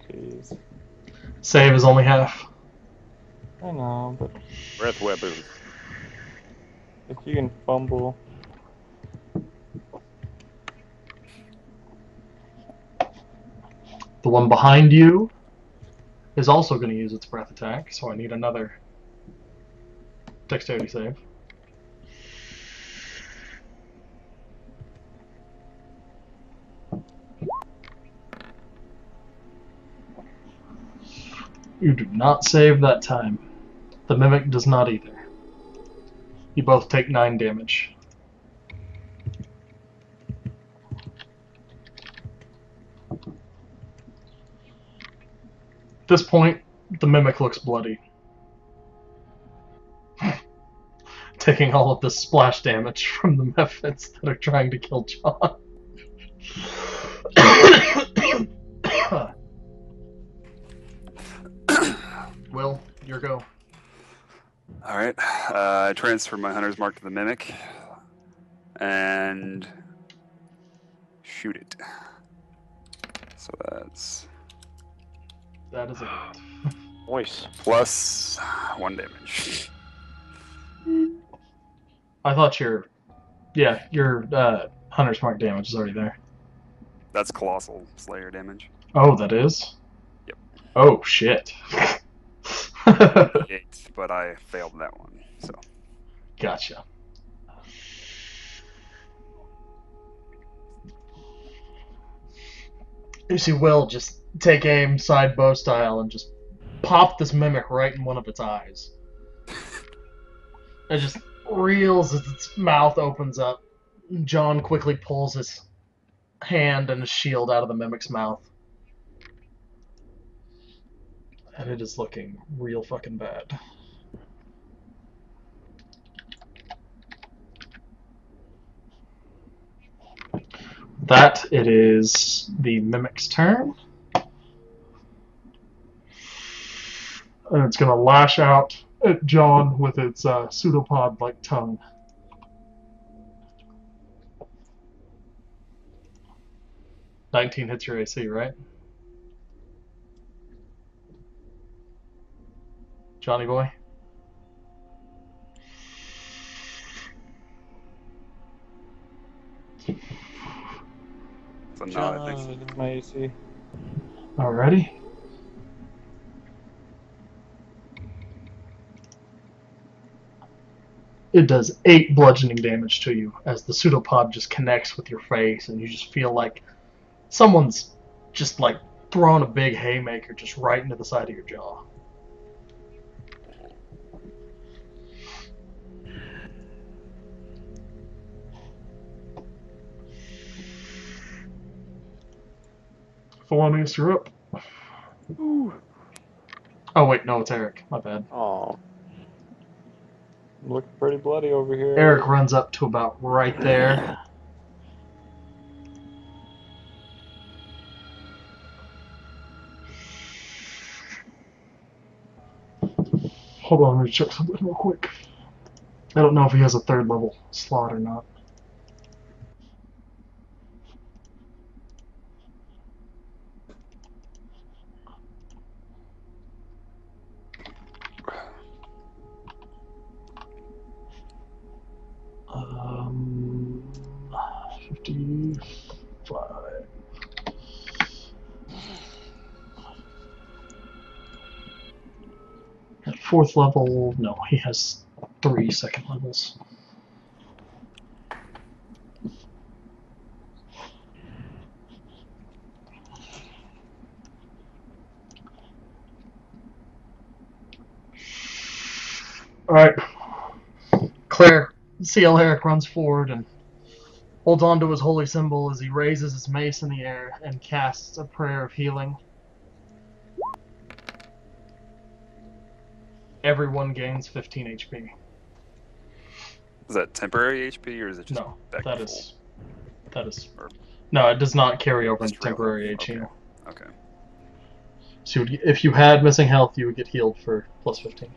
Jeez. Save is only half. I know, but Breath weapons. if you can fumble. The one behind you is also going to use its breath attack, so I need another dexterity save. You do not save that time. The Mimic does not either. You both take 9 damage. At this point, the Mimic looks bloody. Taking all of this splash damage from the Mephits that are trying to kill John. Will, your go. Alright, I transfer my Hunter's Mark to the Mimic and shoot it. So that's That is it. Nice. plus 1 damage. I thought your Hunter's Mark damage is already there. That's Colossal Slayer damage. Oh, that is? Yep. Oh, shit. 8, but I failed that one, so. Gotcha. You see Will just take aim side bow style and just pop this Mimic right in one of its eyes. It just reels as its mouth opens up. John quickly pulls his hand and his shield out of the Mimic's mouth. And it is looking real fucking bad. That it is the Mimic's turn. And it's going to lash out at John with its pseudopod-like tongue. $19 hits your AC, right? Johnny boy? So no, I think It's my AC. Alrighty. It does 8 bludgeoning damage to you as the pseudopod just connects with your face, and you just feel like someone's just like throwing a big haymaker just right into the side of your jaw. Felonious, you're up. Ooh. Oh wait, no, it's Eric. My bad. Oh. Looking pretty bloody over here. Eric runs up to about right there. Hold on, let me check something real quick. I don't know if he has a 3rd level slot or not. Um, 55. At 4th level, no, he has 3 second levels. Alright. Claire, CL Eric runs forward and holds on to his holy symbol as he raises his mace in the air and casts a prayer of healing. Everyone gains 15 HP. is that temporary HP or is it just No, back that to is... That is... Or- No, it does not carry over It's into real. temporary HP. Okay. Okay. So if you had missing health, you would get healed for plus 15.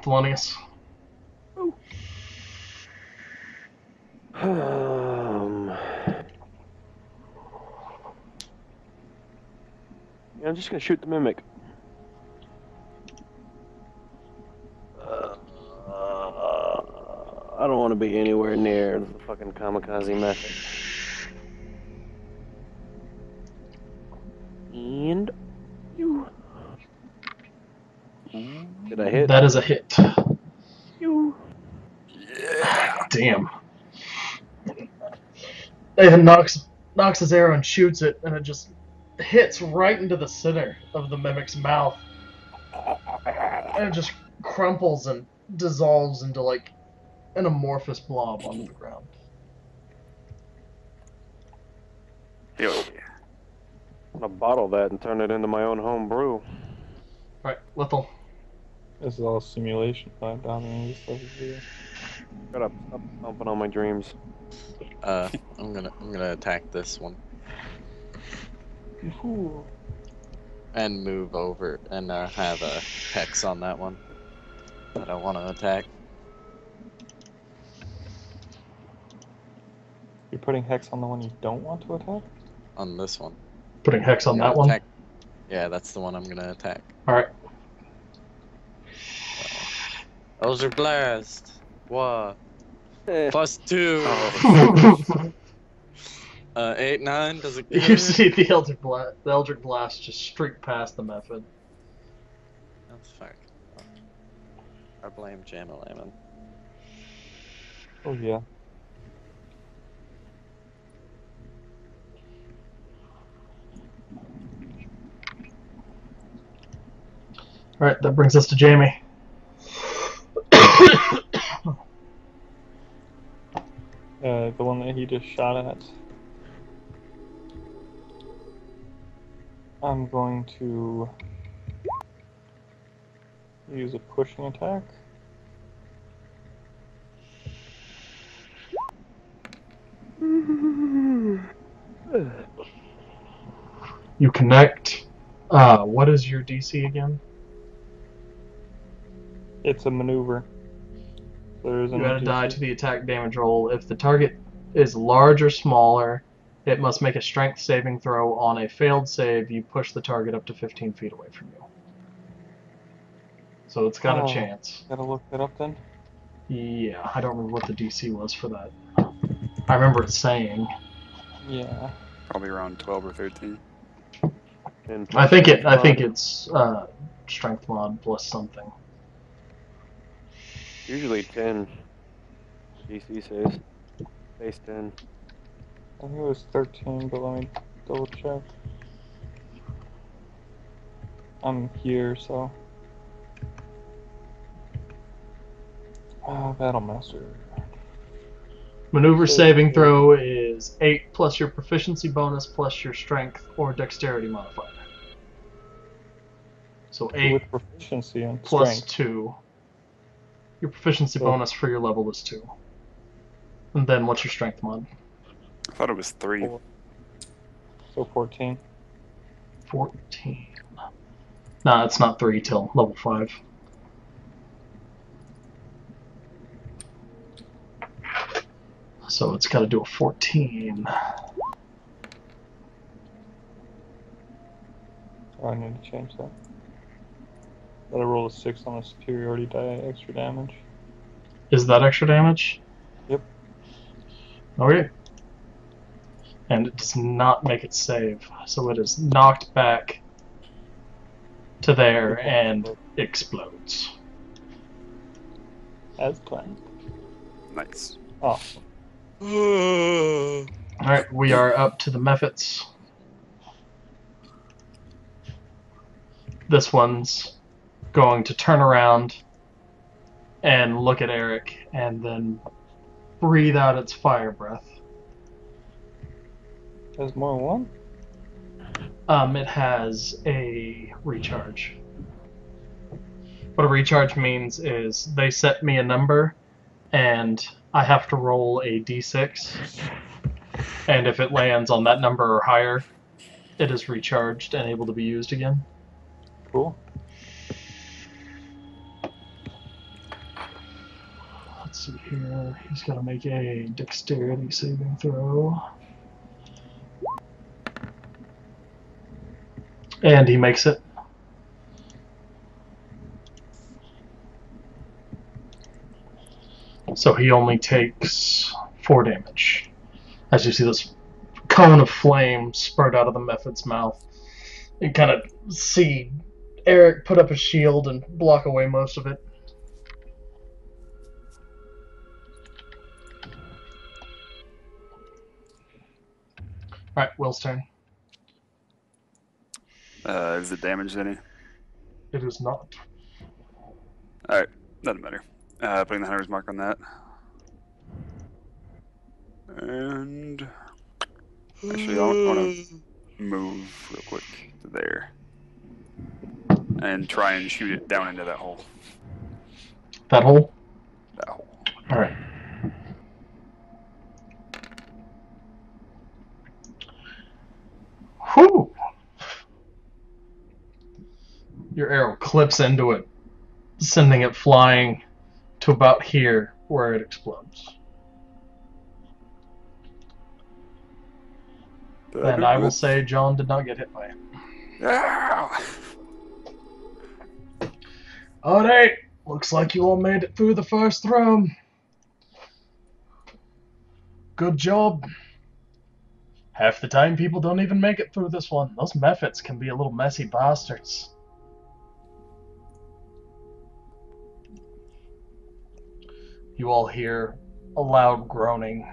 Thelonious. Yeah, I'm just gonna shoot the mimic. I don't want to be anywhere near the fucking kamikaze method. And you. Did I hit? That is a hit. You. Damn. Nathan knocks his arrow and shoots it, and it just hits right into the center of the mimic's mouth. And it just crumples and dissolves into like an amorphous blob onto the ground. Yo. I'm gonna bottle that and turn it into my own home brew. Right, Lethal. This is all simulation down there. This stuff is real. Shut up! Stop stomping on my dreams. I'm gonna attack this one and move over and have a hex on that one that I want to attack. You're putting hex on the one you don't want to attack? On this one. Putting hex on I'm that gonna one. attack- Yeah, that's the one I'm gonna attack. Alright. Eldritch Blast. What? Eh, +2. Oh. 8, 9. Does it? You see the Eldritch Blast just streak past the method. That's fine. I blame Jam-a-Lemon. Oh yeah. Alright, that brings us to Jamie. The one that he just shot at. I'm going to use a pushing attack. You connect. What is your DC again? It's a maneuver. There is You add a die to the attack damage roll. If the target is large or smaller, it must make a strength saving throw. On a failed save, you push the target up to 15 feet away from you. So it's got a chance. Gotta look that up then. Yeah, I don't remember what the DC was for that. I remember it saying. Yeah. Probably around 12 or 13. and I think it's strength mod plus something. usually 10. DC says. Base 10. I think it was 13, but let me double check. I'm here, so. Battlemaster. Maneuver saving throw is 8 plus your proficiency bonus plus your strength or dexterity modifier. So 8 With proficiency and plus strength. 2. Your proficiency So- bonus for your level is 2. And then what's your strength mod? I thought it was 3. So 14. 14. Nah, it's not 3 till level 5. So it's got to do a 14. Oh, I need to change that. Gotta roll a 6 on a superiority die, extra damage. Is that extra damage? Yep. Okay. And it does not make it save, so it is knocked back to there and explodes. As planned. Nice. Awesome. Alright, we are up to the Mephits. This one's going to turn around and look at Eric and then breathe out its fire breath. There's more than one? It has a recharge. What a recharge means is they set me a number and I have to roll a d6, and if it lands on that number or higher, it is recharged and able to be used again. Cool. see here. He's got to make a dexterity saving throw. And he makes it. So he only takes 4 damage. As you see this cone of flame spurt out of the Mephit's mouth. You kind of see Eric put up a shield and block away most of it. Alright, Will's turn. Is it damaged any? It is not. Alright, doesn't matter. Putting the hunter's mark on that. And actually, I want to move real quick to there and try and shoot it down into that hole. That hole? That hole. Alright. Whew! Your arrow clips into it, sending it flying to about here where it explodes. And I will say John did not get hit by it. Ah! Alright, looks like you all made it through the first room. Good job. Half the time people don't even make it through this one. Those Mephits can be a little messy bastards. You all hear a loud groaning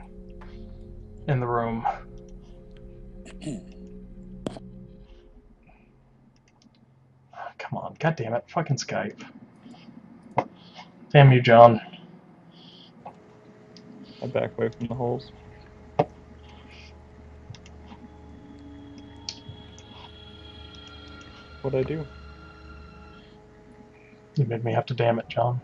in the room. Come on, goddammit, fucking Skype. Damn you, John. I back away from the holes. What'd I do? You made me have to damn it, John.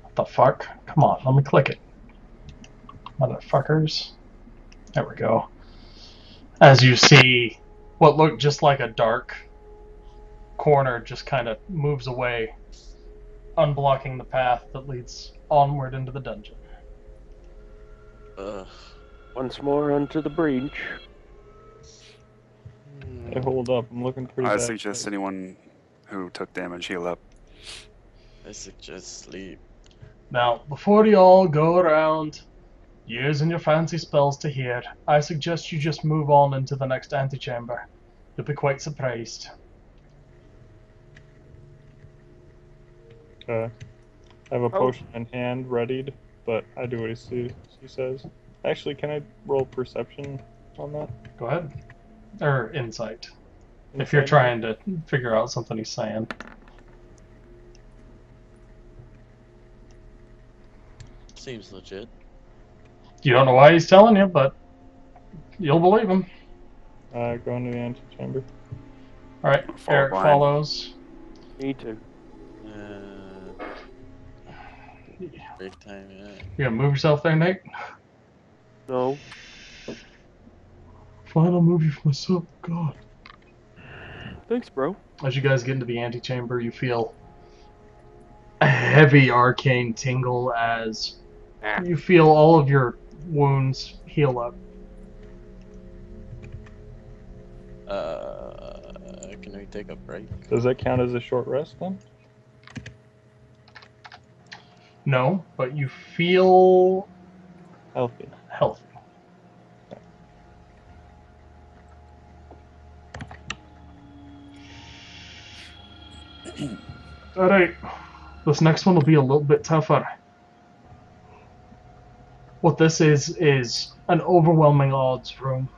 What the fuck? Come on, let me click it. Motherfuckers. There we go. As you see what looked just like a dark corner just kind of moves away, unblocking the path that leads onward into the dungeon. Once more onto the breach. Hey, hold up, I'm looking pretty I bad. suggest anyone who took damage heal up. I suggest sleep. Now, before you all go around using your fancy spells to heal, I suggest you just move on into the next antechamber. You'll be quite surprised. Okay. I have a potion in hand, readied, but I do what he says. Actually, can I roll perception on that? Go ahead. Or insight. If you're Insight? trying to figure out something he's saying. Seems legit. You don't know why he's telling you, but you'll believe him. Go into the antechamber. Alright, Follow Eric behind. follows. Me too. Break time, yeah. You gonna move yourself there, Nate? No. Fine, I'll move you for myself. God. Thanks, bro. As you guys get into the antechamber, you feel a heavy arcane tingle as you feel all of your wounds heal up. Can we take a break? Does that count as a short rest then? No, but you feel Healthy. healthy. Alright, this next one will be a little bit tougher. What this is an overwhelming odds room.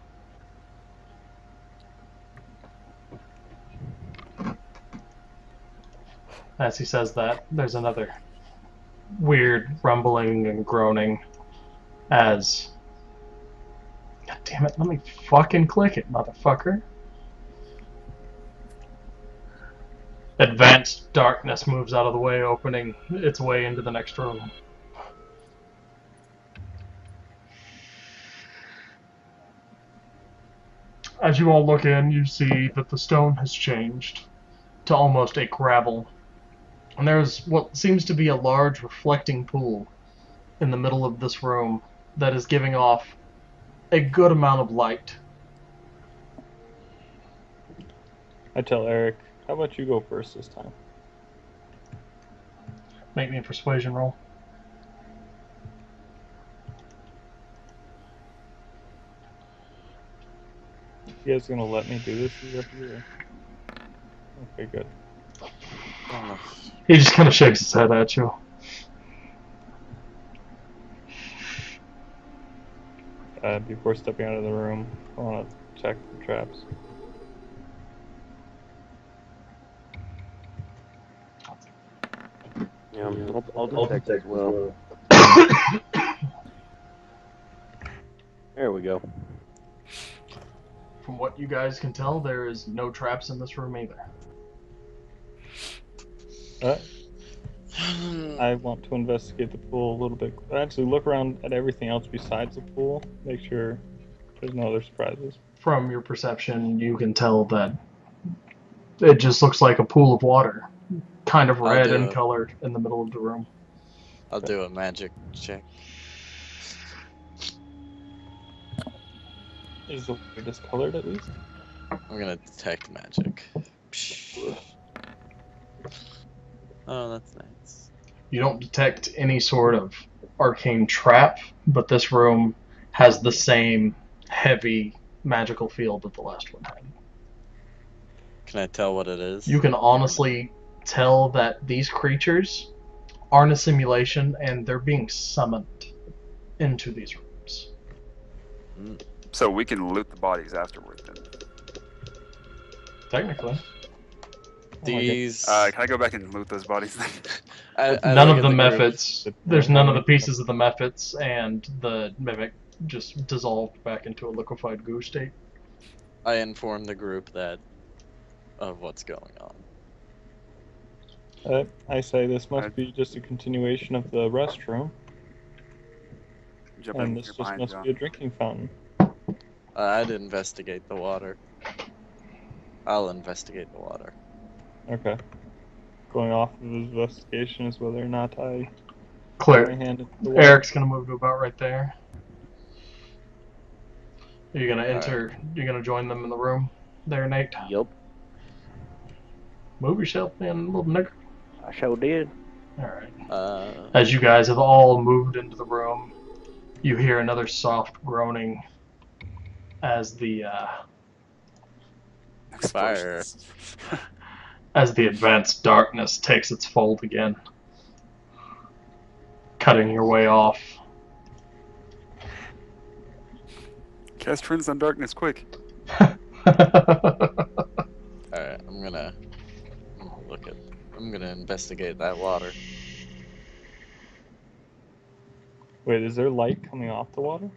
As he says that, there's another weird rumbling and groaning as... God damn it, let me fucking click it, motherfucker. Advanced darkness moves out of the way, opening its way into the next room. As you all look in, you see that the stone has changed to almost a gravel. And there's what seems to be a large reflecting pool in the middle of this room that is giving off a good amount of light. I tell Eric, how about you go first this time? Make me a persuasion roll. You guys gonna let me do this? Okay, good. Oh, He just kind of shakes his head at you. Before stepping out of the room, I want to check for traps. Yeah, I'll detect as well. There we go. From what you guys can tell, there is no traps in this room either. I want to investigate the pool a little bit. Actually, look around at everything else besides the pool. Make sure there's no other surprises. From your perception, you can tell that it just looks like a pool of water, kind of red in color in the middle of the room. I'll do a magic check. Is the water discolored at least? I'm gonna detect magic. Oh, that's nice. You don't detect any sort of arcane trap, but this room has the same heavy magical field that the last one had. Can I tell what it is? You can honestly tell that these creatures aren't a simulation and they're being summoned into these rooms. So we can loot the bodies afterward then. Technically. These. Can I go back and loot those bodies then? None of the mephits. There's none of the pieces of the mephits, and the mimic just dissolved back into a liquefied goo state. I inform the group of what's going on. I say this must be just a continuation of the restroom, Jump in and with this your just mind, must John. be a drinking fountain. I'd investigate the water. I'll investigate the water. Okay. Going off of his investigation is whether or not I Clear. put my hand into the water. Eric's gonna move to about right there. You're gonna enter. You're gonna join them in the room there, Nate. Yup, Move yourself in, little nigger. I sure did. Alright. As you guys have all moved into the room, you hear another soft groaning as the Fire. as the advanced darkness takes its fold again, cutting your way off. Cast Friends on Darkness, quick. Alright, I'm gonna investigate that water. Wait, is there light coming off the water?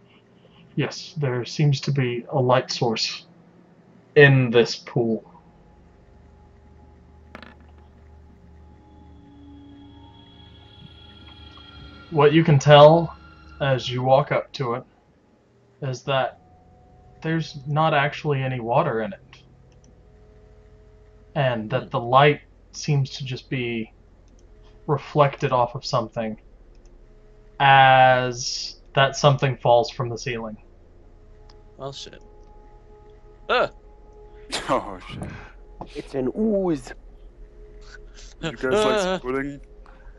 Yes, there seems to be a light source in this pool. What you can tell as you walk up to it is that there's not actually any water in it. And that the light seems to just be reflected off of something as that something falls from the ceiling. Well, shit. Ah! Oh shit. It's an ooze. You guys like some pudding?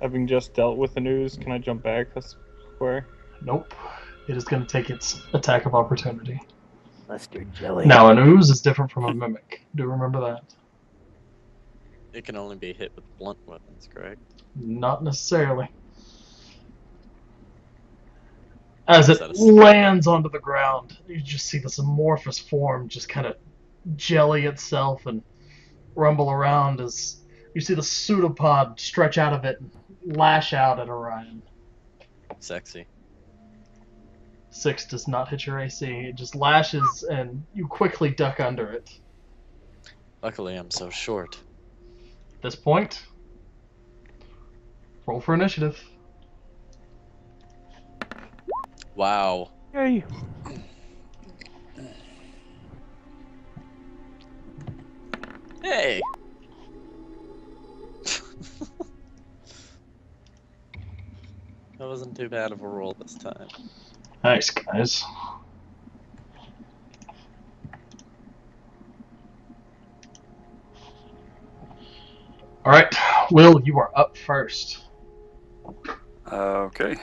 Having just dealt with the news, can I jump back a square? Nope. It is going to take its attack of opportunity. Mustard jelly. Now, an ooze is different from a mimic. Do you remember that? It can only be hit with blunt weapons, correct? Not necessarily. As it Is that a- lands onto the ground, you just see this amorphous form just kind of jelly itself and rumble around as you see the pseudopod stretch out of it and lash out at Orion. Sexy. 6 does not hit your AC. It just lashes and you quickly duck under it. Luckily, I'm so short. At this point, roll for initiative. Wow. Yay. Hey! That wasn't too bad of a roll this time. Nice, guys. All right, Will, you are up first. Okay.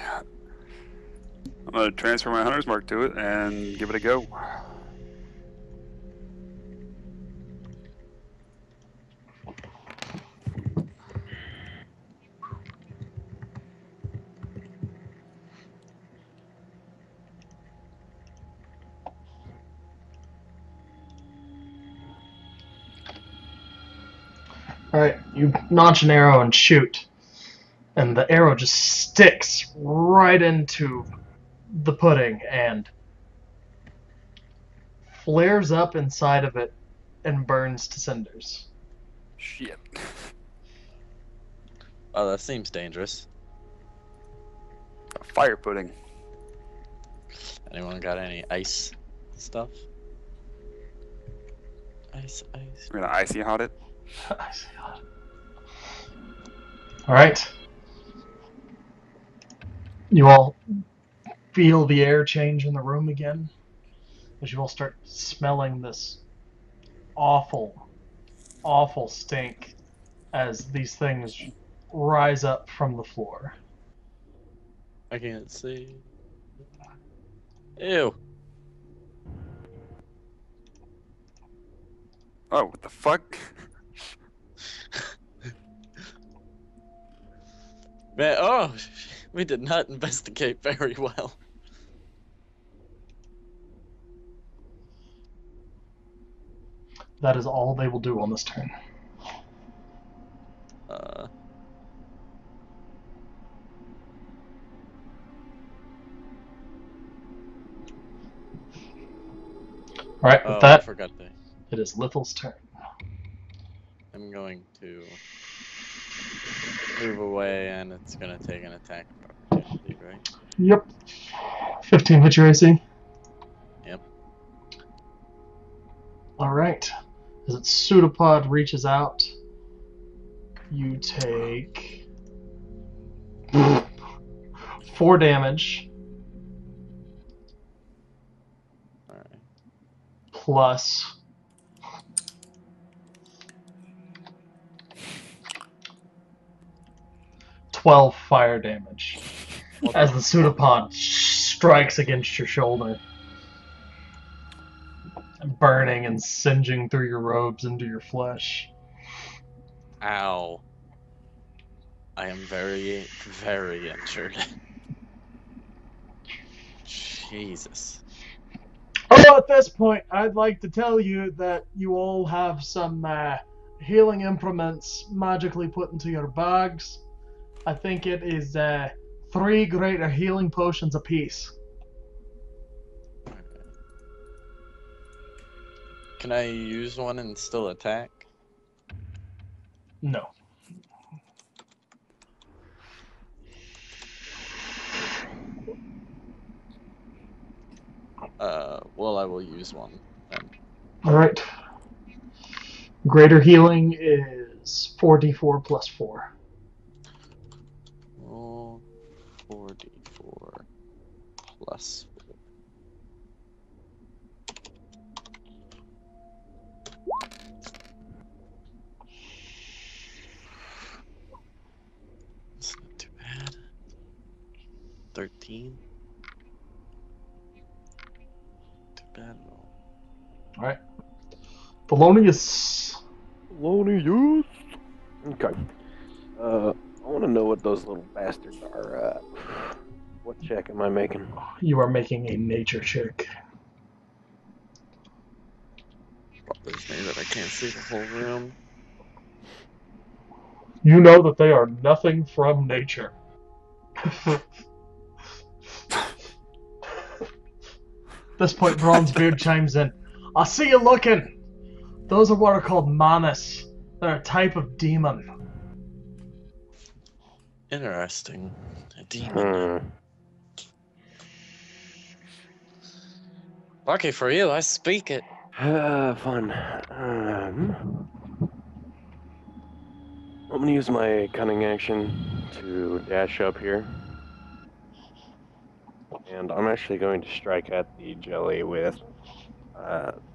I'm gonna transfer my hunter's mark to it and give it a go. All right, you launch an arrow and shoot, and the arrow just sticks right into the pudding and flares up inside of it and burns to cinders. Shit. Oh, that seems dangerous. Fire pudding. Anyone got any ice stuff? Ice. We're gonna icy hot it. I see that. All right. You all feel the air change in the room again as you all start smelling this awful, awful stink as these things rise up from the floor. I can't see. Ew. Oh, what the fuck? Man, oh, we did not investigate very well. That is all they will do on this turn. All right, with I that, forgot to. it is Lithel's turn. I'm going to move away, and it's gonna take an attack of opportunity, right? Yep. 15 hit your AC. Yep. Alright. As its pseudopod reaches out, you take 4 damage Alright. plus $12 fire damage as the pseudopod strikes against your shoulder, burning and singeing through your robes into your flesh. Ow. I am very, very injured. Jesus. Oh, at this point, I'd like to tell you that you all have some healing implements magically put into your bags. I think it is 3 greater healing potions apiece. Can I use one and still attack? No. Well, I will use one then. Alright. Greater healing is 4d4 plus 4. Roll 4d4 plus 4. It's not too bad. 13. Too bad at all. Alright. Thelonious. Thelonious. Okay. I want to know what those little bastards are. What check am I making? You are making a nature check. Bothers me that I can't see the whole room. You know that they are nothing from nature. At this point, Bronzebeard chimes in. I see you looking. Those are what are called manas. They're a type of demon. Interesting. A demon. Hmm. Lucky for you, I speak it. Fun. I'm gonna use my cunning action to dash up here. And I'm actually going to strike at the jelly with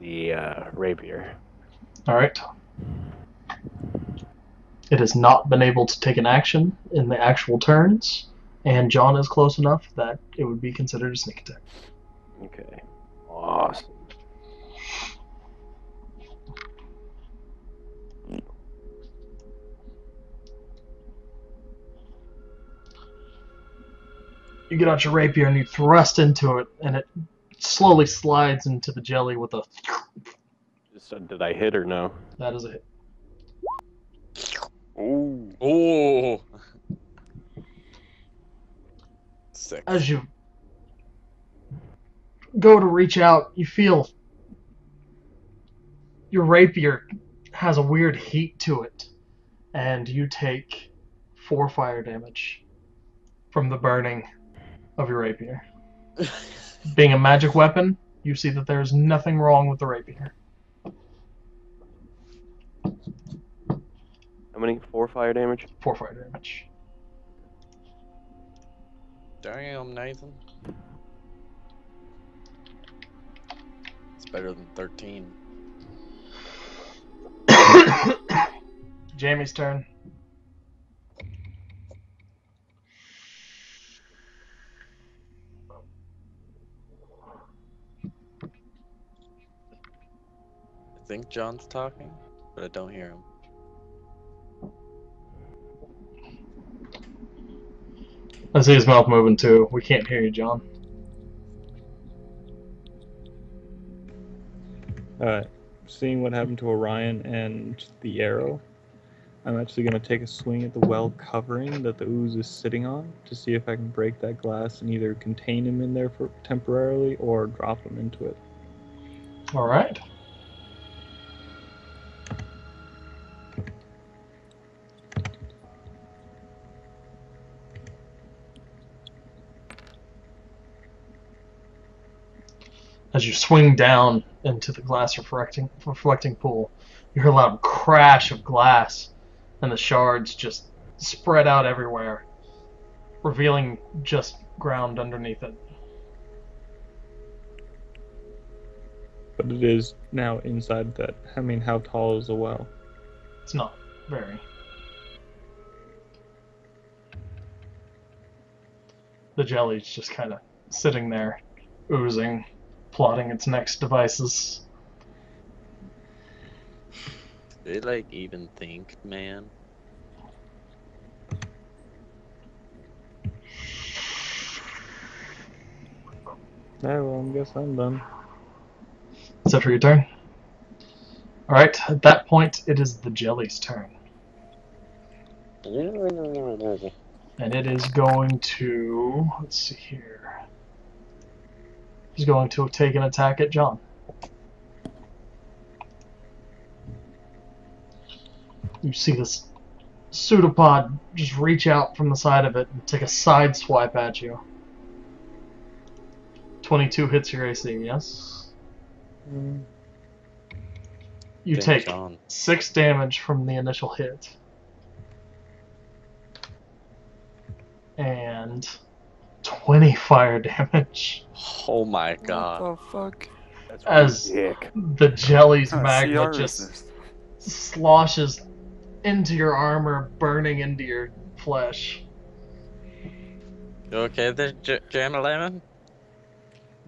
the rapier. Alright. It has not been able to take an action in the actual turns, and John is close enough that it would be considered a sneak attack. Okay. Awesome. You get out your rapier and you thrust into it, and it slowly slides into the jelly with a... Did I hit or no? That is a hit. Ooh. Oh. 6. As you go to reach out, you feel your rapier has a weird heat to it, and you take 4 fire damage from the burning of your rapier. Being a magic weapon, you see that there's nothing wrong with the rapier. How many? 4 fire damage? 4 fire damage. Damn, Nathan. It's better than 13. Jamie's turn. I think John's talking, but I don't hear him. I see his mouth moving too. We can't hear you, John. Seeing what happened to Orion and the arrow, I'm actually going to take a swing at the well covering that the ooze is sitting on to see if I can break that glass and either contain him in there for temporarily or drop him into it. Alright. As you swing down into the glass reflecting pool, you hear a loud crash of glass, and the shards just spread out everywhere, revealing just ground underneath it. But it is now inside that. I mean, how tall is the well? It's not very. The jelly's just kind of sitting there, oozing, plotting its next devices. Do they, even think, man? Yeah, well, I guess I'm done. Is that for your turn? Alright, at that point, it is the jelly's turn. And it is going to... let's see here. It's going to take an attack at John. You see this pseudopod just reach out from the side of it and take a side swipe at you. 22 hits your AC, yes? You take John. 6 damage from the initial hit. And 20 fire damage. Oh my god. What the fuck? That's As dick. the jelly's What magma kind of CR just is this? sloshes into your armor, burning into your flesh. You okay there, Jam Lemon?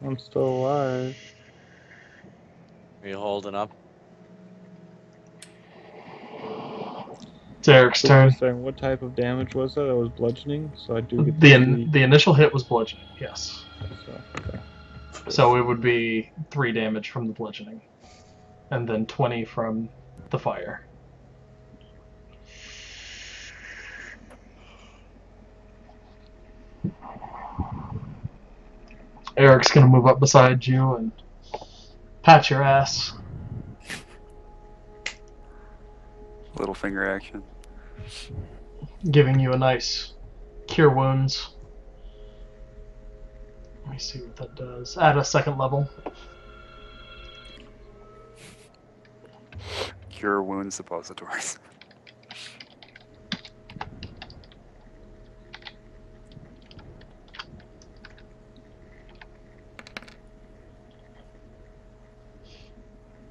I'm still alive. Are you holding up? It's Eric's So turn. just saying, what type of damage was that? That was bludgeoning, so I do get The initial hit was bludgeoning, yes. So, okay. So it would be 3 damage from the bludgeoning. And then 20 from the fire. Eric's gonna move up beside you and pat your ass. Little finger action. Giving you a nice cure wounds. Let me see what that does. At a 2nd level. Cure wound suppositories.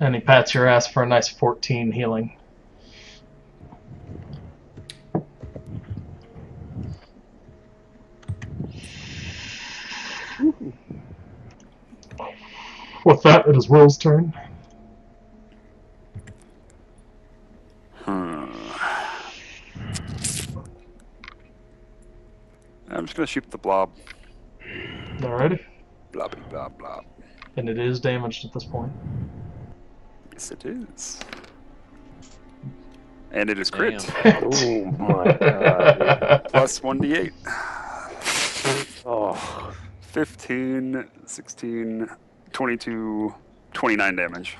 And he pats your ass for a nice 14 healing. With that, it is Will's turn. I'm just gonna shoot the blob. Alrighty. Blobby blob blob. And it is damaged at this point. Yes, it is. And it is Damn. crit. Oh my god. Plus 1d8. Oh. 15, 16, 22, 29 damage.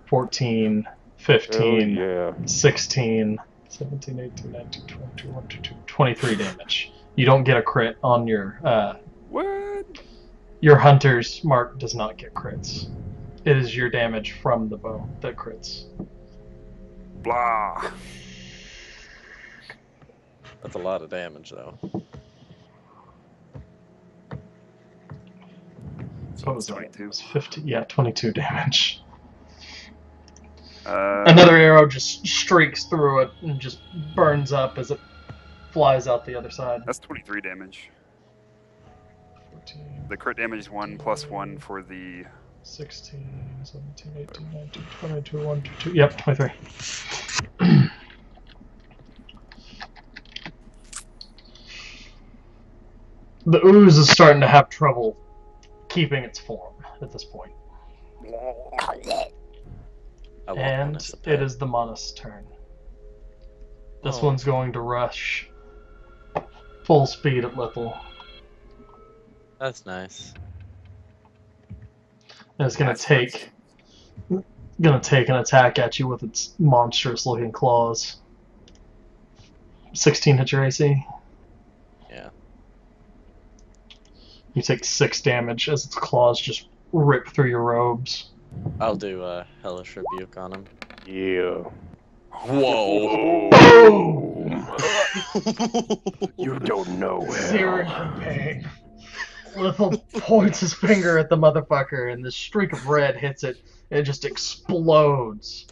14, 15, Oh, yeah. 16, 17, 18, 19, 20, 21, 22, 23 damage. You don't get a crit on your What? your hunter's mark does not get crits. It is your damage from the bow that crits. Blah. That's a lot of damage, though. So what was that? 22. It was 50, yeah, 22 damage. Uh, Another arrow just streaks through it and just burns up as it flies out the other side. That's 23 damage. 14, The crit damage is 1 plus 1 for the. 16, 17, 18, 19, 22, 1, 2, 2. Yep, 23. The ooze is starting to have trouble keeping its form at this point. I want And one as a it pet. is the Monus' turn. This Oh. one's going to rush full speed at Lithel. That's nice. And it's gonna That's take an attack at you with its monstrous looking claws. 16 hit your AC. Yeah. You take 6 damage as its claws just rip through your robes. I'll do a hellish rebuke on him. Yeah. Whoa! Boom! You don't know hell. Searing from pain. Lithel points his finger at the motherfucker, and this streak of red hits it. It just explodes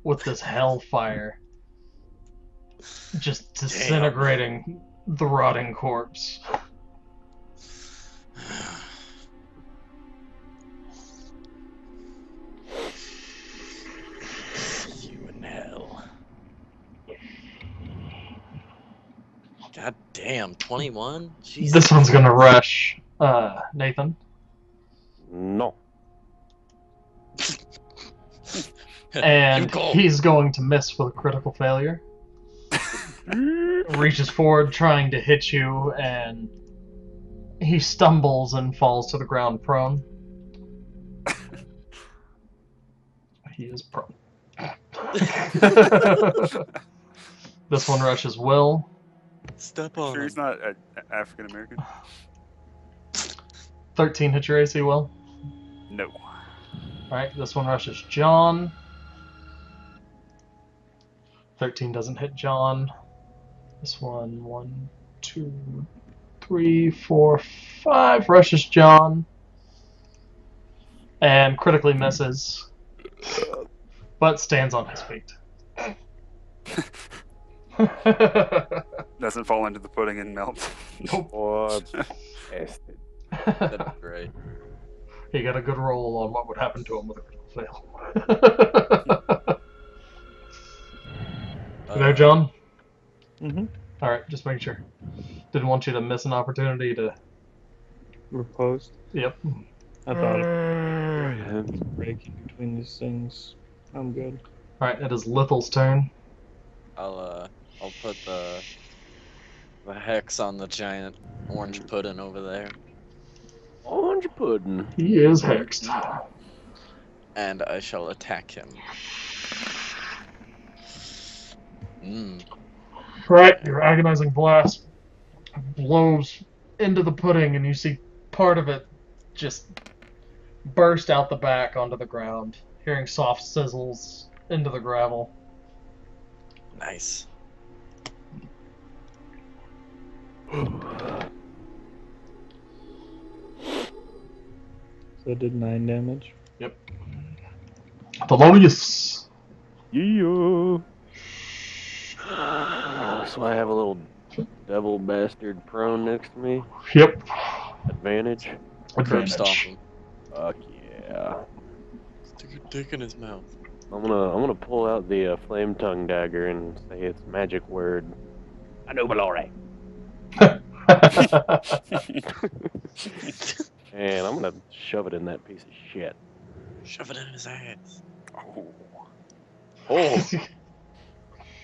with this hellfire, just disintegrating the rotting corpse. You in hell. God damn, 21? Jesus. This one's gonna rush Nathan. No. And You go. he's going to miss with a critical failure. Reaches forward trying to hit you, and he stumbles and falls to the ground prone. He is prone. This one rushes Will. Step on Sure, him. he's not African American. 13 hit your AC, Will. No. Alright, this one rushes John. 13 doesn't hit John. This one, 1, 2, 3, 4, 5 rushes John. And critically misses. But stands on his feet. Doesn't fall into the pudding and melt. Poor bastard. That'd be great. He got a good roll on what would happen to him with a critical fail. You there, John? Mm-hmm. Alright, just making sure. Didn't want you to miss an opportunity to... Reposed. Yep. I thought of breaking between these things. I'm good. Alright, it is Lithel's turn. I'll put the hex on the giant orange pudding over there, Orange pudding. He is hexed. and I shall attack him. Right, your agonizing blast blows into the pudding, and you see part of it just burst out the back onto the ground, hearing soft sizzles into the gravel. Nice. So it did 9 damage. Thelonious. Yeah. So I have a little devil bastard prone next to me. Yep. Advantage. Curb stomp Advantage. him. Fuck yeah. Stick your dick in his mouth. I'm gonna pull out the flame tongue dagger and say its magic word. Anubalore. And I'm gonna shove it in that piece of shit. Shove it in his ass. Oh. Oh,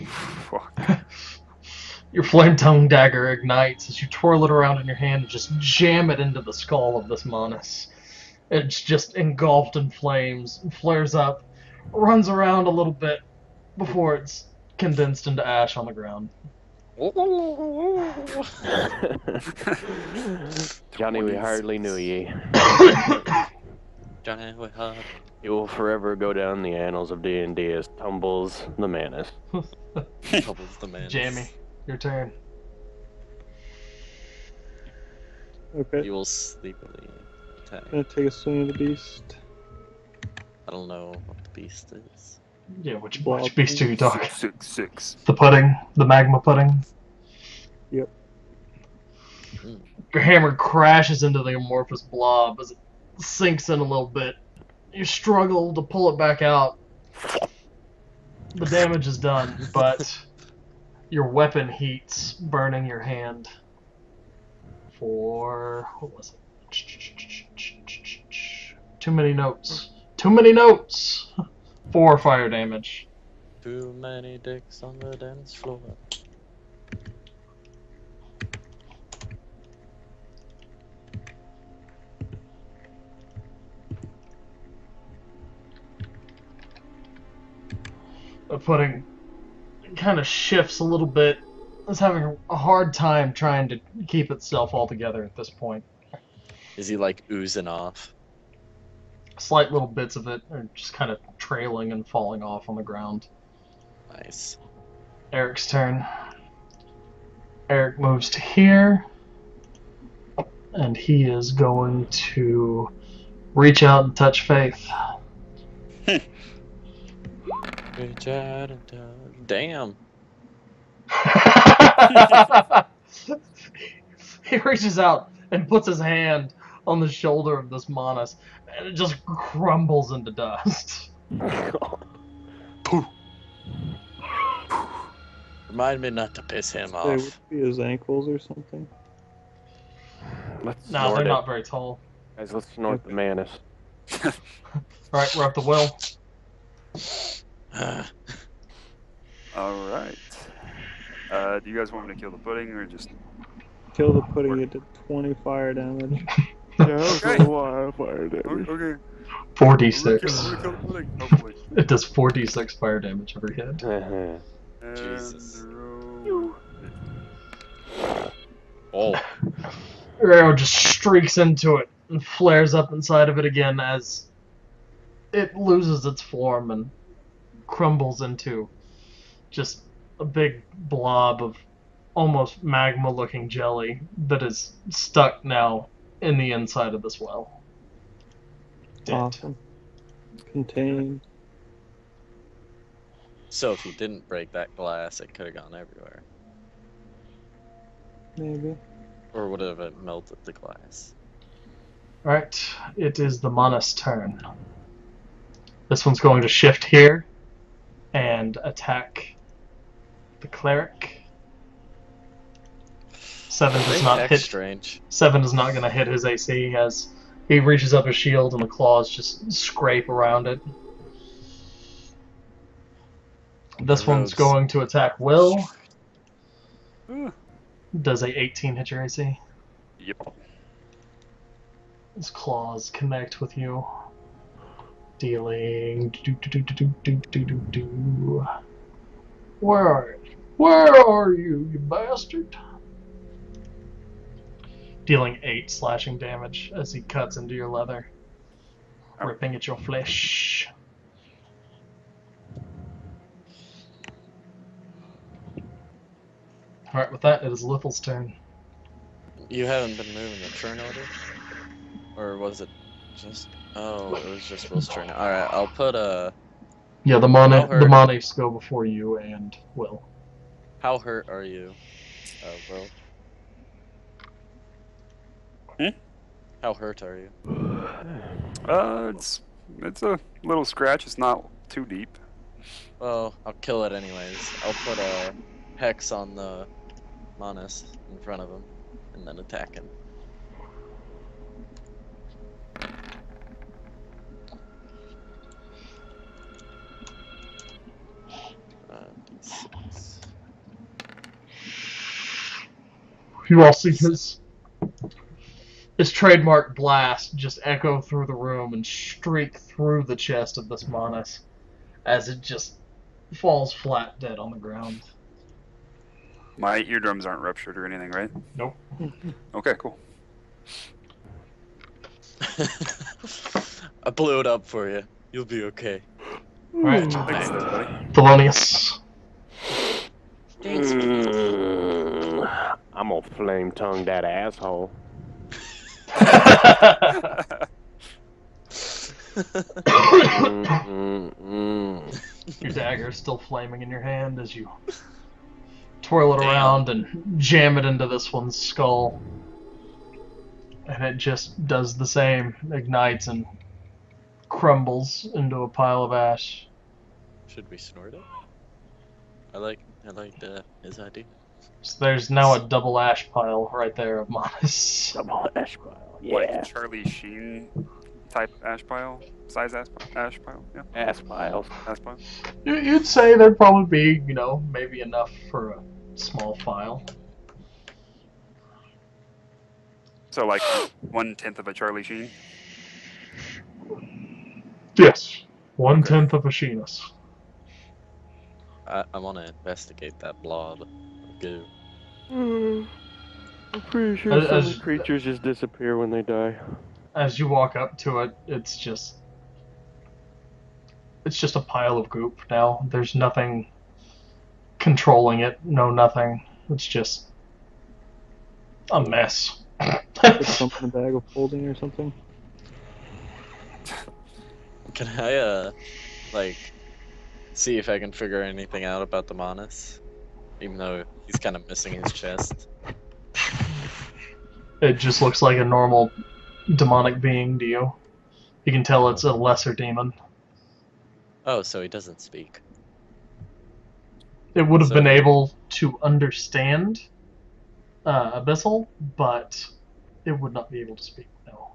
Fuck. Your flame tongue dagger ignites as you twirl it around in your hand and just jam it into the skull of this Manus. It's just engulfed in flames, flares up, runs around a little bit before it's condensed into ash on the ground. Johnny, we hardly knew ye. Johnny, we hard. You will forever go down the annals of D&D as Tumbles the Manus. Troubles the man. Jamie, your turn. Okay. You will sleepily attack. I'm gonna take a swing at the beast. I don't know what the beast is. Yeah, which beast are you talking? 666. The pudding? The magma pudding? Yep. Your hammer crashes into the amorphous blob as it sinks in a little bit. You struggle to pull it back out. The damage is done, but your weapon heats, burning your hand for... what was it? Too many notes. Too many notes! 4 fire damage. Too many dicks on the dance floor. The pudding kind of shifts a little bit. It's having a hard time trying to keep itself all together at this point. Is he like oozing off? Slight little bits of it are just kind of trailing and falling off on the ground. Nice. Eric's turn. Eric moves to here, and he is going to reach out and touch Faith. Reach out and touch. Damn. He reaches out and puts his hand on the shoulder of this Manus, and it just crumbles into dust. Remind me not to piss him Say, would off. it be his ankles or something? Let's No, snort they're it. not very tall. Guys, let's snort the Manus. Alright, we're up the well. Alright. Do you guys want me to kill the pudding or just. Kill the pudding, it did 20 fire damage. Yeah, Okay. fire damage. Okay. 4d6. I'm gonna kill the pudding, hopefully. It does 4d6 fire damage every hit. And Jesus. roll. Oh, Your arrow just streaks into it and flares up inside of it again as it loses its form and crumbles into just a big blob of almost magma-looking jelly that is stuck now in the inside of this well. Dead. Awesome. Contained. so if you didn't break that glass, it could have gone everywhere. Maybe. Or would have it melted the glass? Alright, it is the Manus' turn. This one's going to shift here and attack the cleric. 7 does not Heck hit. strange. 7 is not going to hit his AC as he reaches up his shield and the claws just scrape around it. This The one's rogues. going to attack Will. Ooh. Does a 18 hit your AC? Yep. His claws connect with you. Dealing. Where are you? Where are you, you bastard? Dealing 8 slashing damage as he cuts into your leather, ripping at your flesh. Alright, with that, it is Lithel's turn. You haven't been moving the turn order? Or was it just... Oh, it was just Will's turn. Alright, I'll put a Yeah, the How hurt? Monis go before you and Will. How hurt are you, Will? How hurt are you? It's a little scratch. It's not too deep. Well, I'll kill it anyways. I'll put a hex on the Monis in front of him, and then attack him. D6. You all see his trademark blast just echo through the room and streak through the chest of this Monis as it just falls flat dead on the ground. My eardrums aren't ruptured or anything, right? Nope. Okay, cool. I blew it up for you. You'll be okay. Alright, Thanks there, buddy. Thelonious. I'm gonna flame tongue that asshole. Your dagger is still flaming in your hand as you twirl it around and jam it into this one's skull. And it just does the same, ignites and crumbles into a pile of ash. Should we snort it? I like his idea. So there's now a double ash pile right there of Monis. Double ash pile. Yeah. Like Charlie Sheen type ash pile? Size ash pile? Yeah. Ass piles. Ash pile. You'd say there'd probably be, maybe enough for a small file. So like 1/10 of a Charlie Sheen? Yes. 1/10 of a Sheenus. I want to investigate that blob of goo. I'm pretty sure As- some creatures just disappear when they die. As you walk up to it, it's just a pile of goop now. There's nothing controlling it. No, nothing. It's just a mess. Put something in a bag of holding or something. Can I, see if I can figure anything out about the Monis? Even though he's kind of missing his chest. It just looks like a normal demonic being to you. You can tell it's a lesser demon. Oh, so he doesn't speak. It would have So- been able to understand Abyssal, but it would not be able to speak, no.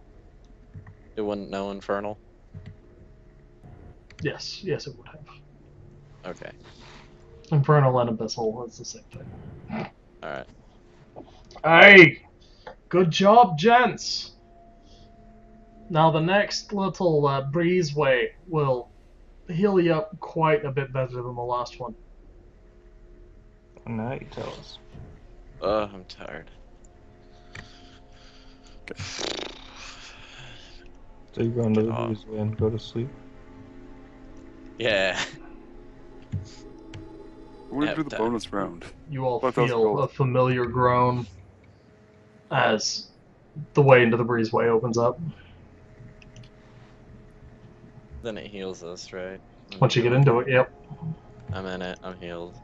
It wouldn't know Infernal? Yes, it would have. Okay, Infernal and Abyssal is the same thing. alright. Hey! Good job, gents! Now the next little breezeway will heal you up quite a bit better than the last one. Now you tell us. I'm tired. So you go into the Oh. breezeway and go to sleep. Yeah. We're Nap do the time. bonus round. You all Both those feel gold. a familiar groan as the way into the breezeway opens up. Then it heals us, right? Once you get into it, yep. I'm in it. I'm healed.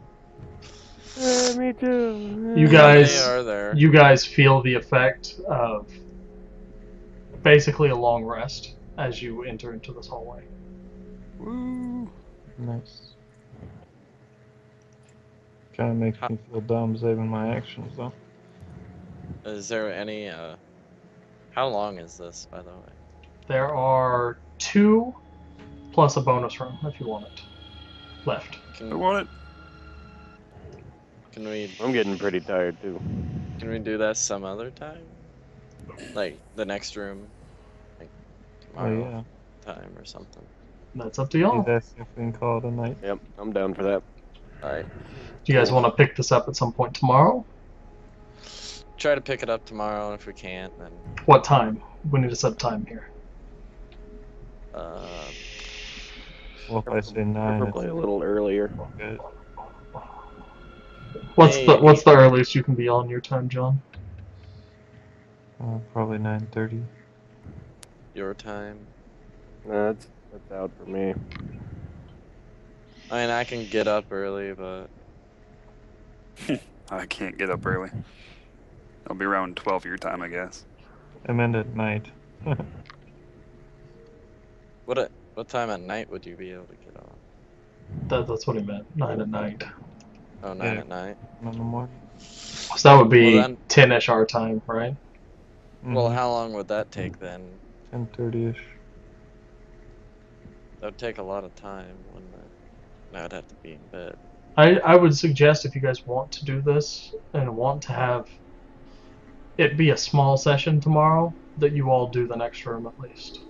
Me too. You How guys, many are there? you guys feel the effect of basically a long rest as you enter into this hallway. Woo! Nice. Kinda makes How- me feel dumb saving my actions though. Is there any, how long is this, by the way? There are 2 plus a bonus room if you want it left. I Can want it. I'm getting pretty tired too. Can we do that some other time? Like the next room, like Oh tomorrow yeah. time or something. That's up to y'all. That's if we can call it a night. Yep, I'm down for that. Alright. Do you guys want to pick this up at some point tomorrow? Try to pick it up tomorrow, and if we can't, then What time? We need to set time here. Well, if I say 9, Probably a little earlier. it's good. What's Hey. the earliest you can be on your time, John? Probably 9:30. your time. Nah, that's out for me. I mean, I can get up early, but I can't get up early. I'll be around 12 your time, I guess. I meant at night. what time at night would you be able to get on? That's what he meant. 9 at night. Oh, 9 Yeah. at night. In the morning. So that would be Well, then- 10-ish our time, right? Well, Mhm. how long would that take then? 10:30ish. That would take a lot of time, wouldn't it? And I'd have to be in bed. I would suggest if you guys want to do this and want to have it be a small session tomorrow, that you all do the next room at least.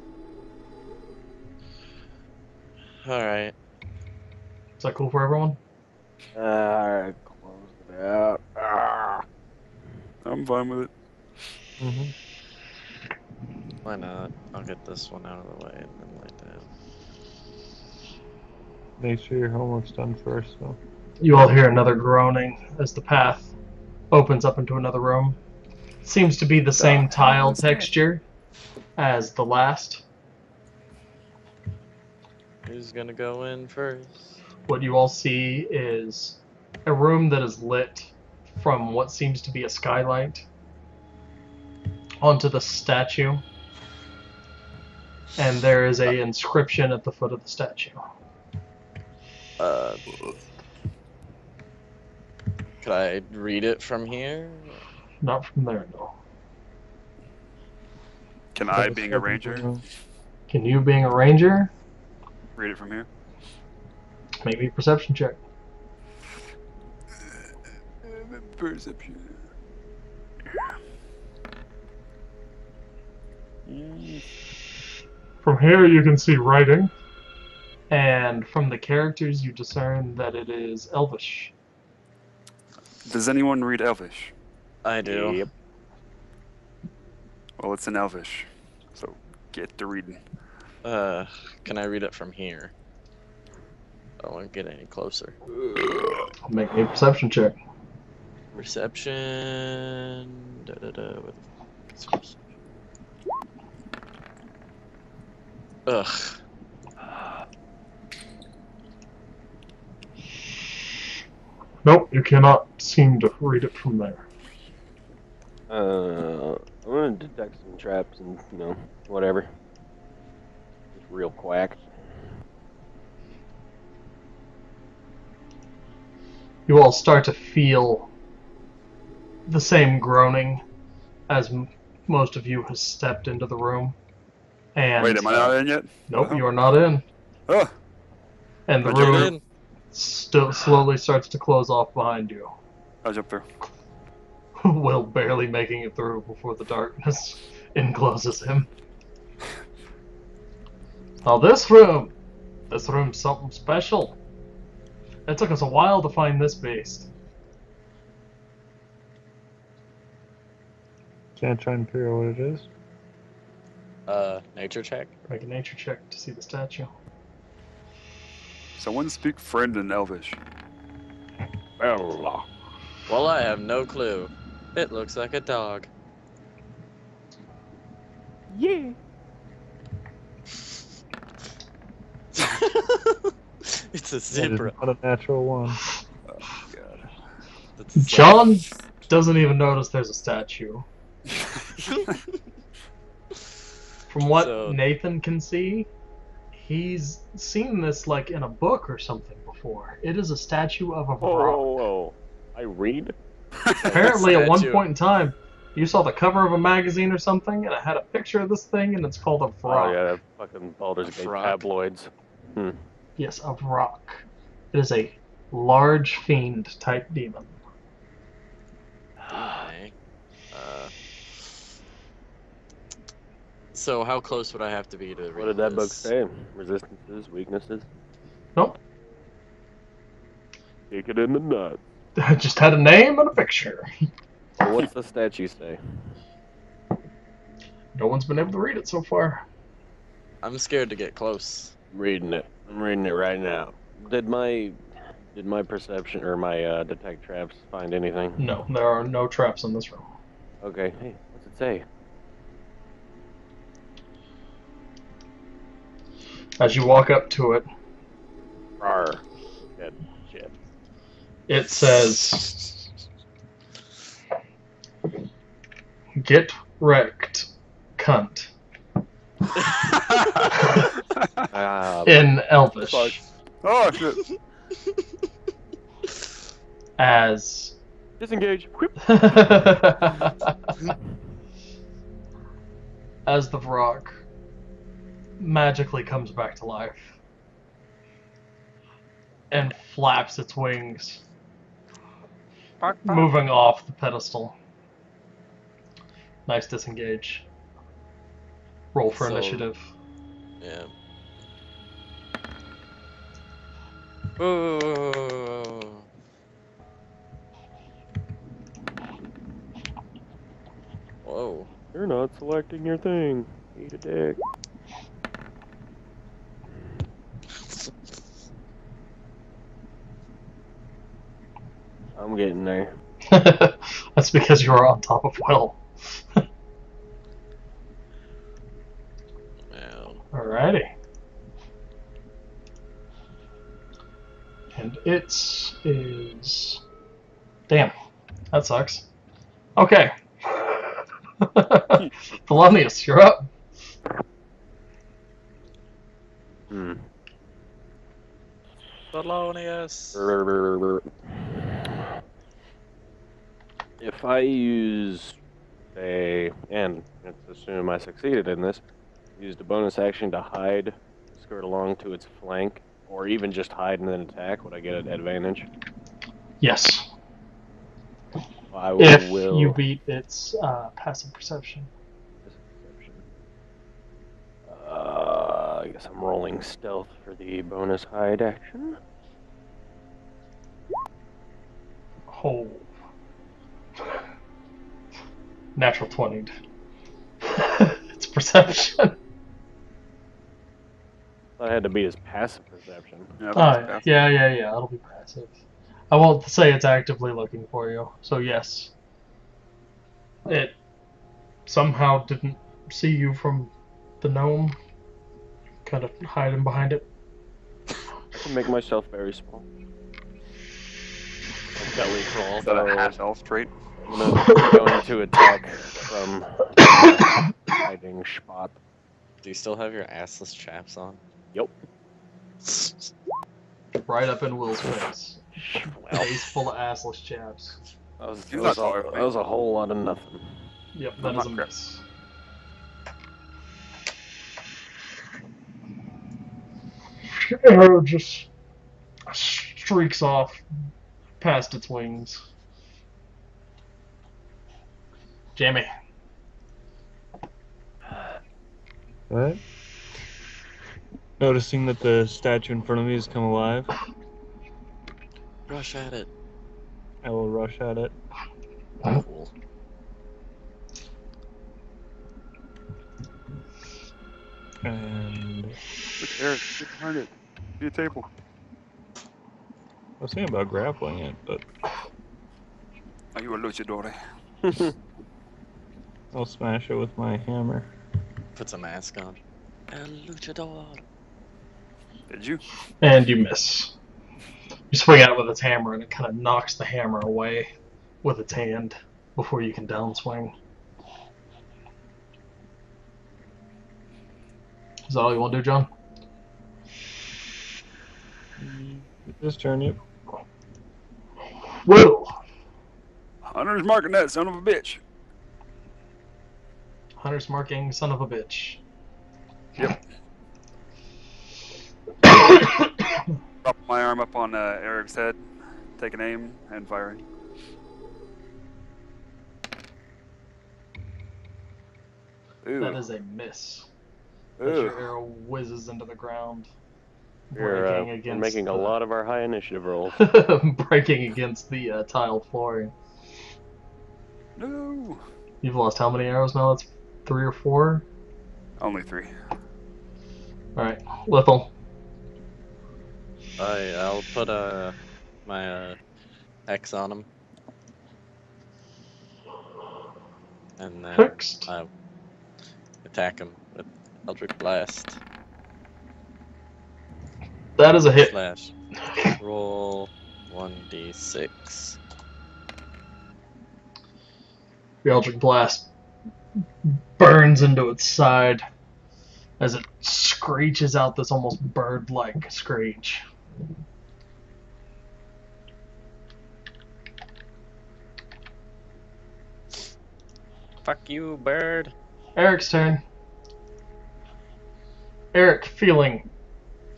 Alright. Is that cool for everyone? Alright, close it out. I'm fine with it. Mhm. Why not? I'll get this one out of the way and then lay down. Make sure your homework's done first, though. You all hear another groaning as the path opens up into another room. Seems to be the same tile texture as the last. Who's gonna go in first? What you all see is a room that is lit from what seems to be a skylight onto the statue. And there is a inscription at the foot of the statue. Could I read it from here? Not from there, no. Can I, being a ranger, Can you, being a ranger, read it from here? make me a perception check? Perception. From here you can see writing, and from the characters you discern that it is Elvish. Does anyone read Elvish? I do. Yep. Well, it's in Elvish, so get to reading. Can I read it from here? I don't want to get any closer. Make me a perception check. Reception. Da, da, da, what the fuck is perception? Ugh. Nope, you cannot seem to read it from there. I'm gonna detect some traps and, whatever. Just real quack. You all start to feel the same groaning as most of you has stepped into the room. And Wait, am I not in yet? Nope, Oh. you are not in. Oh, And the But you're room still slowly starts to close off behind you. I'll jump through. Will barely making it through before the darkness encloses him. Now this room's something special. It took us a while to find this beast. Can't try and figure out what it is. Nature check? Make a nature check to see the statue. Someone speak friend in Elvish. Bella. Well, I have no clue. It looks like a dog. Yeah. It's a That is zebra. not a natural one. Oh, God. That's a John doesn't even notice there's a statue. From what So- Nathan can see, he's seen this like in a book or something before. It is a statue of a Whoa, rock. whoa, whoa. I read? Apparently, at one Statue. point in time, you saw the cover of a magazine or something, and it had a picture of this thing, and it's called a Oh, Vrock. yeah, that fucking Baldur's A Gate frog. tabloids. Yes, a Vrock. It is a large fiend type demon. Okay. So how close would I have to be to read What did that book this? say? Resistances, weaknesses? Nope. Kick it in the nut. I just had a name and a picture. Well, what's the statue say? No one's been able to read it so far. I'm scared to get close. I'm reading it. I'm reading it right now. Did my perception or my detect traps find anything? No, there are no traps in this room. Okay. Hey, what's it say? As you walk up to it, Rawr. It says, "Get wrecked, cunt," in Elvish, Oh shit! as Disengage. Whip. as the Vrock magically comes back to life and flaps its wings, moving off the pedestal. Nice disengage. Roll for So- initiative. Yeah. Ooh. Whoa. You're not selecting your thing. Eat a dick. I'm getting there. That's because you are on top of Will. Yeah. Alrighty. And it is... Damn. That sucks. Okay. Thelonious, you're up. Hmm. Thelonious. If I use and let's assume I succeeded in this, used a bonus action to hide, skirt along to its flank, or even just hide and then attack, would I get an advantage? Yes. I If will. you beat its passive perception. I guess I'm rolling stealth for the bonus hide action. Oh. Natural 20'd. It's perception. I had to beat his passive perception. Yeah, Oh, yeah. It'll be passive. I won't say it's actively looking for you, so yes. It somehow didn't see you from the gnome, kind of hiding behind it. To make myself very small. A belly crawl. Is that a So half elf trait? I'm going to attack from hiding spot. Do you still have your assless chaps on? Yep. Right up in Will's face. Well, Face full of assless chaps. He's not taller than me. that was a whole lot of nothing. Yep, I'm that is a not miss. Arrow just streaks off past its wings. Jamie. What? Noticing that the statue in front of me has come alive, Rush at it. I will rush at it. Cool. And Look, Eric, get behind it. Be a table. I was thinking about grappling it, but Are you a luchador? I'll smash it with my hammer. Puts a mask on. El luchador. Did you? And you miss. You swing at it with its hammer, and it kind of knocks the hammer away with its hand before you can downswing. Is that all you want to do, John? This turn, yep. Will. Hunter's marking that son of a bitch. Hunter's marking, son of a bitch. Yep. Drop my arm up on Eric's head, take an aim, and firing. Ooh. That is a miss. As Ooh. your arrow whizzes into the ground, We're breaking against making a lot of our high initiative rolls. breaking against the tiled flooring. No. You've lost how many arrows now? It's 3 or 4? Only 3. Alright, Lethal. I'll put my X on him. And then Fixed. I attack him with Eldritch Blast. That is a hit. Slash. Roll 1d6. The Eldritch Blast burns into its side as it screeches out this almost bird-like screech. Fuck you, bird. Eric's turn. Eric, feeling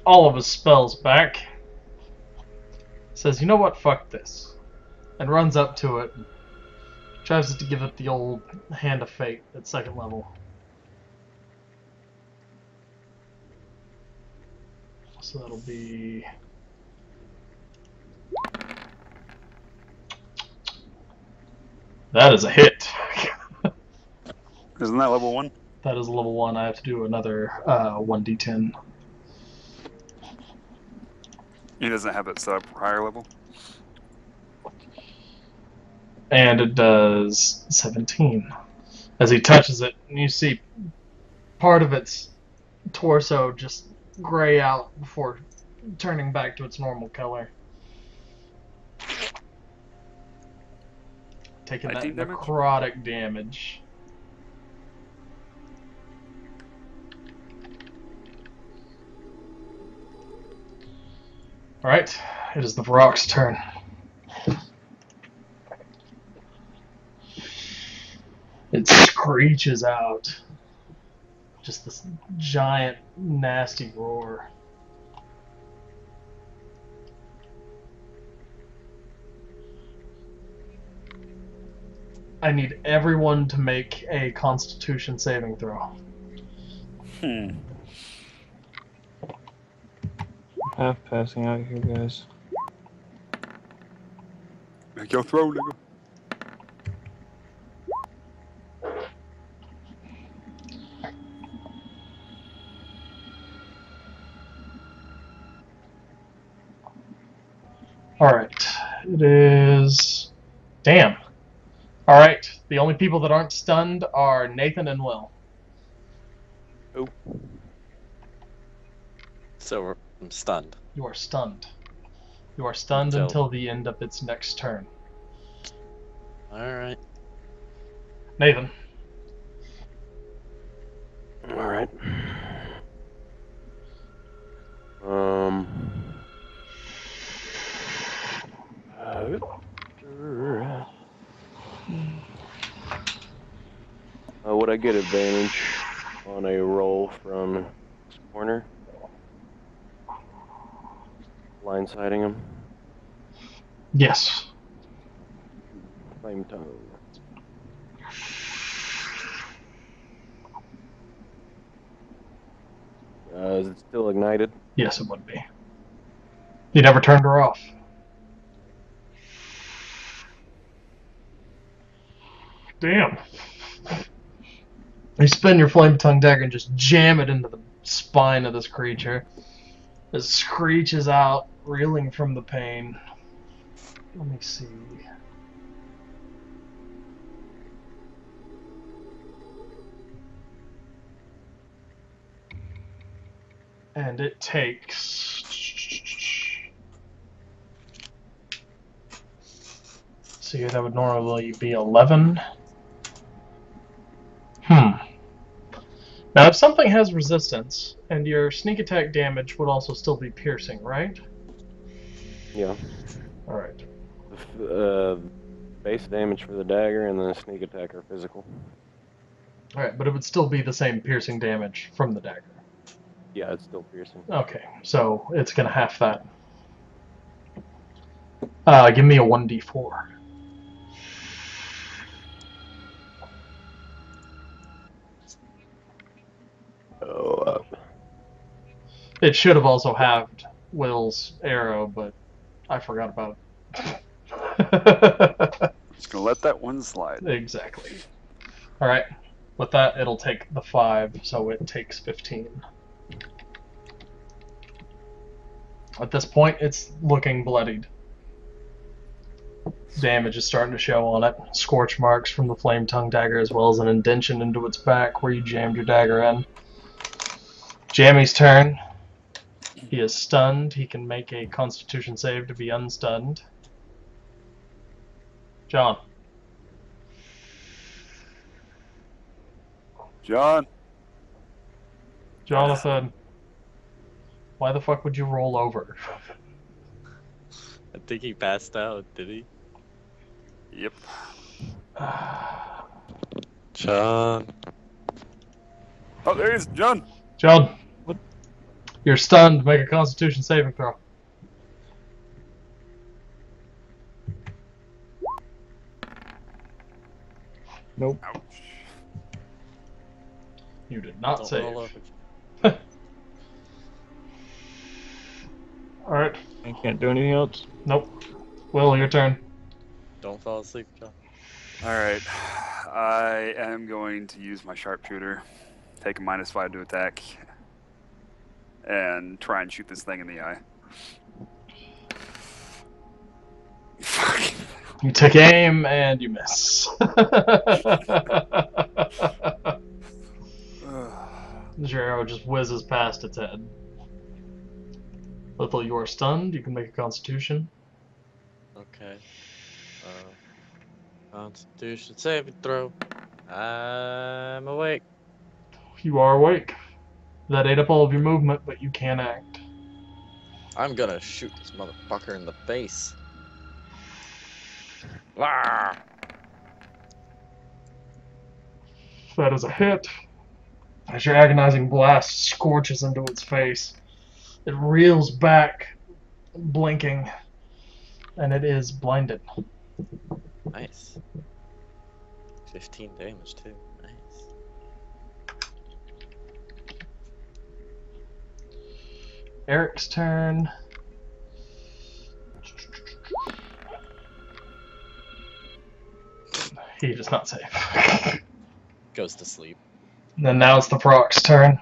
all of his spells back, says, "You know what? Fuck this," and runs up to it. Tries to give it the old Hand of Fate at 2nd level. So that'll be... That is a hit. Isn't that level 1? That is level 1. I have to do another 1d10. He doesn't have it set up for higher level. And it does 17. As he touches it, and you see part of its torso just gray out before turning back to its normal color. Taking that 19 damage? necrotic damage. Alright, it is the Varrock's turn. It screeches out. Just this giant, nasty roar. I need everyone to make a Constitution saving throw. Half passing out here, guys. Make your throw, nigga. Alright, it is... Damn. Alright, the only people that aren't stunned are Nathan and Will. Oh. So I'm stunned. You are stunned. You are stunned until the end of its next turn. Alright. Nathan. All right. Would I get advantage on a roll from this corner? Blindsiding him. Yes. Flame tongue. Is it still ignited? Yes, it would be. You never turned her off. Damn. You spin your flame tongue dagger and just jam it into the spine of this creature. It screeches out, reeling from the pain. Let me see. And it takes... See, that would normally be 11. Now, if something has resistance, and your sneak attack damage would also still be piercing, right? Yeah. Alright. Base damage for the dagger and the sneak attack are physical. Alright, but it would still be the same piercing damage from the dagger. Yeah, it's still piercing. Okay, so it's gonna half that. Give me a 1d4. It should have also halved Will's arrow, but I forgot about it. Just gonna let that one slide. Exactly. Alright, with that, it'll take the 5, so it takes 15. At this point, it's looking bloodied. Damage is starting to show on it. Scorch marks from the flame tongue dagger, as well as an indention into its back where you jammed your dagger in. Jammy's turn. He is stunned. He can make a Constitution save to be unstunned. John. John. Jonathan. Why the fuck would you roll over? I think he passed out, did he? Yep. John. Oh, there he is, John. John. What? You're stunned. Make a Constitution saving throw. Nope. Ouch. You did not Don't save. roll over. Alright. I can't do anything else. Nope. Will, your turn. Don't fall asleep, John. Alright. I am going to use my sharpshooter, take a -5 to attack, and try and shoot this thing in the eye. Fuck. You take aim and you miss. Your arrow just whizzes past its head. Lethal, you are stunned. You can make a Constitution. Okay. Constitution saving throw. I'm awake. You are awake. That ate up all of your movement, but you can act. I'm gonna shoot this motherfucker in the face. That is a hit. As your agonizing blast scorches into its face, it reels back, blinking, and it is blinded. Nice. 15 damage too. Nice. Eric's turn. He does not save. Goes to sleep. And then now it's the Proc's turn.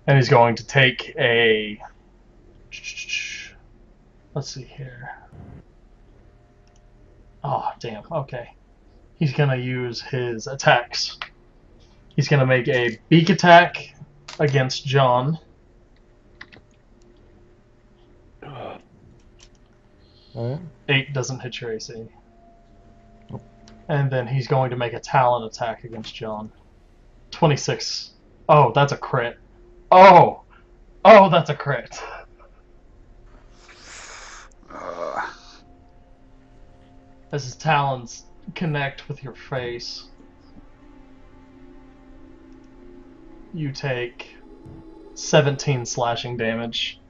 And he's going to take a... Let's see here. Oh, damn. Okay. He's going to use his attacks. He's going to make a beak attack against John. Alright. 8 doesn't hit your AC. And then he's going to make a talon attack against John. 26. Oh, that's a crit. Oh! Oh, that's a crit. As his talons connect with your face, you take 17 slashing damage.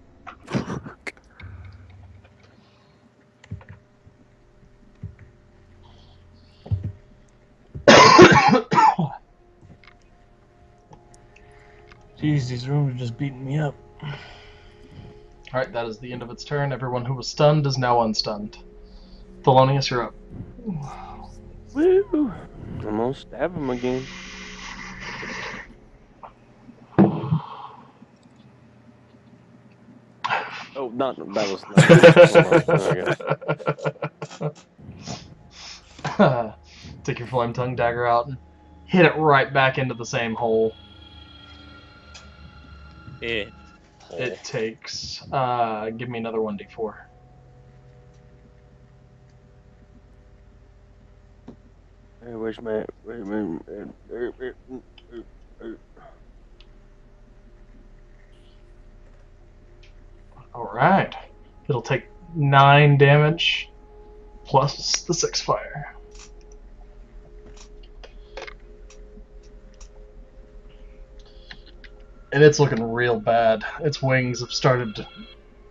Jeez, these rooms are just beating me up. Alright, that is the end of its turn. Everyone who was stunned is now unstunned. Thelonious, you're up. Woo! I'm gonna stab him again. Oh, not that was not. Take your flame tongue dagger out and hit it right back into the same hole. Yeah. It takes. Give me another 1d4. Hey, where's my? Alright. It'll take 9 damage plus the 6 fire. And it's looking real bad. Its wings have started to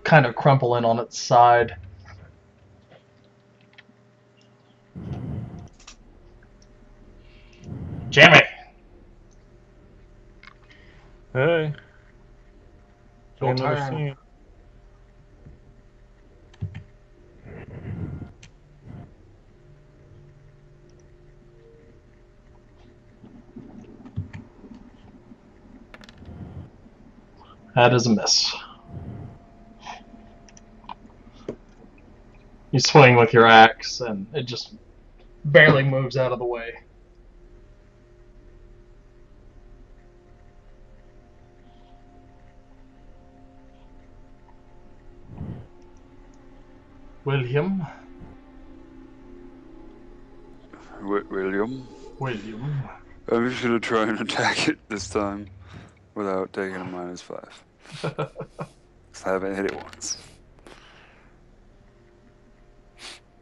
kind of crumple in on its side. Jamie! Hey. Your Another turn. scene. That is a miss. You swing with your axe, and it just barely moves out of the way. William. William. William. I'm just gonna try and attack it this time without taking a -5. 'Cause I haven't hit it once.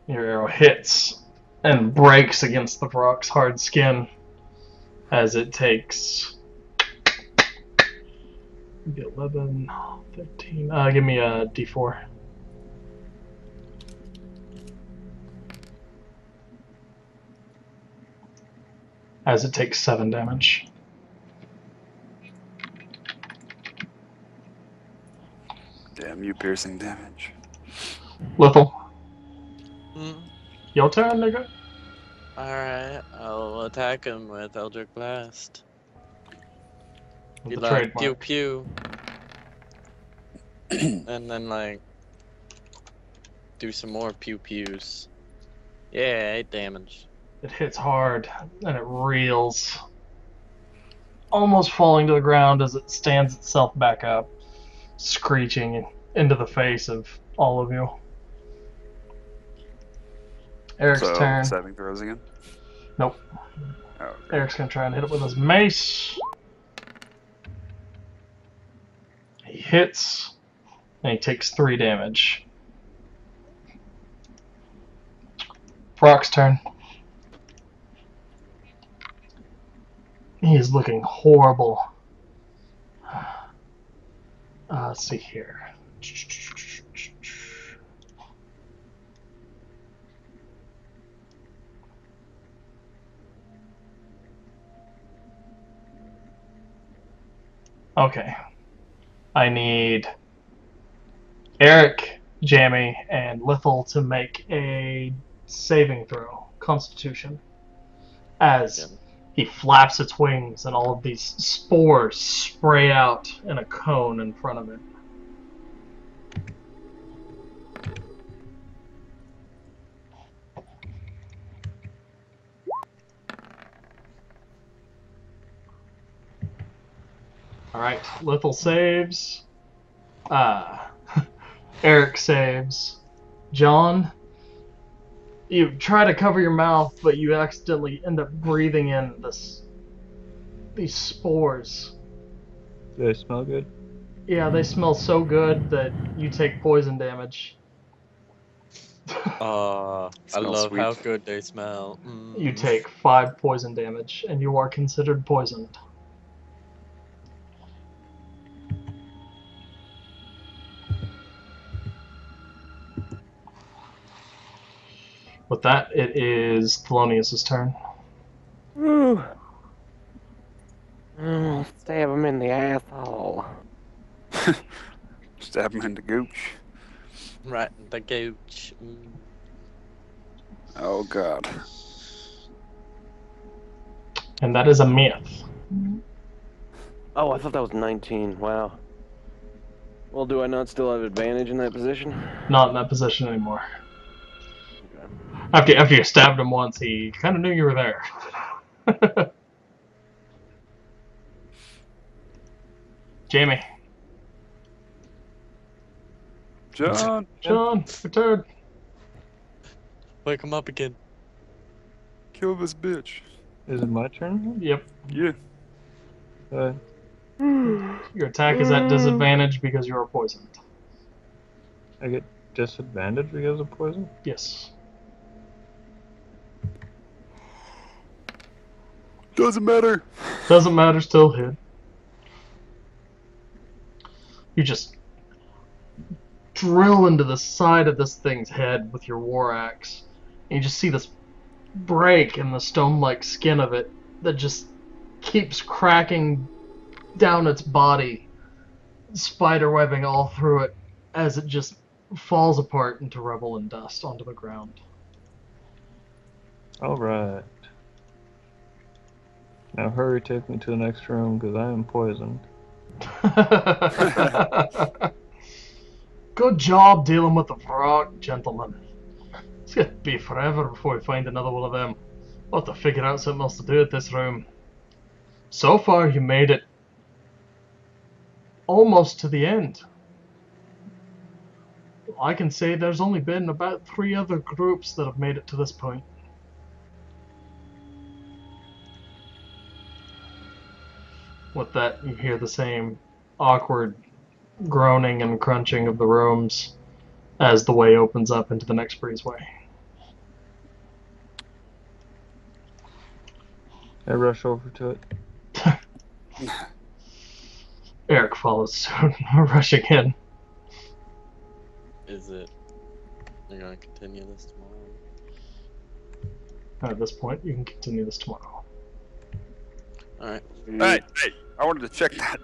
Your arrow hits and breaks against the rock's hard skin as it takes 11, 15. Give me a d4. As it takes 7 damage. Damn you, piercing damage. Lethal, Mm. your turn, nigga. Alright, I'll attack him with Eldritch Blast. With Be the like, pew trademark. pew. And then, like, do some more pew pews. Yeah, 8 damage. It hits hard and it reels, almost falling to the ground as it stands itself back up, screeching into the face of all of you. Eric's So, turn. saving throws again? Nope. Oh, okay. Eric's gonna try and hit it with his mace. He hits, and he takes 3 damage. Brock's turn. He is looking horrible. Let's see here. Okay. I need Eric, Jamie, and Lithal to make a saving throw. Constitution. As he flaps its wings and all of these spores spray out in a cone in front of it. Alright, Lithal saves. Eric saves. John, you try to cover your mouth, but you accidentally end up breathing in these spores. Do they smell good? Yeah, they smell so good that you take poison damage. I Smells love how sweet. good they smell. You take 5 poison damage, and you are considered poisoned. With that, it is Thelonious' turn. Ooh. Stab him in the asshole. Stab him in the gooch. Right, the gooch. Oh god. And that is a myth. Oh, I thought that was 19. Wow. Well, do I not still have advantage in that position? Not in that position anymore. After you stabbed him once, he kind of knew you were there. Jamie. John! John, return. Wake him up again. Kill this bitch. Is it my turn? Yep. Yeah. Your attack is at disadvantage because you are poisoned. I get disadvantage because of poison? Yes. Doesn't matter. Doesn't matter, still hit. You just drill into the side of this thing's head with your war axe. And you just see this break in the stone-like skin of it that just keeps cracking down its body, spiderwebbing all through it as it just falls apart into rubble and dust onto the ground. Alright. Now hurry, take me to the next room, because I am poisoned. Good job dealing with the frog, gentlemen. It's gonna be forever before we find another one of them. We'll have to figure out something else to do with this room. So far, you made it almost to the end. I can say there's only been about 3 other groups that have made it to this point. With that, you hear the same awkward groaning and crunching of the rooms as the way opens up into the next breezeway. I rush over to it. Eric follows suit, rushing in. Is it? You're gonna continue this tomorrow? At this point, you can continue this tomorrow. Alright. Hey, I wanted to check that.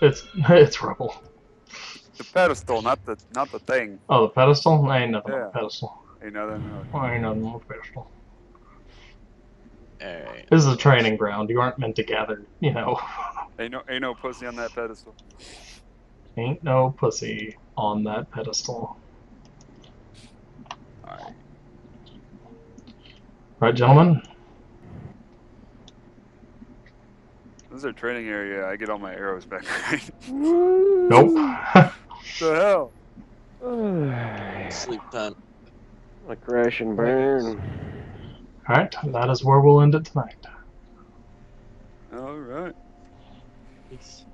It's rubble. The pedestal, not the thing. Oh, the pedestal? Ain't nothing on Yeah. the pedestal. You know that. No. Ain't nothing on the pedestal. Alright. This is a training ground. You aren't meant to gather, you know. Ain't no pussy on that pedestal. Ain't no pussy on that pedestal. Alright. Right, gentlemen? This is our training area. I get all my arrows back. Nope. The hell? Sleep time. Like crash and burn. Alright, that is where we'll end it tonight. All right. Peace.